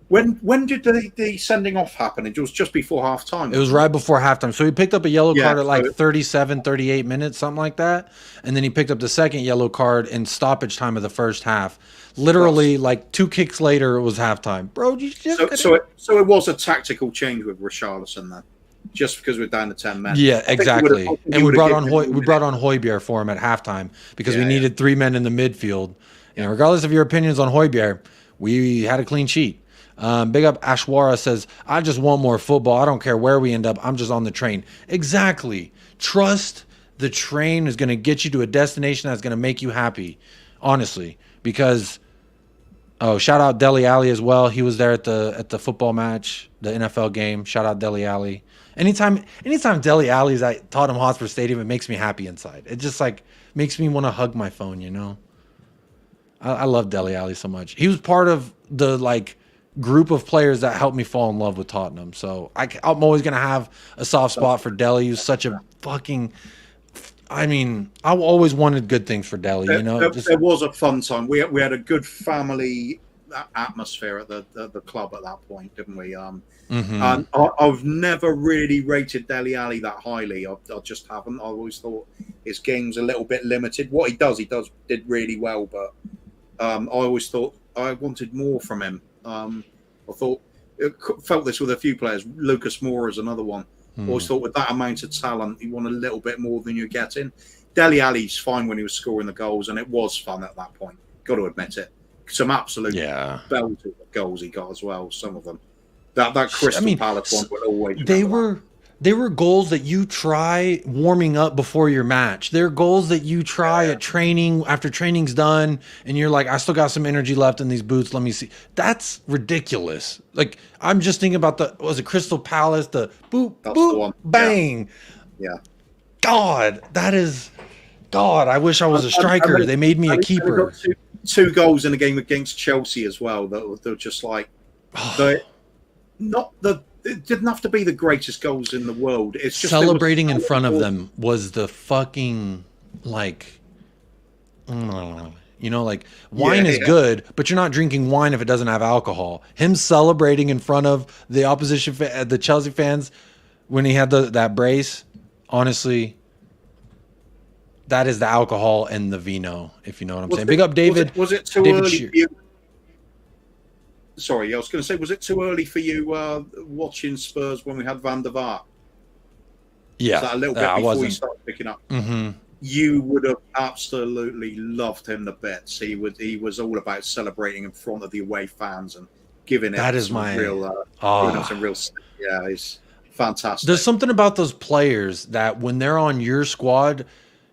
S4: When did the sending off happen? It was just before halftime.
S2: It was right before halftime. So he picked up a yellow card at like 37, 38 minutes, something like that. And then he picked up the second yellow card in stoppage time of the first half. Literally, like 2 kicks later, it was halftime. Bro, you just
S4: so it was a tactical change with Richarlison then. just because we're down to 10 men.
S2: Yeah, exactly. And we brought on Højbjerg for him at halftime because we needed 3 men in the midfield. And regardless of your opinions on Højbjerg, we had a clean sheet. Big up Ashwara says, I just want more football. I don't care where we end up. I'm just on the train. Exactly. Trust the train is going to get you to a destination that's going to make you happy. Honestly. Because, shout out Dele Alli as well. He was there at the football match, the NFL game. Shout out Dele Alli. Anytime Dele Alli's at Tottenham Hotspur Stadium, it makes me happy inside. It just like makes me want to hug my phone, you know? I love Dele Alli so much. He was part of the like group of players that helped me fall in love with Tottenham. So I'm always going to have a soft spot for Dele. He was such a fucking... I mean, I always wanted good things for Dele, you know?
S4: There was a fun time. We had a good family atmosphere at the club at that point, didn't we? And I've never really rated Dele Alli that highly. I just haven't. I always thought his game's a little bit limited. What he did really well, but I always thought I wanted more from him. I felt this with a few players. Lucas Moura is another one. Always thought with that amount of talent, you want a little bit more than you're getting. Dele Alli's fine when he was scoring the goals, and it was fun at that point. Got to admit it. Some absolute belter goals he got as well. Some of them. That Crystal Palace one will always.
S2: They were goals that you try warming up before your match. They're goals that you try at training after training's done, and you're like, I still got some energy left in these boots. Let me see. That's ridiculous. Like I'm just thinking about was it Crystal Palace? The boop, that's boop, the one. Bang.
S4: Yeah.
S2: God, that is. God, I wish I was a striker. They made me a keeper.
S4: Two goals in a game against Chelsea as well. They're just like, it didn't have to be the greatest goals in the world. It's just
S2: celebrating in front of them was the fucking like, you know, like wine is good, but you're not drinking wine if it doesn't have alcohol. Him celebrating in front of the opposition, the Chelsea fans, when he had that brace, honestly. That is the alcohol and the vino, if you know what I'm saying. Big up, David.
S4: Was it too early for you? Sorry, I was going to say, was it too early for you watching Spurs when we had Van der Vaart?
S2: Yeah.
S4: Was that a little bit before you started picking up? You would have absolutely loved him to bits. He was all about celebrating in front of the away fans and giving it some real. Yeah, he's fantastic.
S2: There's something about those players that when they're on your squad,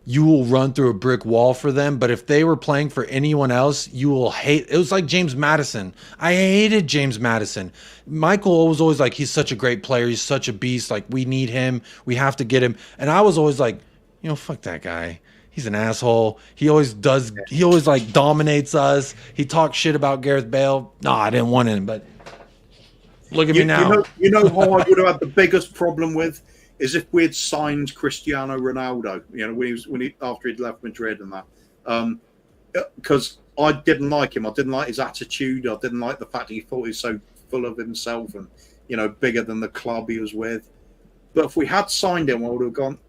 S2: you will run through a brick wall for them. But if they were playing for anyone else, you will hate. It was like James Maddison. I hated James Maddison. Michael was always like, he's such a great player. He's such a beast. Like, we need him. We have to get him. And I was always like, you know, fuck that guy. He's an asshole. He always like dominates us. He talks shit about Gareth Bale. No, I didn't want him, but look at me now.
S4: You know who I would have had the biggest problem with? Is if we had signed Cristiano Ronaldo, you know, after he'd left Madrid and that, because I didn't like him. I didn't like his attitude. I didn't like the fact he thought he was so full of himself and, you know, bigger than the club he was with. But if we had signed him, I would have gone,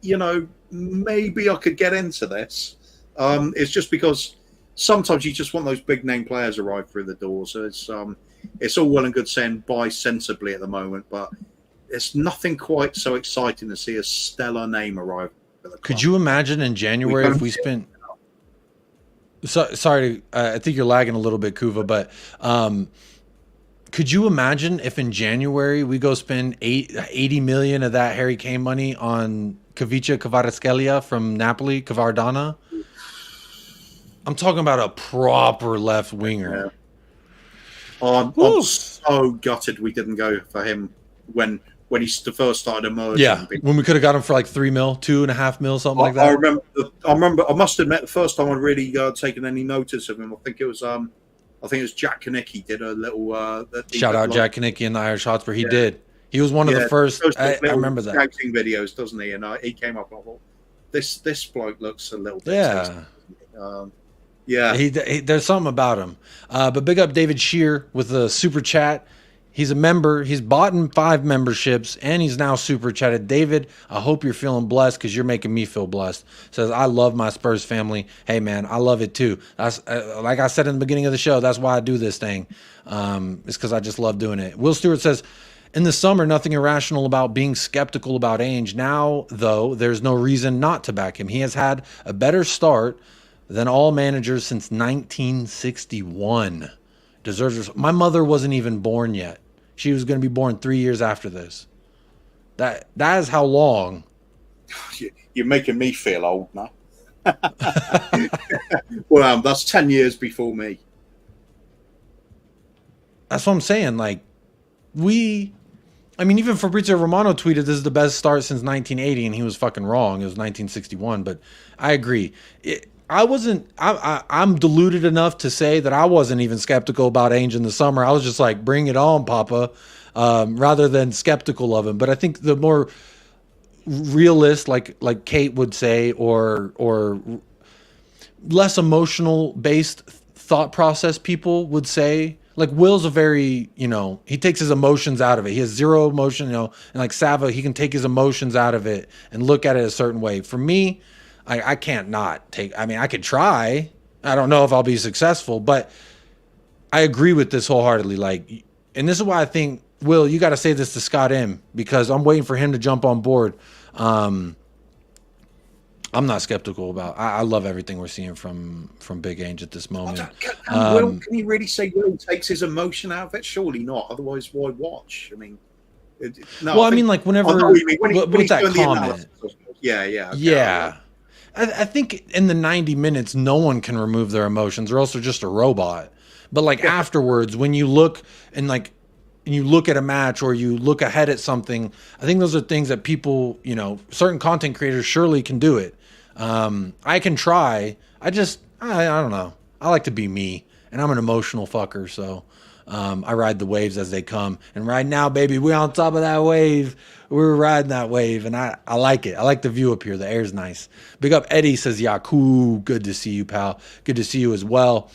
S4: you know, maybe I could get into this. It's just because sometimes you just want those big name players arrive through the door. So it's all well and good saying buy sensibly at the moment, but it's nothing quite so exciting to see a stellar name arrive at the club.
S2: Could you imagine in January if we spent... Sorry, I think you're lagging a little bit, Kuva, but could you imagine if in January we go spend 80 million of that Harry Kane money on Kavica Kvaratskhelia from Napoli, Kvardana? I'm talking about a proper left winger.
S4: Yeah. I'm so gutted we didn't go for him when he first started emerging.
S2: Yeah, when we could have got him for like 3 mil, 2.5 mil, something like that.
S4: I remember. I must admit, the first time I really taken any notice of him, I think it was Jack Kanicki did a little.
S2: Shout out Jack Kanicki in the Irish Hotspur. He did. He was one of the first. I remember that.
S4: Scouting videos, doesn't he? And he came up and I thought, this bloke looks a little bit.
S2: Yeah. He there's something about him. But big up David Shear with the super chat. He's a member. He's bought in 5 memberships, and he's now super chatted. David, I hope you're feeling blessed because you're making me feel blessed. Says, I love my Spurs family. Hey, man, I love it too. That's like I said in the beginning of the show, that's why I do this thing. It's because I just love doing it. Will Stewart says, In the summer, nothing irrational about being skeptical about Ainge. Now, though, there's no reason not to back him. He has had a better start than all managers since 1961. Deserves. My mother wasn't even born yet. She was going to be born 3 years after this. That is how long.
S4: You're making me feel old now. Well, that's 10 years before me.
S2: That's what I'm saying. Like, even Fabrizio Romano tweeted this is the best start since 1980, and he was fucking wrong. It was 1961, but I agree. I'm deluded enough to say that I wasn't even skeptical about Ainge in the summer. I was just like, bring it on, Papa, rather than skeptical of him. But I think the more realist, like Kate would say, or less emotional based thought process people would say, like Will's a very, he takes his emotions out of it. He has zero emotion, and like Sava, he can take his emotions out of it and look at it a certain way. For me, I can't not take, I could try. I don't know if I'll be successful, but I agree with this wholeheartedly. Like, and this is why I think, Will, you got to say this to Scott M, because I'm waiting for him to jump on board. I'm not skeptical about. I love everything we're seeing from Big Ainge at this moment.
S4: Can he really say Will takes his emotion out of it? Surely not. Otherwise, why watch? No.
S2: Well, like whenever what's that comment?
S4: Yeah.
S2: I think in the 90 minutes, no one can remove their emotions, or else they're just a robot. But like afterwards, when you look and you look at a match or you look ahead at something, I think those are things that people, certain content creators surely can do it. I can try. I don't know. I like to be me, and I'm an emotional fucker. So, I ride the waves as they come. And right now, baby, we're on top of that wave. We're riding that wave, and I like it. I like the view up here. The air's nice. Big up Eddie, says Yaku. Good to see you, pal. Good to see you as well.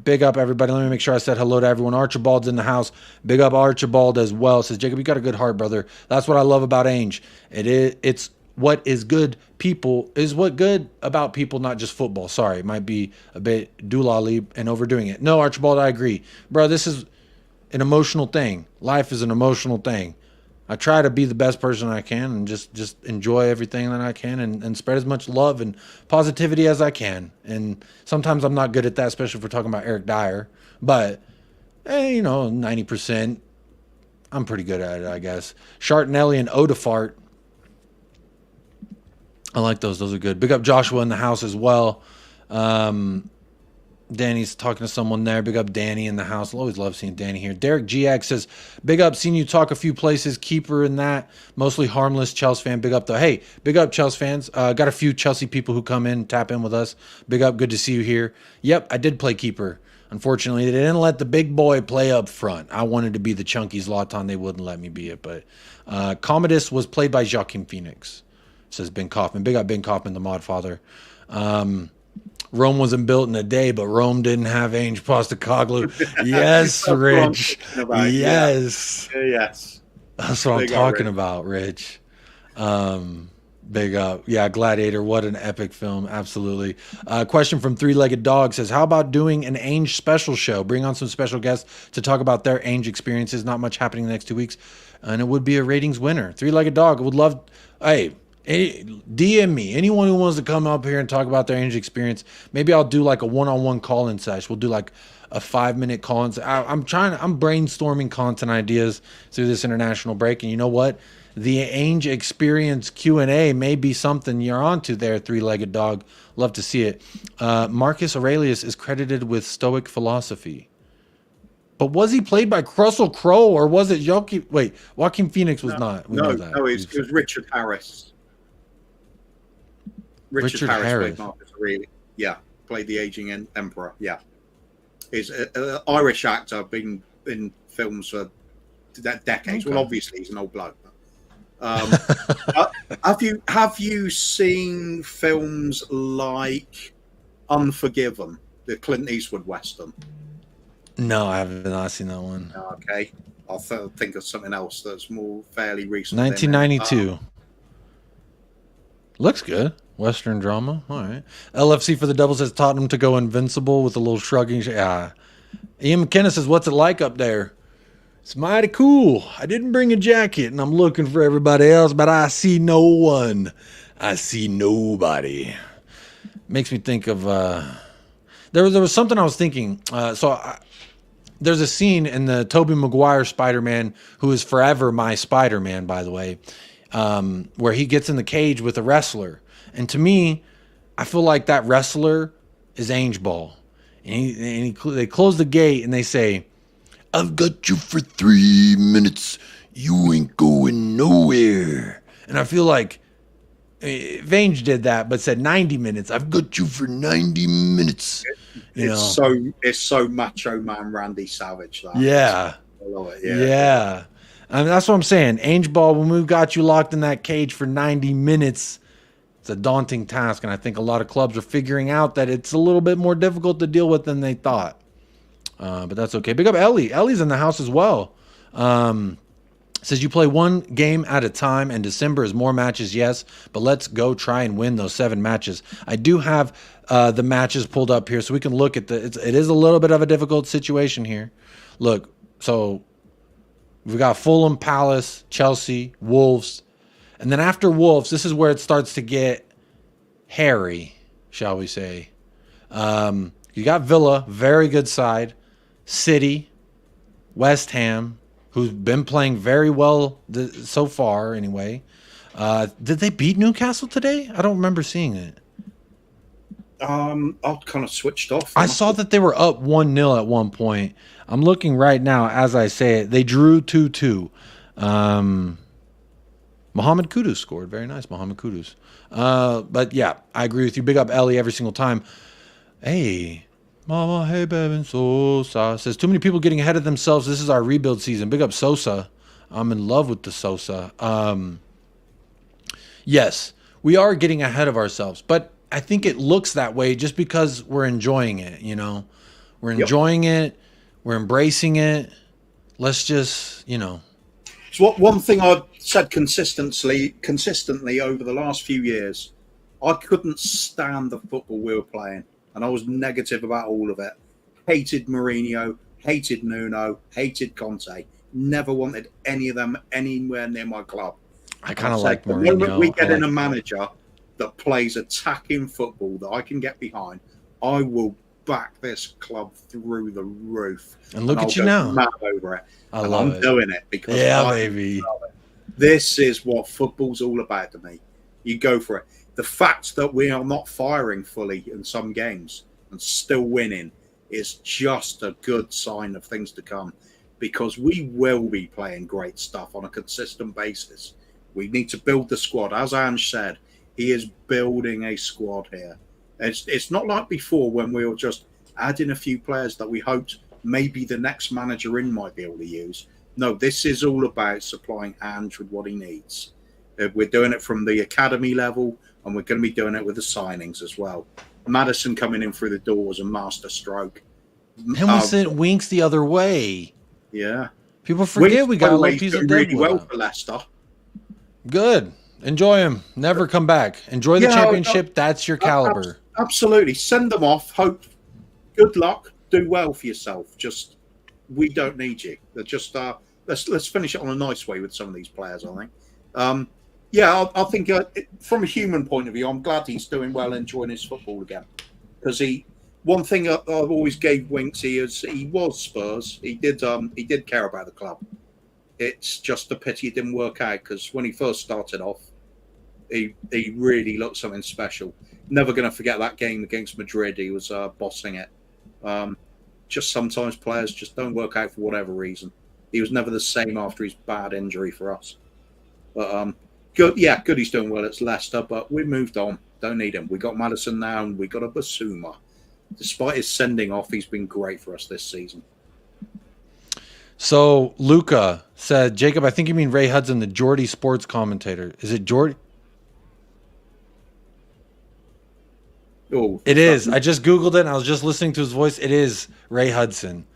S2: Big up everybody. Let me make sure I said hello to everyone. Archibald's in the house. Big up Archibald as well. Says Jacob, you got a good heart, brother. That's what I love about Ainge. It's what is good people is what good about people, not just football. Sorry, it might be a bit doolally and overdoing it. No, Archibald, I agree, bro. This is an emotional thing. Life is an emotional thing. I try to be the best person I can and just enjoy everything that I can and spread as much love and positivity as I can. And sometimes I'm not good at that, especially if we're talking about Eric Dyer. But, 90%, I'm pretty good at it, I guess. Shartinelli and Odafart. I like those. Those are good. Big up Joshua in the house as well. Danny's talking to someone there. Big up Danny in the house. I'll always love seeing Danny here. Derek GX says, big up, seen you talk a few places. Keeper in that. Mostly harmless. Chelsea fan. Big up though. Hey, big up Chelsea fans. Got a few Chelsea people who come in, tap in with us. Big up. Good to see you here. Yep, I did play keeper. Unfortunately, they didn't let the big boy play up front. I wanted to be the chunky Zlatan. They wouldn't let me be it. But Commodus was played by Joaquin Phoenix, says Ben Kaufman. Big up Ben Kaufman, the mod father. Rome wasn't built in a day, but Rome didn't have Ainge Postecoglou. Yes, Rich. Yes.
S4: Yes.
S2: That's what I'm talking about, Rich. Big up. Yeah, Gladiator. What an epic film. Absolutely. Question from Three-Legged Dog says, how about doing an Ainge special show? Bring on some special guests to talk about their Ainge experiences. Not much happening the next 2 weeks. And it would be a ratings winner. Three-Legged Dog would love... Hey, DM me. Anyone who wants to come up here and talk about their Ainge experience. Maybe I'll do like a one-on-one call-in session. We'll do like a 5-minute call-in. I'm brainstorming content ideas through this international break. And you know what? The Ainge experience Q&A may be something you're onto there, Three-Legged Dog. Love to see it. Marcus Aurelius is credited with Stoic philosophy. But was he played by Russell Crowe or was it Joaquin? Wait, Joaquin Phoenix was not.
S4: No, it was Richard Harris. Richard Harris played Marcus Aurelius. Yeah, played the aging emperor. Yeah, he's an Irish actor, been in films for decades. Okay. Well, obviously he's an old bloke. Have you seen films like Unforgiven, the Clint Eastwood western?
S2: No, I have not seen that one.
S4: Okay, I'll think of something else that's more fairly recent.
S2: 1992. Looks good. Western drama. All right. LFC for the Devils says Tottenham to go invincible with a little shrugging. Ian McKenna says, what's it like up there? It's mighty cool. I didn't bring a jacket, and I'm looking for everybody else, but I see no one. I see nobody. Makes me think of there was something I was thinking. There's a scene in the Tobey Maguire Spider-Man, who is forever my Spider-Man, by the way, where he gets in the cage with a wrestler, and to me, I feel like that wrestler is Ange Ball, and they close the gate and they say, "I've got you for 3 minutes. You ain't going nowhere." And I feel like Vange did that, but said 90 minutes. I've got you for 90 minutes.
S4: It's so Macho Man Randy Savage. That.
S2: Yeah.
S4: I love it.
S2: Yeah. I mean, that's what I'm saying. Ange Ball, when we've got you locked in that cage for 90 minutes, it's a daunting task. And I think a lot of clubs are figuring out that it's a little bit more difficult to deal with than they thought. But that's okay. Big up Ellie. Ellie's in the house as well. Says you play one game at a time, and December is more matches, yes, but let's go try and win those 7 matches. I do have the matches pulled up here so we can look at it is a little bit of a difficult situation here. Look, so we've got Fulham, Palace, Chelsea, Wolves, and then after Wolves, this is where it starts to get hairy, shall we say. You got Villa, very good side, City, West Ham, who's been playing very well so far anyway. Did they beat Newcastle today? I don't remember seeing it.
S4: I kind of switched off.
S2: I saw that they were up 1-0 at one point. I'm looking right now as I say it. They drew 2-2. Mohamed Kudus scored. Very nice, Mohamed Kudus. But yeah, I agree with you. Big up Ellie every single time. Hey, Mama, hey, baby, Sosa. Says, too many people getting ahead of themselves. This is our rebuild season. Big up Sosa. I'm in love with the Sosa. Yes, we are getting ahead of ourselves. But I think it looks that way just because we're enjoying it, you know. We're enjoying it. We're embracing it. Let's just, you know.
S4: So one thing I've said consistently over the last few years, I couldn't stand the football we were playing. And I was negative about all of it. Hated Mourinho, hated Nuno, hated Conte. Never wanted any of them anywhere near my club.
S2: I kind of like
S4: Mourinho. The moment we get in a manager that plays attacking football that I can get behind, I will back this club through the roof.
S2: And look at you now.
S4: Mad over it.
S2: I'm
S4: doing it because
S2: baby.
S4: This is what football's all about to me. You go for it. The fact that we are not firing fully in some games and still winning is just a good sign of things to come, because we will be playing great stuff on a consistent basis. We need to build the squad. As Ange said, he is building a squad here. It's not like before when we were just adding a few players that we hoped maybe the next manager in might be able to use. No, this is all about supplying Ange with what he needs. We're doing it from the academy level, and we're going to be doing it with the signings as well. Maddison coming in through the doors and master stroke.
S2: And we sent Winks the other way.
S4: Yeah.
S2: People forget we got a little piece of
S4: really well for Leicester.
S2: Good. Enjoy him. Never come back. Enjoy the championship. That's your caliber.
S4: Absolutely. Send them off. Hope. Good luck. Do well for yourself. Just, we don't need you. They're just let's finish it on a nice way with some of these players, I think. I think from a human point of view, I'm glad he's doing well, enjoying his football again. Because one thing I've always gave Winks, he was Spurs. He did care about the club. It's just a pity it didn't work out, because when he first started off, he really looked something special. Never going to forget that game against Madrid. He was bossing it. Just sometimes players just don't work out for whatever reason. He was never the same after his bad injury for us. But good he's doing well at Leicester, but we moved on. Don't need him. We got Maddison now, and we got a Basuma. Despite his sending off, he's been great for us this season.
S2: So Luca said, Jacob, I think you mean Ray Hudson, the Geordie sports commentator. Is it Geordie?
S4: Oh,
S2: it is. I just Googled it and I was just listening to his voice. It is Ray Hudson.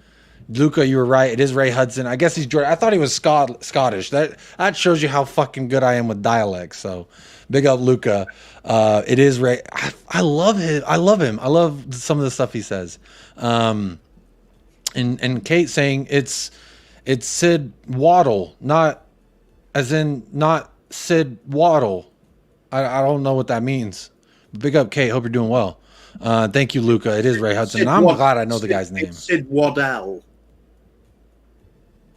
S2: Luca, you were right. It is Ray Hudson. I guess he's Geordie. I thought he was Scottish. That shows you how fucking good I am with dialects. So big up Luca. It is Ray. I love him. I love some of the stuff he says. And Kate saying it's It's Sid Waddle, not as in not Sid Waddle. I don't know what that means. Big up, Kate. Hope you're doing well. Thank you, Luca. It is Ray Hudson. I'm glad I know the guy's name.
S4: Sid Waddell.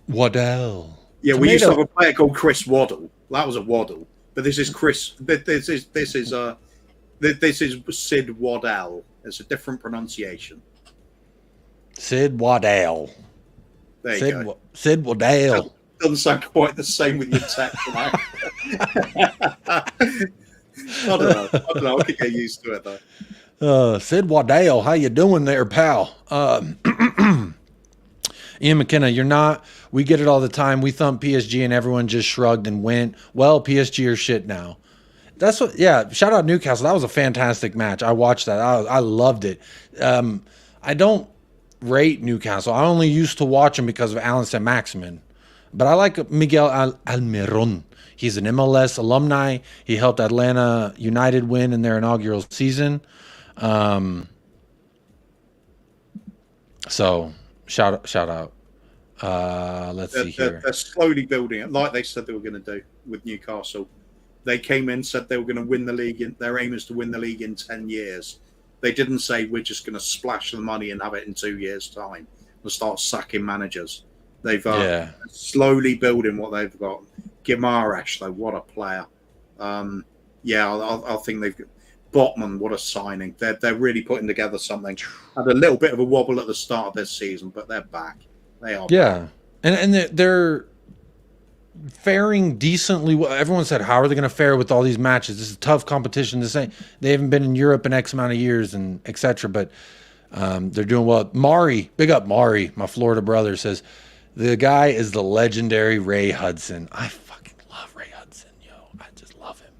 S2: Waddell.
S4: Yeah, we used to have a player called Chris Waddle. That was a Waddle, but this is Chris. This is Sid Waddell. It's a different pronunciation.
S2: Sid Waddell.
S4: There you go.
S2: Sid Waddell.
S4: Doesn't sound quite the same with your text. I don't know. I could get used to it though.
S2: Sid Waddell, how you doing there, pal? Ian McKenna, you're not. We get it all the time. We thumped PSG and everyone just shrugged and went, well, PSG are shit now. That's what, yeah, shout out Newcastle. That was a fantastic match. I watched that. I loved it. I don't rate Newcastle. I only used to watch them because of Alan Saint-Maximin. But I like Miguel Almiron. He's an MLS alumni. He helped Atlanta United win in their inaugural season. So shout out. Let's see here.
S4: They're slowly building it, like they said they were going to do with Newcastle. They came in, said they were going to win the league. Their aim is to win the league in 10 years. They didn't say we're just going to splash the money and have it in 2 years' time. We'll start sacking managers. They've slowly building what they've got. Guimaraes, though, what a player. I think they've got Botman, what a signing. They're really putting together something. Had a little bit of a wobble at the start of this season, but they're back. They are.
S2: Yeah, back. And they're faring decently. Everyone said, how are they going to fare with all these matches? This is tough competition. They haven't been in Europe in X amount of years and etc. But they're doing well. Mari, big up Mari, my Florida brother, says the guy is the legendary Ray Hudson. I fucking love Ray Hudson, yo. I just love him.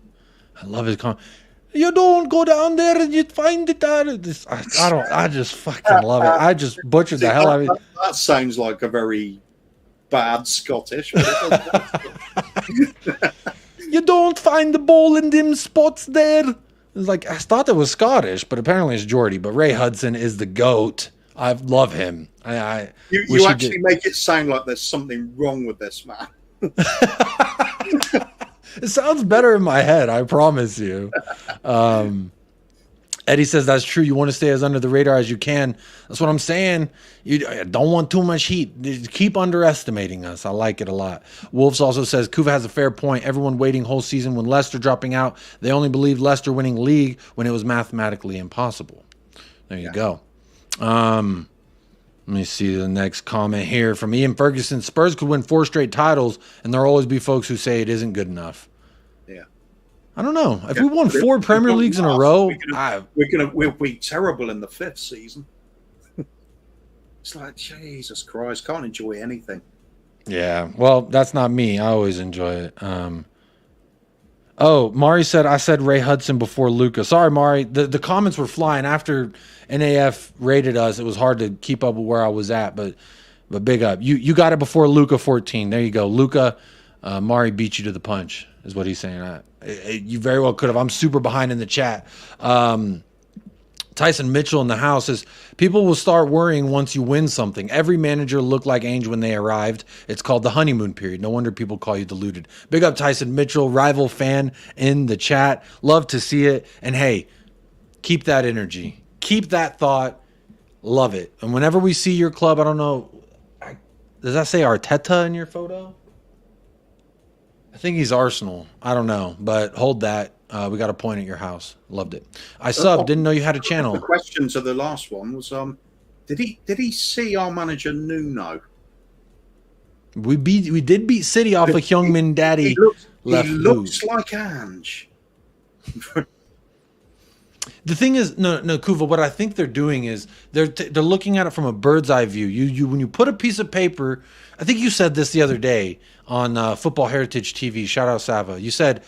S2: I love his you don't go down there and you find it out. I just fucking love it. I just butchered the hell out of it.
S4: That sounds like a very bad Scottish.
S2: You don't find the ball in them spots there. It's like, I thought that was Scottish, but apparently it's Geordie. But Ray Hudson is the GOAT. I love him.
S4: You actually make it sound like there's something wrong with this man.
S2: It sounds better in my head, I promise you. Eddie says that's true. You want to stay as under the radar as you can. That's what I'm saying. You don't want too much heat. Keep underestimating us. I like it a lot. Wolves also says Kuva has a fair point. Everyone waiting whole season when Leicester dropping out. They only believed Leicester winning league when it was mathematically impossible. There you go. Let me see the next comment here from Ian Ferguson. Spurs could win 4 straight titles, and there'll always be folks who say it isn't good enough.
S4: Yeah.
S2: I don't know. If we won 4 Premier Leagues in a row,
S4: we'll be terrible in the 5th season. It's like, Jesus Christ, can't enjoy anything.
S2: Yeah, well, that's not me. I always enjoy it. Oh, Mari said, I said Ray Hudson before Luca. Sorry, Mari. The comments were flying. After NAF rated us, it was hard to keep up with where I was at, but big up. You got it before Luca 14. There you go. Luca, Mari beat you to the punch, is what he's saying. You very well could have. I'm super behind in the chat. Tyson Mitchell in the house says, people will start worrying once you win something. Every manager looked like Ainge when they arrived. It's called the honeymoon period. No wonder people call you deluded. Big up Tyson Mitchell, rival fan in the chat. Love to see it. And hey, keep that energy. Keep that thought. Love it. And whenever we see your club, I don't know, does that say Arteta in your photo? I think he's Arsenal. I don't know, but hold that. We got a point at your house. Loved it. I subbed. Didn't know you had a channel.
S4: The question to the last one was, did he see our manager Nuno?
S2: We did beat City off of Hyungmin Daddy.
S4: He looks like Ange.
S2: The thing is, no, Kuva. What I think they're doing is they're looking at it from a bird's eye view. You when you put a piece of paper, I think you said this the other day on Football Heritage TV. Shout out Sava. You said,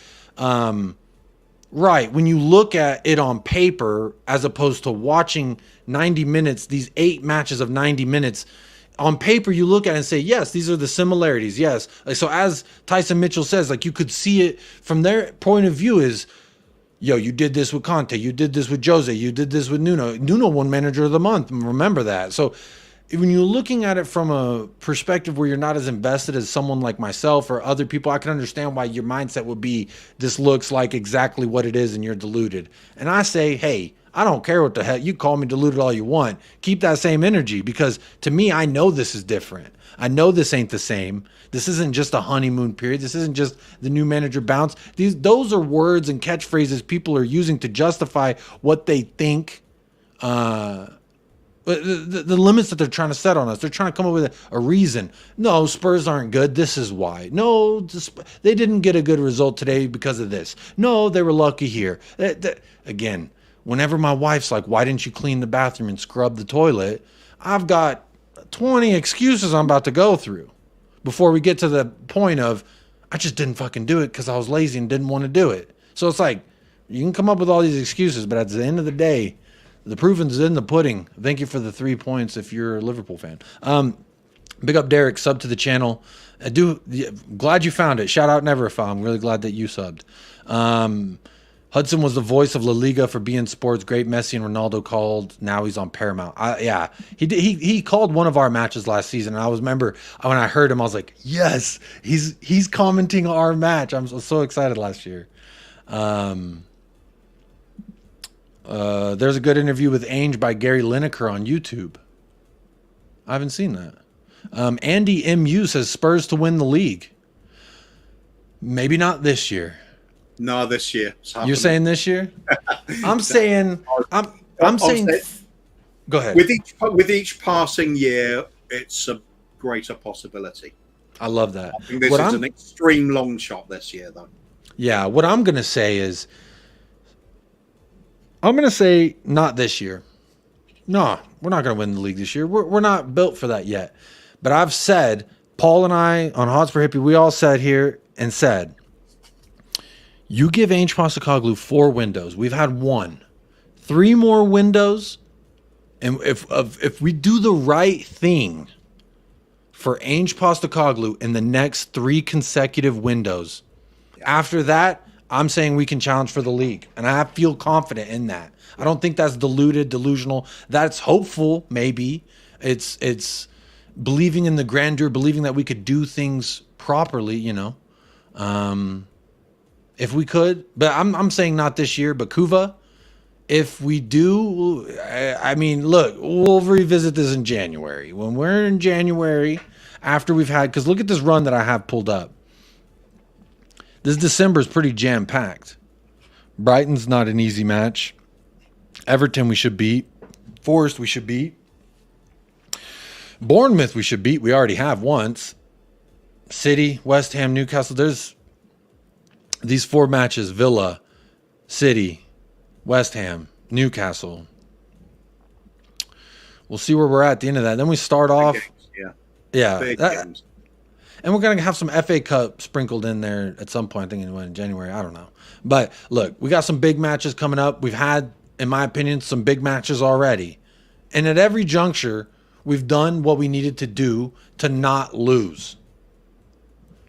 S2: right, when you look at it on paper as opposed to watching 90 minutes, these 8 matches of 90 minutes. On paper, you look at it and say, yes, these are the similarities. Yes. Like, so as Tyson Mitchell says, like you could see it from their point of view is, yo, you did this with Conte. You did this with Jose. You did this with Nuno. Nuno won Manager of the Month. Remember that. So when you're looking at it from a perspective where you're not as invested as someone like myself or other people, I can understand why your mindset would be, this looks like exactly what it is and you're deluded. And I say, hey, I don't care what the hell, you call me deluded all you want. Keep that same energy, because to me, I know this is different. I know this ain't the same. This isn't just a honeymoon period. This isn't just the new manager bounce. Those are words and catchphrases people are using to justify what they think, the limits that they're trying to set on us. They're trying to come up with a reason. No, Spurs aren't good. This is why. No, they didn't get a good result today because of this. No, they were lucky here. Again, whenever my wife's like, why didn't you clean the bathroom and scrub the toilet? I've got 20 excuses I'm about to go through before we get to the point of, I just didn't fucking do it because I was lazy and didn't want to do it. So it's like, you can come up with all these excuses, but at the end of the day, the proof is in the pudding. Thank you for the 3 points if you're a Liverpool fan. Big up Derek, sub to the channel. Glad you found it. Shout out Neverfile. I'm really glad that you subbed. Hudson was the voice of La Liga for beIN Sports. Great Messi and Ronaldo called. Now he's on Paramount. Yeah, he called one of our matches last season, and I remember when I heard him, I was like, yes, he's commenting our match. I was so excited last year. There's a good interview with Ainge by Gary Lineker on YouTube. I haven't seen that. Andy MU says Spurs to win the league. Maybe not this year.
S4: No, this year.
S2: You're saying this year? I'm saying. I'm saying. Go ahead.
S4: With each passing year, it's a greater possibility.
S2: I love that.
S4: I think this is an extreme long shot this year, though.
S2: Yeah, what I'm gonna say is, I'm gonna say not this year. No, we're not gonna win the league this year. We're not built for that yet. But I've said, Paul and I on Hotspur Hippie, we all sat here and said, you give Ainge Postecoglou 4 windows. We've had 1. 3 more windows, and if we do the right thing for Ainge Postecoglou in the next 3 consecutive windows, after that, I'm saying we can challenge for the league, and I feel confident in that. I don't think that's delusional. That's hopeful, maybe. It's believing in the grandeur, believing that we could do things properly, you know. If we could, but I'm saying not this year, but Kuva, if we do, I mean, look, we'll revisit this in January. When we're in January, after we've had, because look at this run that I have pulled up. This December is pretty jam-packed. Brighton's not an easy match. Everton we should beat. Forest we should beat. Bournemouth we should beat. We already have once. City, West Ham, Newcastle. There's these 4 matches: Villa, City, West Ham, Newcastle. We'll see where we're at the end of that. Then we start off.
S4: Games,
S2: yeah.
S4: Games.
S2: And we're going to have some FA Cup sprinkled in there at some point. I think in January. I don't know. But look, we got some big matches coming up. We've had, in my opinion, some big matches already. And at every juncture, we've done what we needed to do to not lose.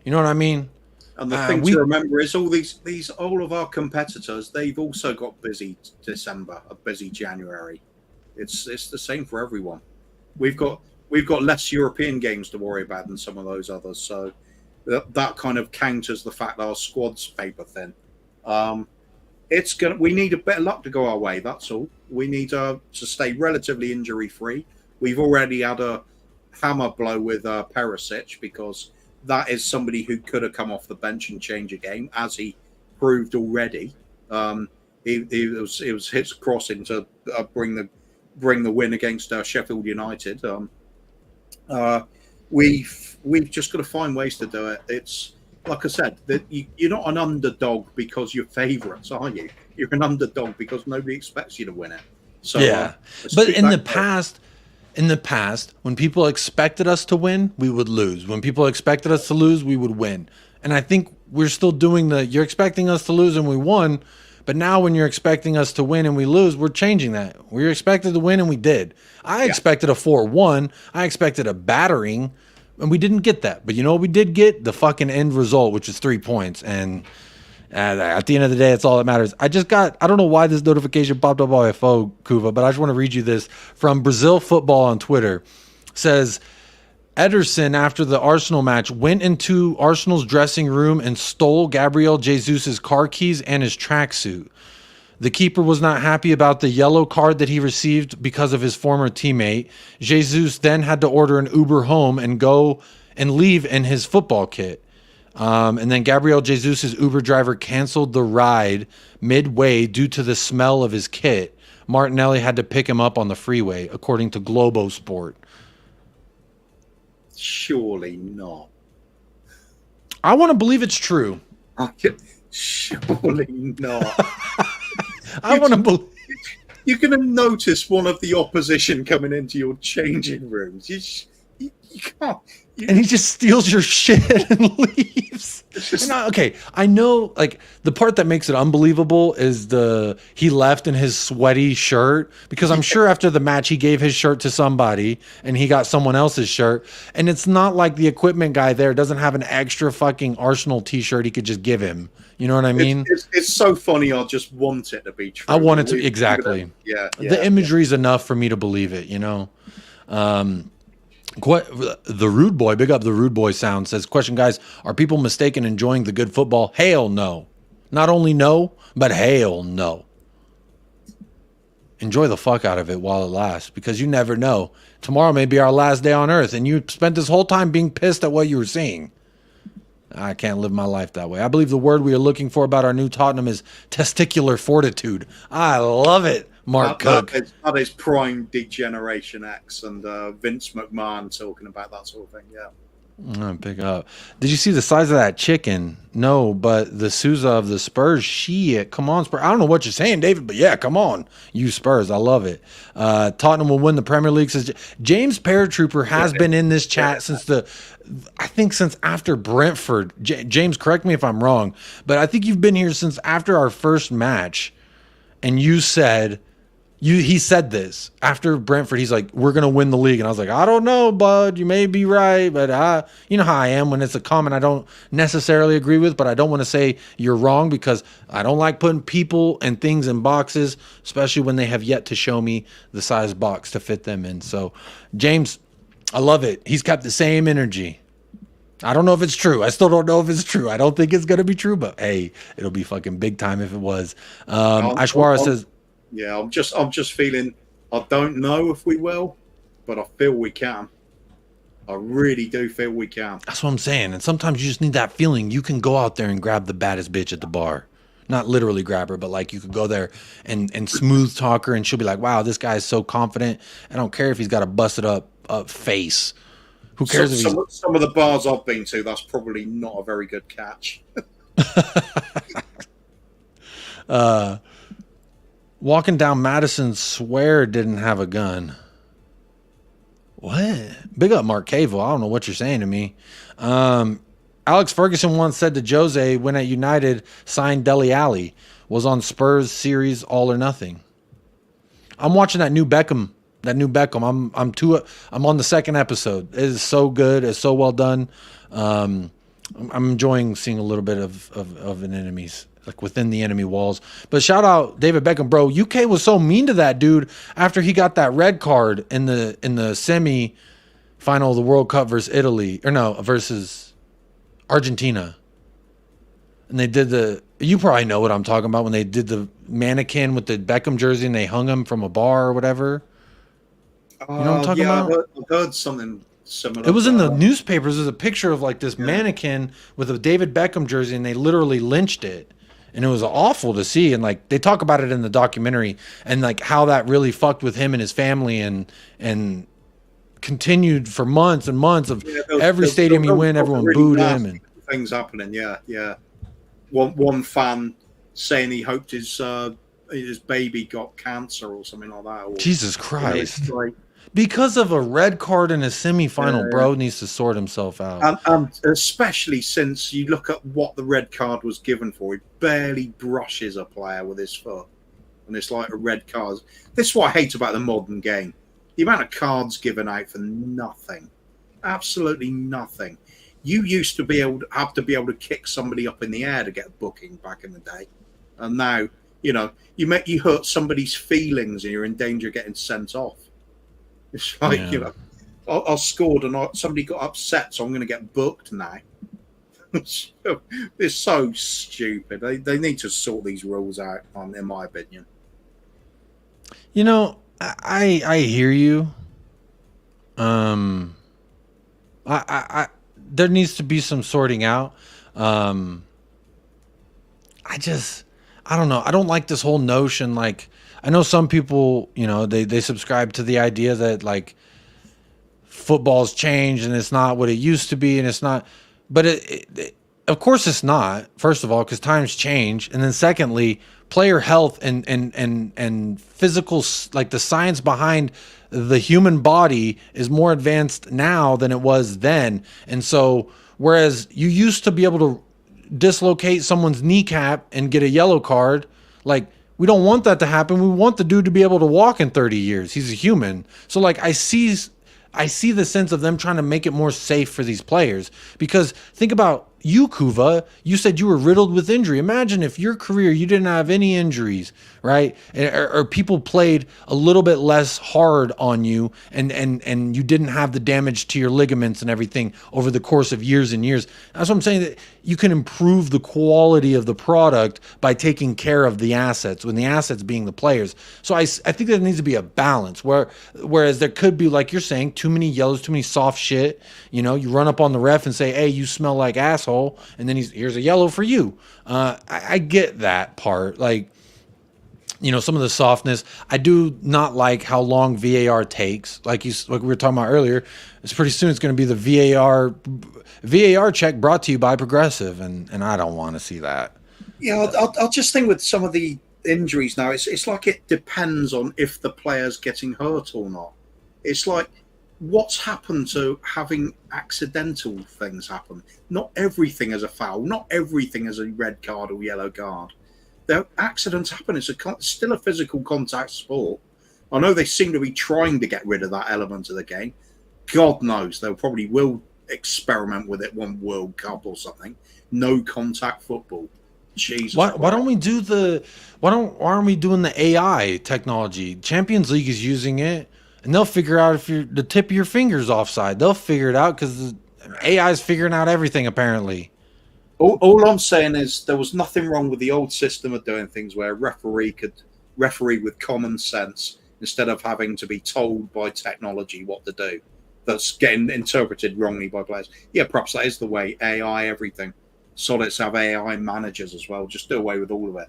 S2: You know what I mean?
S4: And the thing to remember is all of our competitors, they've also got busy December, a busy January. It's the same for everyone. We've got less European games to worry about than some of those others. So that kind of counters the fact that our squad's paper thin. We need a bit of luck to go our way. That's all. We need to stay relatively injury free. We've already had a hammer blow with Perisic, because that is somebody who could have come off the bench and changed a game, as he proved already. It was his crossing to bring the win against Sheffield United. We've just got to find ways to do it. It's like I said, that you're not an underdog because you're favourites, are you? You're an underdog because nobody expects you to win it. So
S2: yeah, but in the past, when people expected us to win, we would lose. When people expected us to lose, we would win. And I think we're still doing you're expecting us to lose and we won, but now when you're expecting us to win and we lose, we're changing that. We were expected to win and we did. I expected a 4-1. I expected a battering, and we didn't get that. But you know what we did get? The fucking end result, which is 3 points. And at the end of the day, it's all that matters. I don't know why this notification popped up on my phone, Kuva, but I just want to read you this from Brazil Football on Twitter. says Ederson, after the Arsenal match, went into Arsenal's dressing room and stole Gabriel Jesus' car keys and his tracksuit. The keeper was not happy about the yellow card that he received because of his former teammate. Jesus then had to order an Uber home and go and leave in his football kit. And then Gabriel Jesus' Uber driver canceled the ride midway due to the smell of his kit. Martinelli had to pick him up on the freeway, according to Globo Sport.
S4: Surely not.
S2: I want to believe it's true.
S4: Surely not.
S2: I want to believe.
S4: You're going to notice one of the opposition coming into your changing rooms. You can't.
S2: And he just steals your shit and leaves. Okay, I know, like, the part that makes it unbelievable is he left in his sweaty shirt, because I'm sure after the match he gave his shirt to somebody and he got someone else's shirt, and it's not like the equipment guy there doesn't have an extra fucking Arsenal t-shirt he could just give him. You know what I mean?
S4: It's so funny. I just want it to be true.
S2: I want it to, exactly.
S4: Yeah.
S2: The imagery is enough for me to believe it, you know? The Rude Boy, big up the Rude Boy sound, says, question, guys, are people mistaken enjoying the good football? Hell no. Not only no, but hell no. Enjoy the fuck out of it while it lasts, because you never know. Tomorrow may be our last day on earth, and you spent this whole time being pissed at what you were seeing. I can't live my life that way. I believe the word we are looking for about our new Tottenham is testicular fortitude. I love it. Mark Cook.
S4: That is prime Degeneration X and Vince McMahon talking about that sort of thing. Yeah.
S2: Pick up. Did you see the size of that chicken? No, but the Sousa of the Spurs. Shit, come on, Spurs. I don't know what you're saying, David, but yeah, come on, you Spurs. I love it. Tottenham will win the Premier League. Says James Paratrooper has been in this chat since after Brentford. James, correct me if I'm wrong, but I think you've been here since after our first match, and you said. He said this after Brentford. He's like, we're going to win the league. And I was like, I don't know, bud. You may be right. But you know how I am when it's a comment I don't necessarily agree with, but I don't want to say you're wrong, because I don't like putting people and things in boxes, especially when they have yet to show me the size box to fit them in. So, James, I love it. He's kept the same energy. I don't know if it's true. I still don't know if it's true. I don't think it's going to be true, but hey, it'll be fucking big time if it was. Ashwara says...
S4: Yeah, I'm just feeling, I don't know if we will, but I feel we can. I really do feel we can.
S2: That's what I'm saying. And sometimes you just need that feeling. You can go out there and grab the baddest bitch at the bar. Not literally grab her, but like you could go there and smooth talk her, and she'll be like, wow, this guy is so confident. I don't care if he's got a busted up face. Who cares if
S4: some of the bars I've been to, that's probably not a very good catch.
S2: Walking down Madison, swear didn't have a gun. What? Big up Mark Cavo. I don't know what you're saying to me. Alex Ferguson once said to Jose when at United signed Dele Alli, was on Spurs series All or Nothing. I'm watching that new Beckham. I'm on the second episode. It is so good. It's so well done. I'm enjoying seeing a little bit of an enemy's, like within the enemy walls. But shout out David Beckham, bro. UK was so mean to that dude after he got that red card in the semi final of the World Cup versus Argentina. And they did you probably know what I'm talking about, when they did the mannequin with the Beckham jersey and they hung him from a bar or whatever. You know what I'm talking about?
S4: I've heard something similar.
S2: It was in the newspapers. There's a picture of like this mannequin with a David Beckham jersey, and they literally lynched it. And it was awful to see. And like they talk about it in the documentary, and like how that really fucked with him and his family, and continued for months and months of every stadium he went, everyone really booed him. And
S4: things happening. Yeah. One fan saying he hoped his baby got cancer or something like that. Or,
S2: Jesus Christ. Because of a red card in a semifinal, bro needs to sort himself out.
S4: And especially since you look at what the red card was given for. He barely brushes a player with his foot. And it's like a red card. This is what I hate about the modern game. The amount of cards given out for nothing. Absolutely nothing. You used to have to be able to kick somebody up in the air to get a booking back in the day. And now, you hurt somebody's feelings and you're in danger of getting sent off. It's like, I scored and somebody got upset, so I'm going to get booked now. It's so stupid. They need to sort these rules out, in my opinion.
S2: You know, I hear you. I there needs to be some sorting out. I don't know. I don't like this whole notion. Like, I know some people, you know, they subscribe to the idea that like football's changed and it's not what it used to be, and it's not. But of course it's not. First of all, because times change, and then secondly, player health and physical, like the science behind the human body is more advanced now than it was then. And so, whereas you used to be able to dislocate someone's kneecap and get a yellow card, like, we don't want that to happen. We want the dude to be able to walk in 30 years. He's a human. So like, I see the sense of them trying to make it more safe for these players, because think about you, Kuva. You said you were riddled with injury. Imagine if your career, you didn't have any injuries, right? Or people played a little bit less hard on you, and you didn't have the damage to your ligaments and everything over the course of years and years. That's what I'm saying, that you can improve the quality of the product by taking care of the assets, when the assets being the players. So I think there needs to be a balance whereas there could be, like you're saying, too many yellows, too many soft shit. You know, you run up on the ref and say, hey, you smell like asshole, and then here's a yellow for you. I get that part. Like, you know, some of the softness. I do not like how long VAR takes. Like we were talking about earlier, it's pretty soon it's going to be the VAR check brought to you by Progressive, and I don't want to see that.
S4: Yeah, I'll just think with some of the injuries now, it's like it depends on if the player's getting hurt or not. It's like, what's happened to having accidental things happen? Not everything is a foul. Not everything is a red card or yellow card. There accidents happen. It's still a physical contact sport. I know they seem to be trying to get rid of that element of the game. God knows they probably will experiment with it one World Cup or something. No contact football. Jesus.
S2: Why don't we do why aren't we doing the AI technology? Champions League is using it, and they'll figure out if the tip of your finger's offside. They'll figure it out because AI is figuring out everything apparently.
S4: All I'm saying is there was nothing wrong with the old system of doing things where a referee could referee with common sense instead of having to be told by technology what to do. That's getting interpreted wrongly by players. Yeah, perhaps that is the way. AI, everything. So let's have AI managers as well. Just do away with all of it.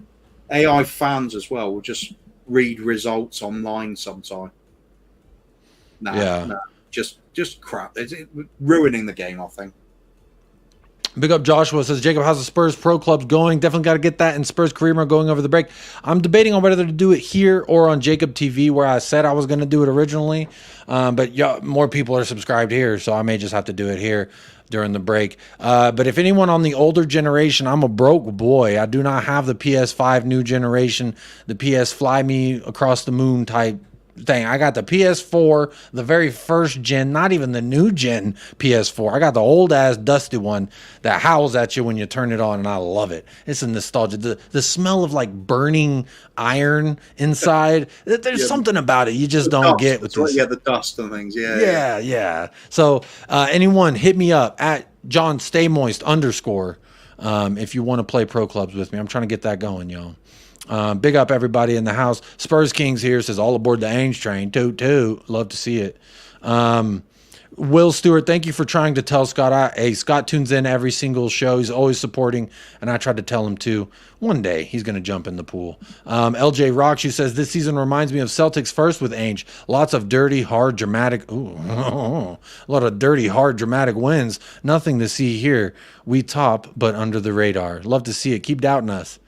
S4: AI fans as well will just read results online sometime. Just crap. It's ruining the game, I think.
S2: Big up Joshua says, Jacob, how's the Spurs Pro Clubs going? Definitely got to get that in Spurs Career Mode going over the break. I'm debating on whether to do it here or on Jacob TV, where I said I was going to do it originally. But yeah, more people are subscribed here, so I may just have to do it here during the break. But if anyone on the older generation, I'm a broke boy. I do not have the PS5 new generation, the PS Fly Me Across the Moon type thing. I got the PS4, the very first gen, not even the new gen PS4. I got the old ass dusty one that howls at you when you turn it on, and I love it. It's a nostalgia. The smell of like burning iron inside. There's something about it you just don't get with this.
S4: Yeah, the dust and things. Yeah.
S2: So anyone hit me up at John Stay Moist _ if you want to play pro clubs with me. I'm trying to get that going, y'all. Big up everybody in the house. Spurs Kings here says, all aboard the Ainge train. Toot toot. Love to see it. Will Stewart, thank you for trying to tell Scott. Scott tunes in every single show. He's always supporting, and I tried to tell him too. One day he's going to jump in the pool. LJ Rockshoe says, this season reminds me of Celtics first with Ainge. Lots of dirty, hard, dramatic. A lot of dirty, hard, dramatic wins. Nothing to see here. We top, but under the radar. Love to see it. Keep doubting us.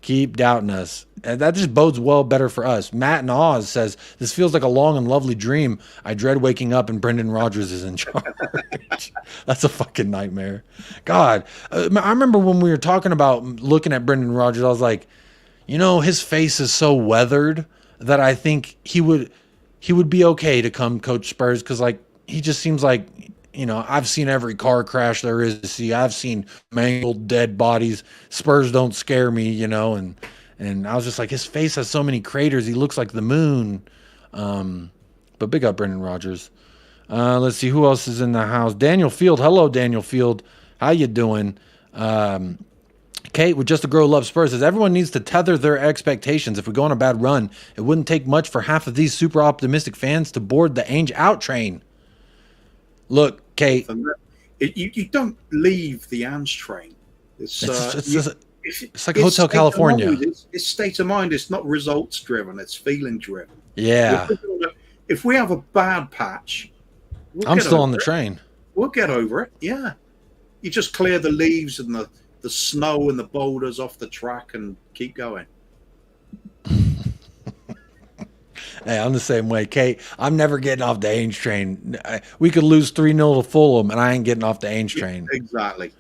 S2: Keep doubting us. And that just bodes well better for us. Matt in Oz says, this feels like a long and lovely dream. I dread waking up and Brendan Rodgers is in charge. That's a fucking nightmare. God, I remember when we were talking about looking at Brendan Rodgers, I was like, you know, his face is so weathered that I think he would be okay to come coach Spurs, because like he just seems like, you know, I've seen every car crash there is to see. I've seen mangled dead bodies. Spurs don't scare me, you know, and I was just like, his face has so many craters. He looks like the moon. But big up Brendan Rodgers. Let's see who else is in the house. Daniel Field. Hello, Daniel Field. How you doing? Kate with Just a Girl Loves Spurs says everyone needs to tether their expectations. If we go on a bad run, it wouldn't take much for half of these super optimistic fans to board the Ainge out train. Look, Kate,
S4: you don't leave the Ainge train. It's
S2: like Hotel California.
S4: It's state of mind. It's not results driven. It's feeling driven.
S2: Yeah.
S4: If we have a bad patch,
S2: I'm still on the train.
S4: We'll get over it. Yeah. You just clear the leaves and the snow and the boulders off the track and keep going.
S2: Hey, I'm the same way, Kate. I'm never getting off the Ainge train. We could lose 3-0 to Fulham, and I ain't getting off the Ainge train.
S4: Exactly.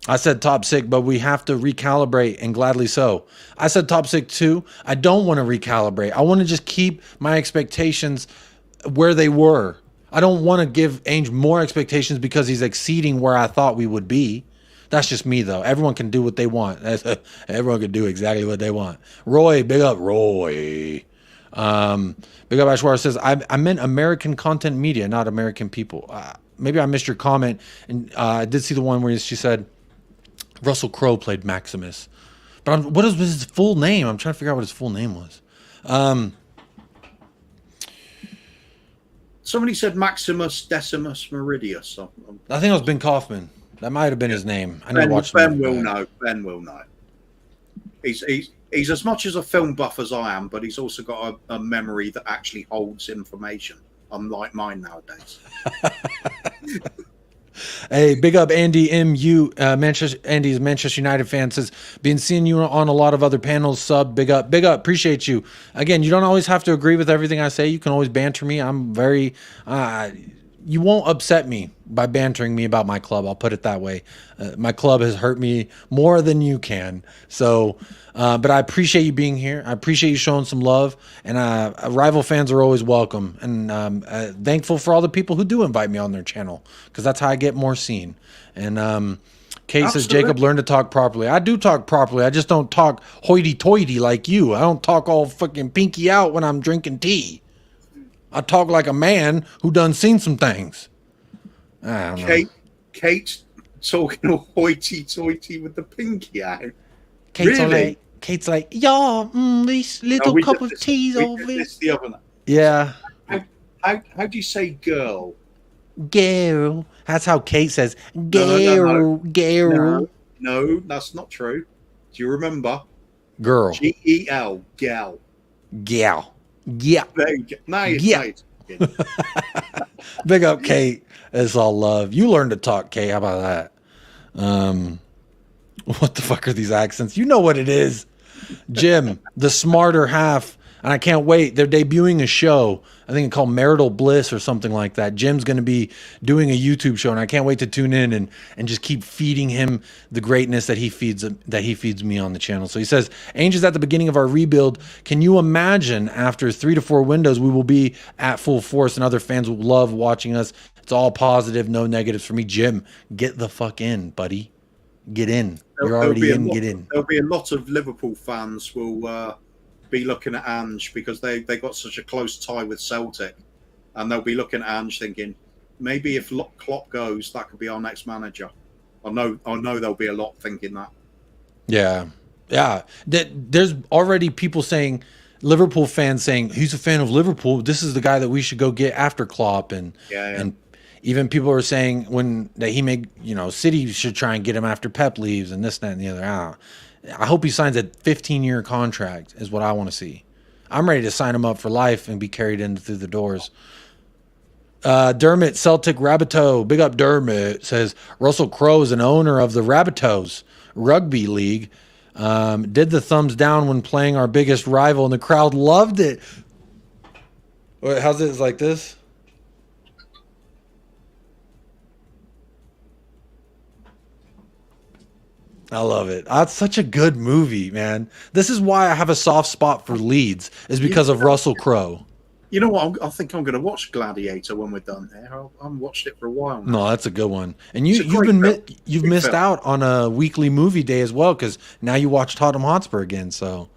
S2: I said top six, but we have to recalibrate, and gladly so. I said top six too. I don't want to recalibrate. I want to just keep my expectations where they were. I don't want to give Ainge more expectations because he's exceeding where I thought we would be. That's just me, though. Everyone can do what they want. Everyone can do exactly what they want. Roy, big up Roy. Big up Ashwar says, I meant American content media, not American people. Maybe I missed your comment. And I did see the one where she said Russell Crowe played Maximus. But what is his full name? I'm trying to figure out what his full name was.
S4: Somebody said Maximus Decimus Meridius.
S2: I think it was Ben Kaufman. That might have been his name. I never watched
S4: Ben will know. Ben will know. He's as much as a film buff as I am, but he's also got a memory that actually holds information, unlike mine nowadays.
S2: Hey, big up Andy MU. Andy's Manchester United fan says, been seeing you on a lot of other panels. Sub, big up, appreciate you. Again, you don't always have to agree with everything I say. You can always banter me. I'm very you won't upset me by bantering me about my club. I'll put it that way. My club has hurt me more than you can. So, but I appreciate you being here. I appreciate you showing some love. And rival fans are always welcome. And thankful for all the people who do invite me on their channel, because that's how I get more seen. And Kate says, Jacob, learn to talk properly. I do talk properly. I just don't talk hoity-toity like you. I don't talk all fucking pinky out when I'm drinking tea. I talk like a man who done seen some things. I don't know.
S4: Kate's talking all hoity-toity with the pinky out.
S2: Kate's like, y'all, these little cup of teas over here.
S4: The other night.
S2: Yeah.
S4: How do you say girl?
S2: Girl. That's how Kate says girl. Girl.
S4: No, that's not true. Do you remember?
S2: Girl.
S4: G-E-L. Gal.
S2: Gal. Yeah.
S4: There you go. Nice.
S2: Big up, Kate. It's all love. You learn to talk, Kate. How about that? What the fuck are these accents? You know what it is. Jim, the smarter half. And I can't wait. They're debuting a show. I think it's called Marital Bliss or something like that. Jim's going to be doing a YouTube show, and I can't wait to tune in and just keep feeding him the greatness that he feeds me on the channel. So he says, Ainge is at the beginning of our rebuild. Can you imagine after 3 to 4 windows we will be at full force and other fans will love watching us? It's all positive, no negatives for me. Jim, get the fuck in, buddy. Get in. You're already in. Get in.
S4: There'll be a lot of Liverpool fans will be looking at Ange because they got such a close tie with Celtic, and they'll be looking at Ange thinking, maybe if Klopp goes, that could be our next manager. I know there'll be a lot thinking that.
S2: Yeah. There's already people saying, Liverpool fans saying he's a fan of Liverpool. This is the guy that we should go get after Klopp, and even people are saying City should try and get him after Pep leaves, and this, that, and the other. I hope he signs a 15-year contract is what I want to see. I'm ready to sign him up for life and be carried in through the doors. Dermot, Celtic Rabbitoh, big up Dermot, says Russell Crowe is an owner of the Rabbitohs Rugby League. Did the thumbs down when playing our biggest rival, and the crowd loved it. Wait, how's it? It's like this? I love it. That's such a good movie, man. This is why I have a soft spot for Leeds, is because of Russell Crowe.
S4: You know what? I think I'm going to watch Gladiator when we're done here. I haven't watched it for a while now.
S2: No, that's a good one. And you've missed out on a weekly movie day as well, because now you watch Tottenham Hotspur again. So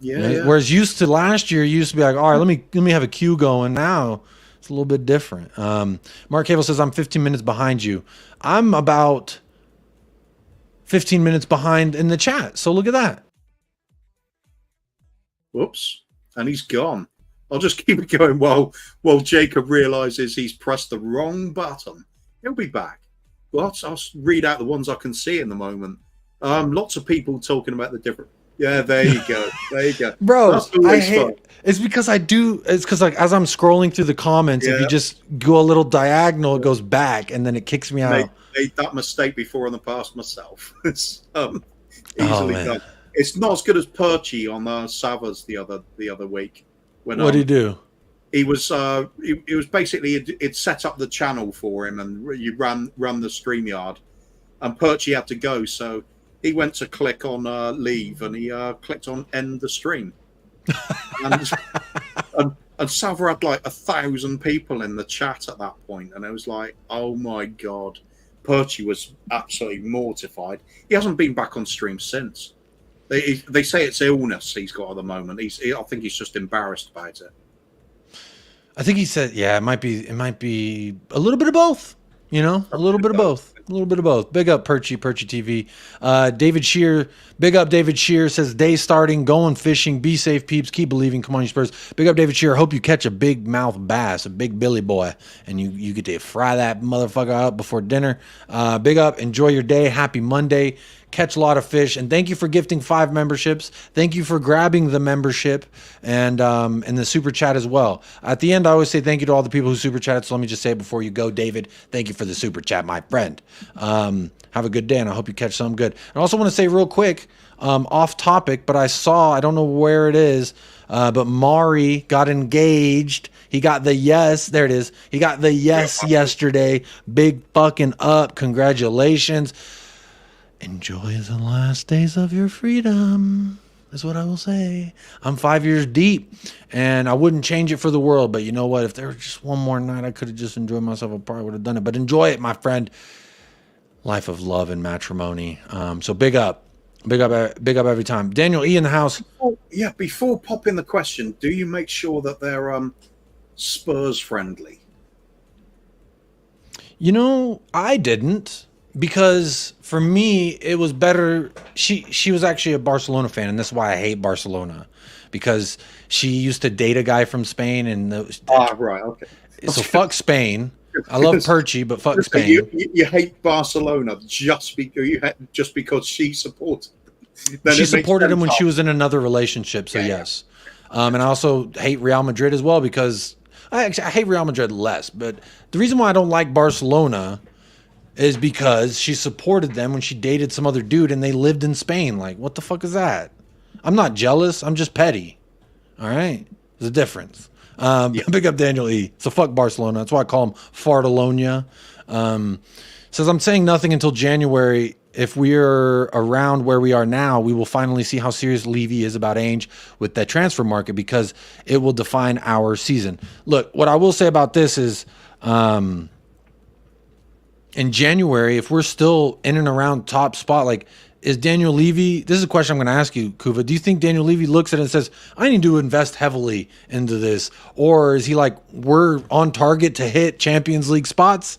S4: yeah.
S2: Whereas used to last year, you used to be like, all right, let me have a queue going. Now It's a little bit different. Mark Cable says, I'm 15 minutes behind you. I'm about 15 minutes behind in the chat. So look at that.
S4: Whoops. And he's gone. I'll just keep it going while Jacob realizes he's pressed the wrong button. He'll be back. Well, I'll read out the ones I can see in the moment. Lots of people talking about the different. Yeah, there you go. There you go.
S2: Bro,
S4: That's always fun.
S2: It's because it's because like as I'm scrolling through the comments, if you just go a little diagonal, it goes back and then it kicks me out.
S4: Made that mistake before in the past myself. It's easily done. It's not as good as Perchy on Savas the other week. When
S2: what did he do?
S4: He was basically it set up the channel for him, and you run the StreamYard, and Perchy had to go, so he went to click on leave, and he clicked on end the stream, and Sava had like 1,000 people in the chat at that point, and it was like, oh my god, Perchy was absolutely mortified. He hasn't been back on stream since. They say it's illness he's got at the moment. I think he's just embarrassed about it.
S2: I think he said, yeah, it might be a little bit of both, you know, a little bit of both. A little bit of both. Big up Perchy TV. David Shear, big up David Shear says, day starting, going fishing, be safe, peeps, keep believing, come on you Spurs. Big up David Shear, hope you catch a big mouth bass, a big Billy boy, and you get to fry that motherfucker up before dinner. Big up, enjoy your day, happy Monday, catch a lot of fish, and thank you for gifting 5 memberships. Thank you for grabbing the membership and the super chat as well. At the end, I always say thank you to all the people who super chatted, so let me just say it before you go, David, thank you for the super chat, my friend. Have a good day, and I hope you catch something good. And I also want to say real quick, off topic, but I don't know where it is, but Mari got engaged. He got the yes. There it is. He got the yes yesterday. Big fucking up. Congratulations. Enjoy the last days of your freedom, is what I will say. I'm 5 years deep, and I wouldn't change it for the world. But you know what? If there was just one more night, I could have just enjoyed myself. I probably would have done it. But enjoy it, my friend. Life of love and matrimony. So big up every time. Daniel E in the house.
S4: Yeah, before popping the question, do you make sure that they're Spurs friendly?
S2: You know, I didn't. Because for me, it was better. She was actually a Barcelona fan, and that's why I hate Barcelona. Because she used to date a guy from Spain, and
S4: right, okay.
S2: So fuck Spain. I love Perchy, but fuck Spain.
S4: You hate Barcelona just because she supported them.
S2: She supported him when she was in another relationship, so yes. And I also hate Real Madrid as well because I hate Real Madrid less. But the reason why I don't like Barcelona is because she supported them when she dated some other dude and they lived in Spain. Like, what the fuck is that? I'm not jealous. I'm just petty. All right? There's a difference. Big up Daniel E. So fuck Barcelona. That's why I call him Fartalonia. Says, I'm saying nothing until January. If we're around where we are now, we will finally see how serious Levy is about Ainge with the transfer market because it will define our season. Look, what I will say about this is... in January, if we're still in and around top spot, like, is Daniel Levy, this is a question I'm going to ask you, Kuva. Do you think Daniel Levy looks at it and says, I need to invest heavily into this? Or is he like, we're on target to hit Champions League spots?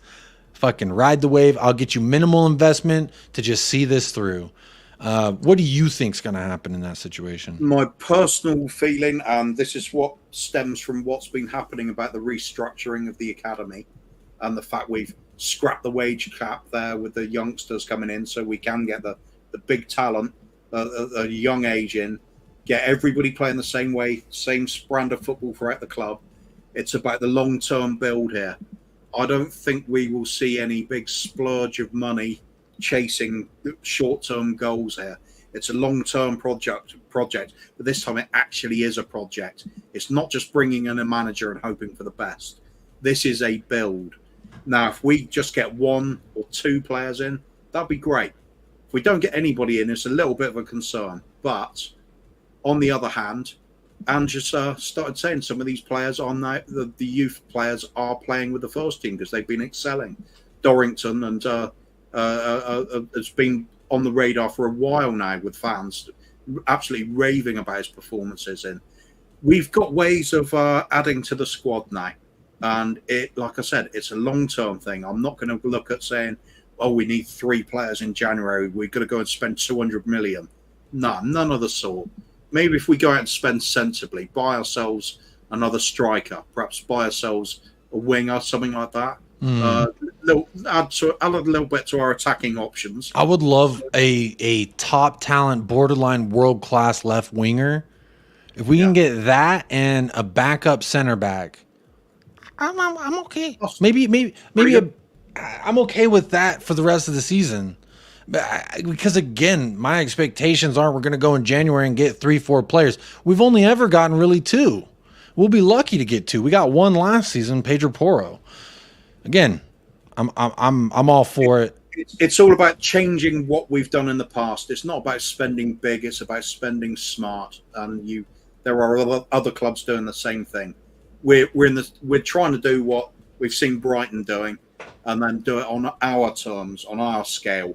S2: Fucking ride the wave. I'll get you minimal investment to just see this through. What do you think's going to happen in that situation?
S4: My personal feeling, and this is what stems from what's been happening about the restructuring of the academy and the fact we've scrapped the wage cap there with the youngsters coming in so we can get the big talent at a young age in, get everybody playing the same way, same brand of football throughout the club. It's about the long-term build here. I don't think we will see any big splurge of money chasing short-term goals here. It's a long-term project, but this time it actually is a project. It's not just bringing in a manager and hoping for the best. This is a build. Now, if we just get 1 or 2 players in, that'd be great. If we don't get anybody in, it's a little bit of a concern. But on the other hand, Andrews started saying some of these players on the youth players are playing with the first team because they've been excelling. Dorrington and has been on the radar for a while now with fans, absolutely raving about his performances. We've got ways of adding to the squad now. And it, like I said, it's a long-term thing. I'm not going to look at saying, oh, we need 3 players in January. We're going to go and spend 200 million. No, none of the sort. Maybe if we go out and spend sensibly, buy ourselves another striker, perhaps buy ourselves a winger, something like that. Add a little bit to our attacking options.
S2: I would love a top talent, borderline world-class left winger. If we can get that and a backup center back, I'm okay. Maybe I'm okay with that for the rest of the season. Because again, my expectations aren't we're going to go in January and get 3-4 players. We've only ever gotten really 2. We'll be lucky to get 2. We got 1 last season, Pedro Porro. Again, I'm all for it.
S4: It's all about changing what we've done in the past. It's not about spending big. It's about spending smart. And there are other clubs doing the same thing. We're trying to do what we've seen Brighton doing, and then do it on our terms, on our scale.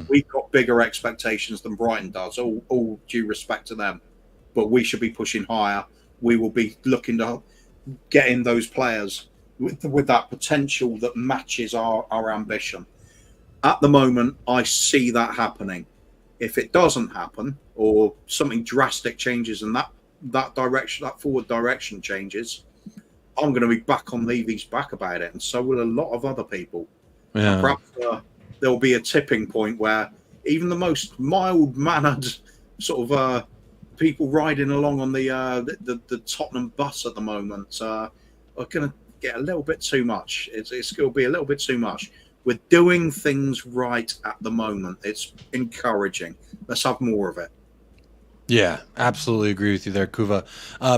S4: We've got bigger expectations than Brighton does. All due respect to them, but we should be pushing higher. We will be looking to get in those players with that potential that matches our ambition. At the moment, I see that happening. If it doesn't happen, or something drastic changes and that direction, that forward direction changes, I'm going to be back on Levy's back about it, and so will a lot of other people.
S2: Yeah.
S4: Perhaps there'll be a tipping point where even the most mild-mannered sort of people riding along on the Tottenham bus at the moment are going to get a little bit too much. It's going to be a little bit too much. We're doing things right at the moment. It's encouraging. Let's have more of it.
S2: Yeah, absolutely agree with you there, Kuva.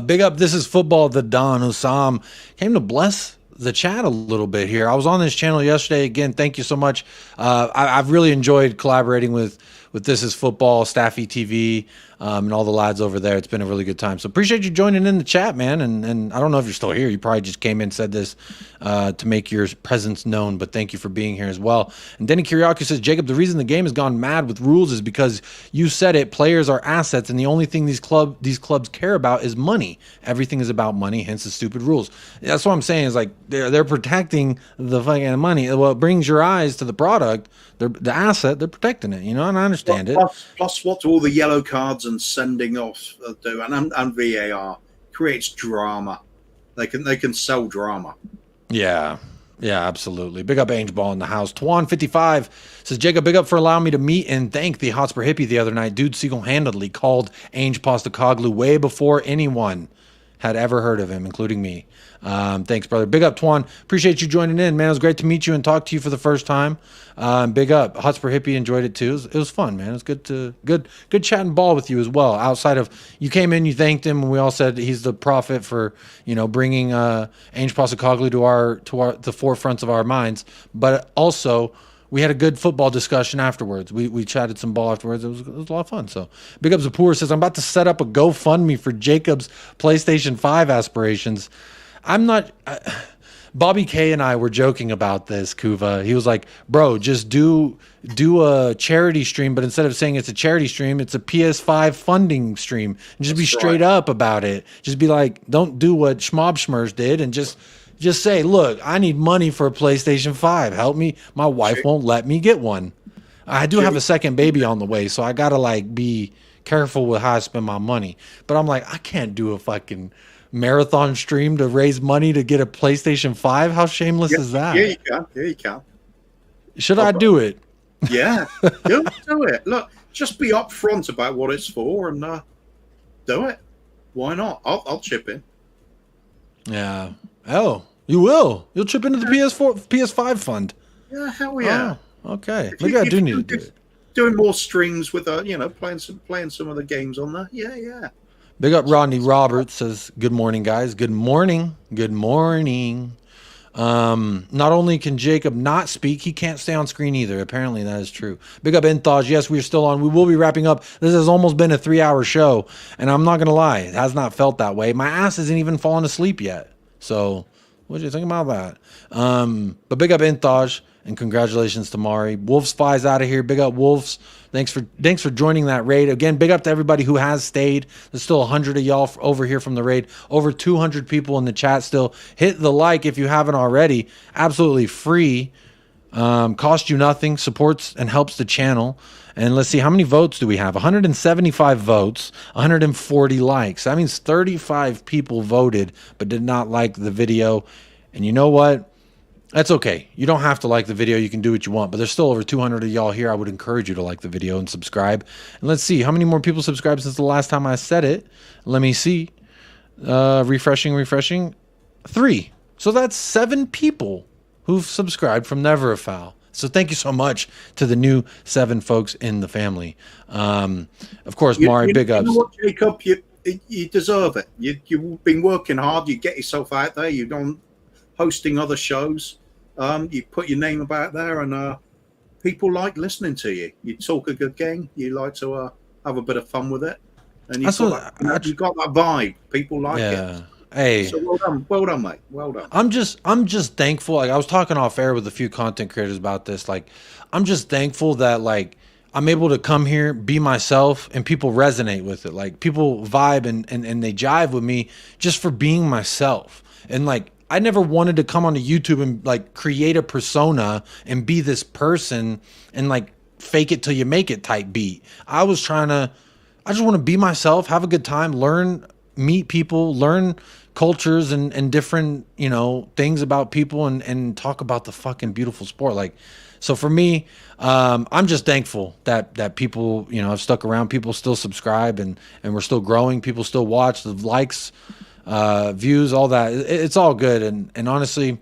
S2: Big up, this is Football the Don. Hussam came to bless the chat a little bit here. I was on this channel yesterday. Again, thank you so much. I've really enjoyed collaborating with This Is Football, Staffy TV, and all the lads over there. It's been a really good time. So appreciate you joining in the chat, man. And I don't know if you're still here. You probably just came in and said this to make your presence known, but thank you for being here as well. And Denny Kiriakou says, Jacob, the reason the game has gone mad with rules is because you said it, players are assets, and the only thing these clubs care about is money. Everything is about money, hence the stupid rules. That's what I'm saying is like they're protecting the fucking money. Well, it brings your eyes to the product, the asset, they're protecting it, you know, and I understand it.
S4: Plus what all the yellow cards and sending off do, and VAR creates drama. They can sell drama.
S2: Yeah, absolutely. Big up Ange Ball in the house. Twan55 says, Jacob, big up for allowing me to meet and thank the Hotspur hippie the other night. Dude single-handedly called Ange Postecoglou way before anyone had ever heard of him, including me. Thanks, brother. Big up, Twan. Appreciate you joining in, man. It was great to meet you and talk to you for the first time. Big up. Hotspur hippie enjoyed it too. It was fun, man. It was good chatting ball with you as well. Outside of you came in, you thanked him, and we all said he's the prophet for bringing Ange Postecoglou to the forefronts of our minds. But also, we had a good football discussion afterwards. We chatted some ball afterwards. It was a lot of fun. So Big Up Zapur says, I'm about to set up a GoFundMe for Jacob's PlayStation 5 aspirations. I'm not... Bobby K and I were joking about this, Kuva. He was like, bro, just do a charity stream, but instead of saying it's a charity stream, it's a PS5 funding stream. And just be straight up about it. Just be like, don't do what Schmobschmers did and just say, look, I need money for a PlayStation 5. Help me. My wife won't let me get one. I do have a second baby on the way, so I got to be careful with how I spend my money. But I'm like, I can't do a fucking marathon stream to raise money to get a PlayStation 5. How shameless is that?
S4: Yeah, you can.
S2: Should I do it?
S4: Yeah, do it. Look, just be upfront about what it's for and do it. Why not? I'll chip in.
S2: Yeah. Oh, you will? You'll chip into the PS5 fund?
S4: Yeah, hell yeah.
S2: Oh, okay. Maybe I do need to do it.
S4: Doing more streams with playing some of the games on there. Yeah.
S2: Big up Rodney Roberts says, good morning, guys. Good morning. Good morning. Not only can Jacob not speak, he can't stay on screen either. Apparently that is true. Big up Enthaj. Yes, we're still on. We will be wrapping up. This has almost been a 3-hour show, and I'm not going to lie. It has not felt that way. My ass isn't even fallen asleep yet. So What do you think about that? But big up Inthaj and congratulations to Mari. Wolves Fi's out of here. Big up Wolves. Thanks for joining that raid. Again, big up to everybody who has stayed. There's still 100 of y'all over here from the raid. Over 200 people in the chat still. Hit the like if you haven't already. Absolutely free. Cost you nothing. Supports and helps the channel. And let's see, how many votes do we have? 175 votes, 140 likes. That means 35 people voted but did not like the video. And you know what? That's okay. You don't have to like the video. You can do what you want. But there's still over 200 of y'all here. I would encourage you to like the video and subscribe. And let's see, how many more people subscribed since the last time I said it? Let me see. Refreshing. 3. So that's 7 people who've subscribed from Never a Foul. So thank you so much to the new 7 folks in the family. Of course, Mari, big ups.
S4: You know what, Jacob? You deserve it. You've been working hard. You get yourself out there. You've done hosting other shows. You put your name about there, and people like listening to you. You talk a good game. You like to have a bit of fun with it. And you've got that vibe. People like it.
S2: Hey,
S4: so well done, mate. Well done.
S2: I'm just thankful. Like, I was talking off air with a few content creators about this. Like, I'm just thankful that like I'm able to come here, be myself, and people resonate with it. Like, people vibe and they jive with me just for being myself. And like, I never wanted to come onto YouTube and like create a persona and be this person and like fake it till you make it type beat. I just want to be myself, have a good time, meet people, learn cultures and different, things about people and talk about the fucking beautiful sport. Like, so for me, I'm just thankful that people, have stuck around, people still subscribe and we're still growing. People still watch, the likes, views, all that. It's all good. And honestly,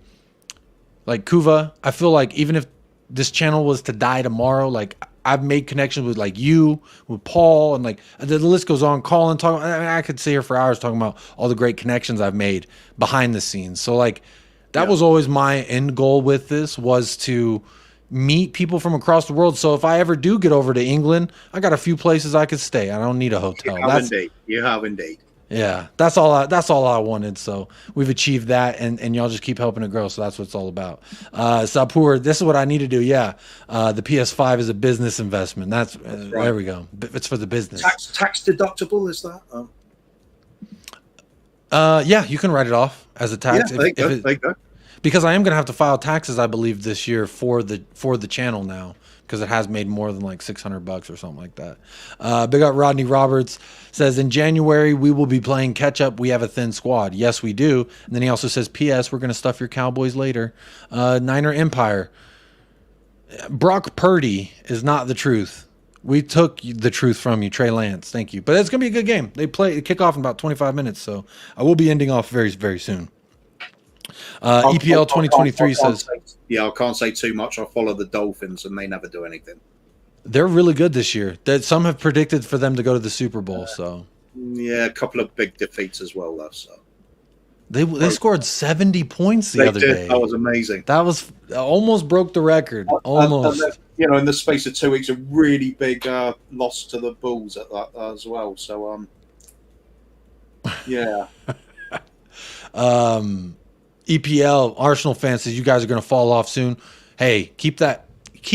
S2: like Kuva, I feel like even if this channel was to die tomorrow, like I've made connections with like you, with Paul, and like the list goes on. Colin, talking. I could sit here for hours talking about all the great connections I've made behind the scenes. So like that was always my end goal with this, was to meet people from across the world. So if I ever do get over to England, I got a few places I could stay. I don't need a hotel.
S4: You have indeed.
S2: Yeah, that's all I wanted. So we've achieved that, and y'all just keep helping it grow. So that's what it's all about. Sapur, this is what I need to do. Yeah, the PS5 is a business investment. That's right. There we go. It's for the business.
S4: Tax deductible, is that?
S2: Yeah, you can write it off as a tax.
S4: Yeah, there you go.
S2: Because I am gonna have to file taxes, I believe, this year for the channel now, because it has made more than like $600 or something like that. Big up Rodney Roberts says, in January, we will be playing catch up. We have a thin squad. Yes, we do. And then he also says, P.S. We're going to stuff your Cowboys later. Niner Empire. Brock Purdy is not the truth. We took the truth from you, Trey Lance. Thank you. But it's going to be a good game. They kick off in about 25 minutes. So I will be ending off very, very soon. EPL 2023 says,
S4: I can't say too much. I follow the Dolphins and they never do anything.
S2: They're really good this year. Some have predicted for them to go to the Super Bowl. So
S4: yeah, a couple of big defeats as well, though. So
S2: they scored 70 points the other day.
S4: That was amazing.
S2: That was almost broke the record. Almost.
S4: And then, in the space of 2 weeks, a really big loss to the Bulls at that as well. So yeah.
S2: EPL Arsenal fans says you guys are going to fall off soon. Hey, keep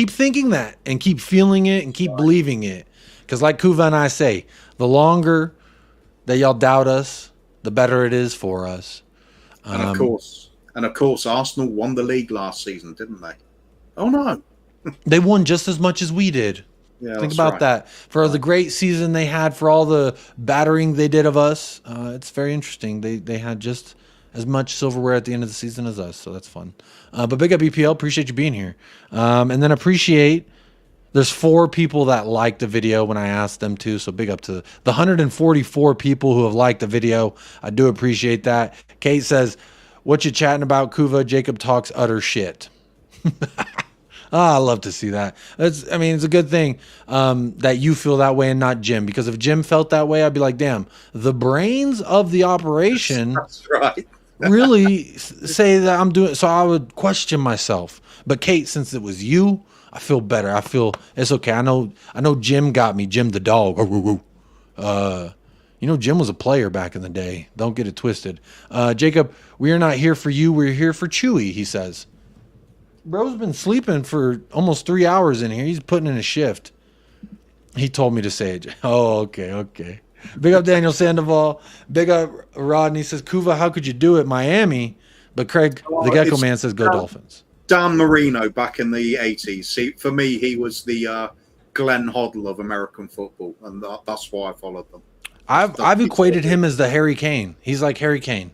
S2: thinking that and keep feeling it and keep believing it. Because like Kuva and I say, the longer that y'all doubt us, the better it is for us.
S4: And of course, Arsenal won the league last season, didn't they? Oh no,
S2: they won just as much as we did.
S4: Yeah,
S2: think about that. For the great season they had, for all the battering they did of us, it's very interesting. They had just as much silverware at the end of the season as us, so that's fun. But big up EPL, appreciate you being here. And then appreciate, there's 4 people that liked the video when I asked them to, so big up to the 144 people who have liked the video. I do appreciate that. Kate says, what you chatting about, Kuva? Jacob talks utter shit. I love to see that. It's a good thing that you feel that way and not Jim, because if Jim felt that way, I'd be like, damn, the brains of the operation.
S4: That's right.
S2: Really say that I'm doing, so I would question myself. But Kate, since it was you, I feel better. I feel it's okay. I know Jim got me, Jim the dog. You know, Jim was a player back in the day. Don't get it twisted. Jacob, we are not here for you. We're here for Chewy, he says. Bro's been sleeping for almost 3 hours in here. He's putting in a shift. He told me to say it. Oh, okay. Big up Daniel Sandoval. Big up Rodney says, Kuva, how could you do it? Miami. But Craig, the Gecko Man says, go Dolphins.
S4: Dan Marino back in the 80s. See, for me, he was the Glenn Hoddle of American football, and that's why I followed them.
S2: I've equated him as the Harry Kane. He's like Harry Kane.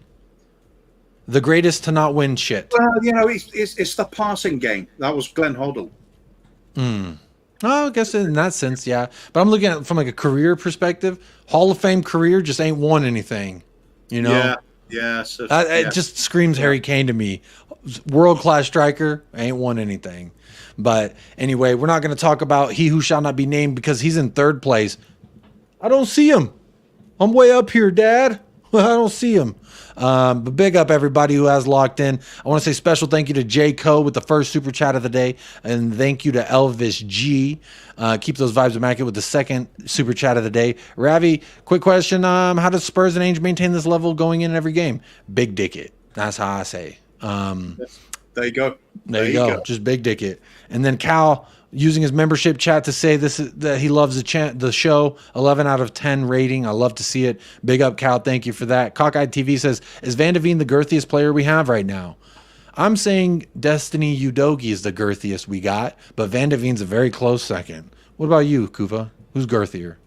S2: The greatest to not win shit.
S4: Well, you know, it's the passing game. That was Glenn Hoddle.
S2: Oh, I guess in that sense, yeah. But I'm looking at it from like a career perspective. Hall of Fame career just ain't won anything. You know?
S4: Yeah. So,
S2: It just screams Harry Kane to me. World-class striker, ain't won anything. But anyway, we're not going to talk about he who shall not be named because he's in third place. I don't see him. I'm way up here, Dad. I don't see him. But big up everybody who has locked in. I want to say special thank you to J. Co with the first super chat of the day. And thank you to Elvis G. Keep those vibes immaculate with the second super chat of the day. Ravi, quick question. How does Spurs and Ainge maintain this level going in every game? Big dick it. That's how I say.
S4: There you go.
S2: There you go. Just big dick it. And then Cal using his membership chat to say that he loves the show. 11 out of 10 rating. I love to see it. Big up, Cal. Thank you for that. Cockeyed TV says, is Van de Veen the girthiest player we have right now? I'm saying Destiny Udogi is the girthiest we got, but Van de Veen's a very close second. What about you, Kuva? Who's girthier?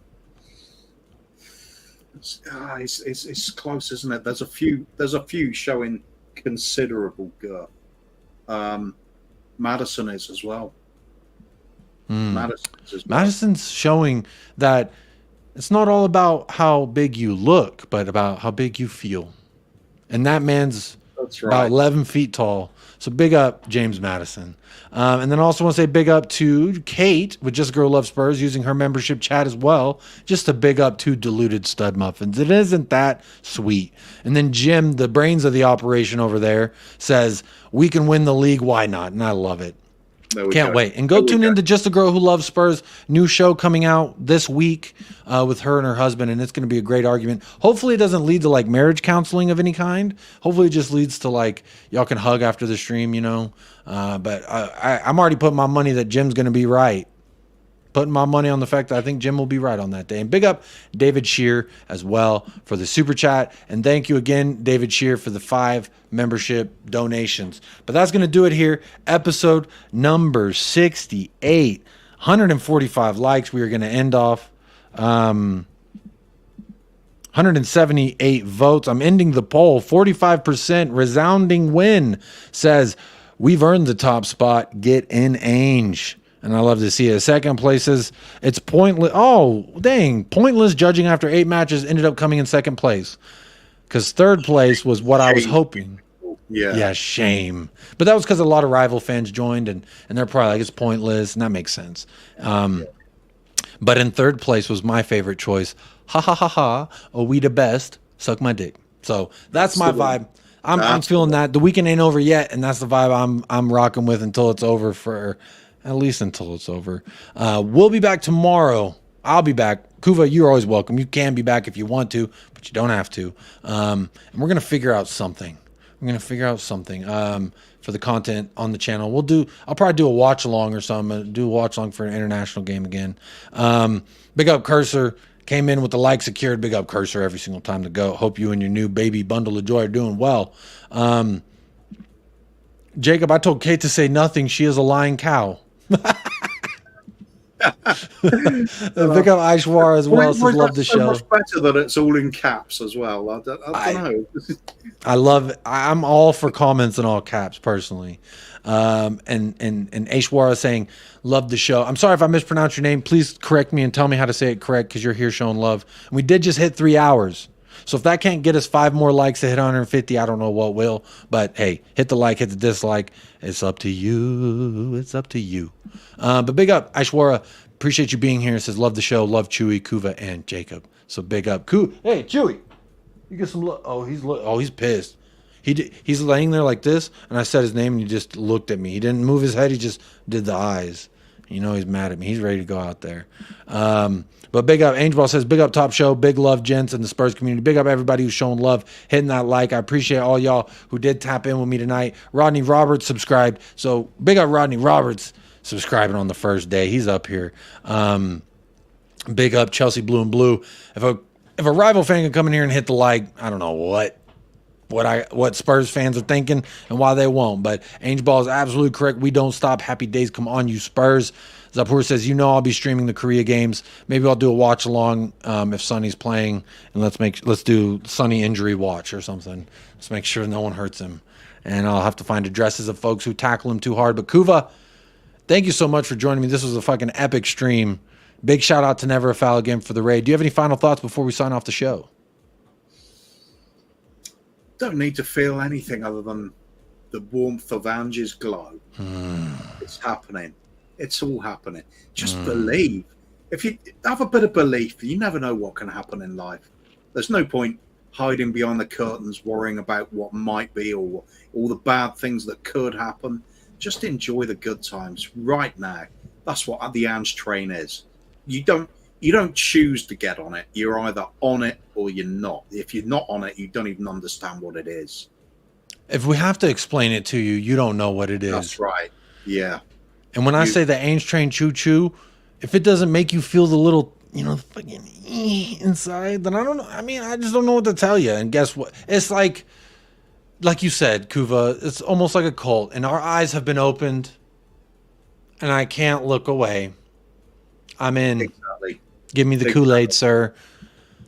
S4: It's close, isn't it? There's a few showing considerable girth. Madison is as well.
S2: Madison's showing that it's not all about how big you look, but about how big you feel. And that man's about 11 feet tall. So big up James Madison. And then also want to say big up to Kate with Just a Girl Loves Spurs using her membership chat as well. Just a big up to Diluted Stud Muffins. It isn't that sweet. And then Jim, the brains of the operation over there, says, we can win the league. Why not? And I love it. Can't wait. And go tune into Just a Girl Who Loves Spurs. New show coming out this week with her and her husband, and it's going to be a great argument. Hopefully it doesn't lead to like marriage counseling of any kind. Hopefully it just leads to like y'all can hug after the stream, you know. But I'm already putting my money that Jim's going to be right. Putting my money on the fact that I think Jim will be right on that day. And big up David Shear as well for the super chat. And thank you again, David Shear, for the 5 membership donations. But that's going to do it here. Episode number 68. 145 likes. We are going to end off 178 votes. I'm ending the poll. 45% resounding win says, we've earned the top spot. Get in Ainge. And I love to see it. Second place is it's pointless. Oh, dang. Pointless judging after 8 matches ended up coming in second place. Because third place was what I was hoping. Yeah, shame. But that was because a lot of rival fans joined, and they're probably like, it's pointless, and that makes sense. But in third place was my favorite choice. Ha ha ha ha. Oh, we the best. Suck my dick. So that's my vibe. I'm feeling that. The weekend ain't over yet, and that's the vibe I'm rocking with until it's over for... At least until it's over. We'll be back tomorrow. I'll be back. Kuva, you're always welcome. You can be back if you want to, but you don't have to. And we're going to figure out something. for the content on the channel. I'll probably do a watch along or something. Do a watch along for an international game again. Big up Cursor. Came in with the like secured. Big up Cursor every single time to go. Hope you and your new baby bundle of joy are doing well. Jacob, I told Kate to say nothing. She is a lying cow. Pick up Aishwar as well. Says love the show.
S4: Much better that it's all in caps as well. I don't know.
S2: I love it. I'm all for comments in all caps personally. And Aishwar is saying love the show. I'm sorry if I mispronounced your name. Please correct me and tell me how to say it correct because you're here showing love. And we did just hit 3 hours. So if that can't get us 5 more likes to hit 150, I don't know what will. But hey, hit the like, hit the dislike. It's up to you. It's up to you. But big up, Aishwara. Appreciate you being here. It says love the show, love Chewy, Kuva, and Jacob. So big up, Hey, Chewy, you get some love. He's pissed. He's laying there like this, and I said his name, and he just looked at me. He didn't move his head. He just did the eyes. You know he's mad at me. He's ready to go out there. But big up, Angel Ball says, big up Top Show, big love, gents, and the Spurs community. Big up everybody who's showing love, hitting that like. I appreciate all y'all who did tap in with me tonight. Rodney Roberts subscribed. So big up Rodney Roberts subscribing on the first day. He's up here. Big up Chelsea Blue and Blue. If a rival fan can come in here and hit the like, I don't know what Spurs fans are thinking and why they won't. But Angel Ball is absolutely correct. We don't stop. Happy days come on, you Spurs. Zapur says, I'll be streaming the Korea games. Maybe I'll do a watch along if Sonny's playing, and let's do Sonny injury watch or something. Let's make sure no one hurts him. And I'll have to find addresses of folks who tackle him too hard. But Kuva, thank you so much for joining me. This was a fucking epic stream. Big shout out to Never a Foul again for the raid. Do you have any final thoughts before we sign off the show?
S4: Don't need to feel anything other than the warmth of Angie's glow. It's happening. It's all happening. Just believe. If you have a bit of belief, you never know what can happen in life. There's no point hiding behind the curtains, worrying about what might be or all the bad things that could happen. Just enjoy the good times right now. That's what the Ange train is. You don't choose to get on it. You're either on it or you're not. If you're not on it, you don't even understand what it is.
S2: If we have to explain it to you, you don't know what it is.
S4: That's right. Yeah.
S2: And when I say the Ainge train choo-choo, if it doesn't make you feel the little, fucking inside, then I don't know. I mean, I just don't know what to tell you. And guess what? It's like you said, Kuva, it's almost like a cult. And our eyes have been opened, and I can't look away. I'm in.
S4: Exactly.
S2: Give me the Kool-Aid, sir.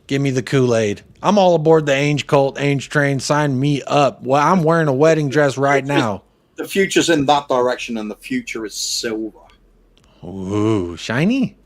S2: Give me the Kool-Aid. I'm all aboard the Ainge cult, Ainge train. Sign me up. Well, I'm wearing a wedding dress right now.
S4: The future's in that direction, and the future is silver.
S2: Ooh, shiny?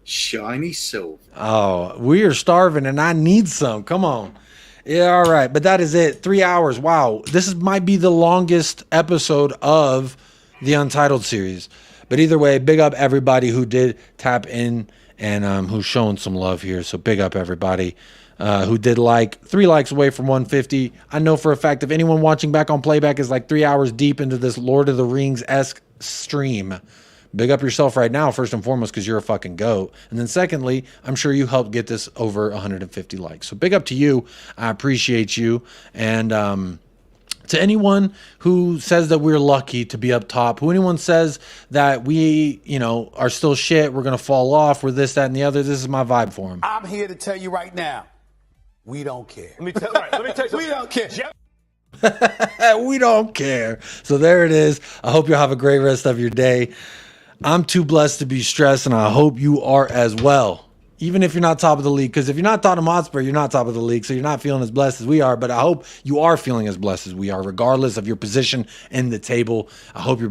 S4: Shiny silver.
S2: Oh, we are starving, and I need some. Come on. Yeah, all right. But that is it. 3 hours. Wow. Might be the longest episode of the Untitled series. But either way, big up everybody who did tap in and who's showing some love here. So big up everybody who did 3 likes away from 150. I know for a fact if anyone watching back on playback is 3 hours deep into this Lord of the Rings-esque stream, big up yourself right now, first and foremost, because you're a fucking goat. And then secondly, I'm sure you helped get this over 150 likes. So big up to you. I appreciate you. And to anyone who says that we're lucky to be up top, who anyone says that we, are still shit, we're going to fall off, we're this, that, and the other, this is my vibe for him.
S5: I'm here to tell you right now, we don't care.
S6: Let me tell you something.
S5: We don't care.
S2: We don't care. So there it is. I hope you'll have a great rest of your day. I'm too blessed to be stressed, and I hope you are as well. Even if you're not top of the league, because if you're not Tottenham Hotspur, you're not top of the league, so you're not feeling as blessed as we are. But I hope you are feeling as blessed as we are, regardless of your position in the table. I hope you're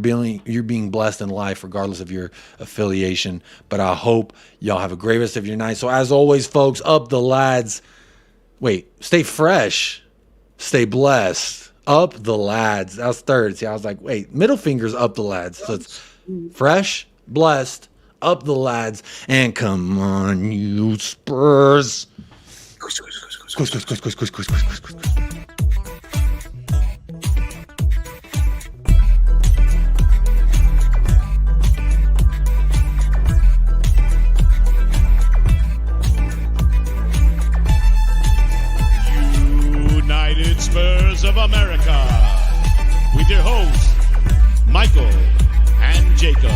S2: being blessed in life, regardless of your affiliation. But I hope y'all have a great rest of your night. So as always, folks, up the lads. Wait, stay fresh, stay blessed. Up the lads. That was third. See, I was like, wait, middle finger's up the lads. So it's fresh, blessed, up the lads, and come on, you Spurs.
S1: United Spurs of America, with your hosts, Michael and Jacob.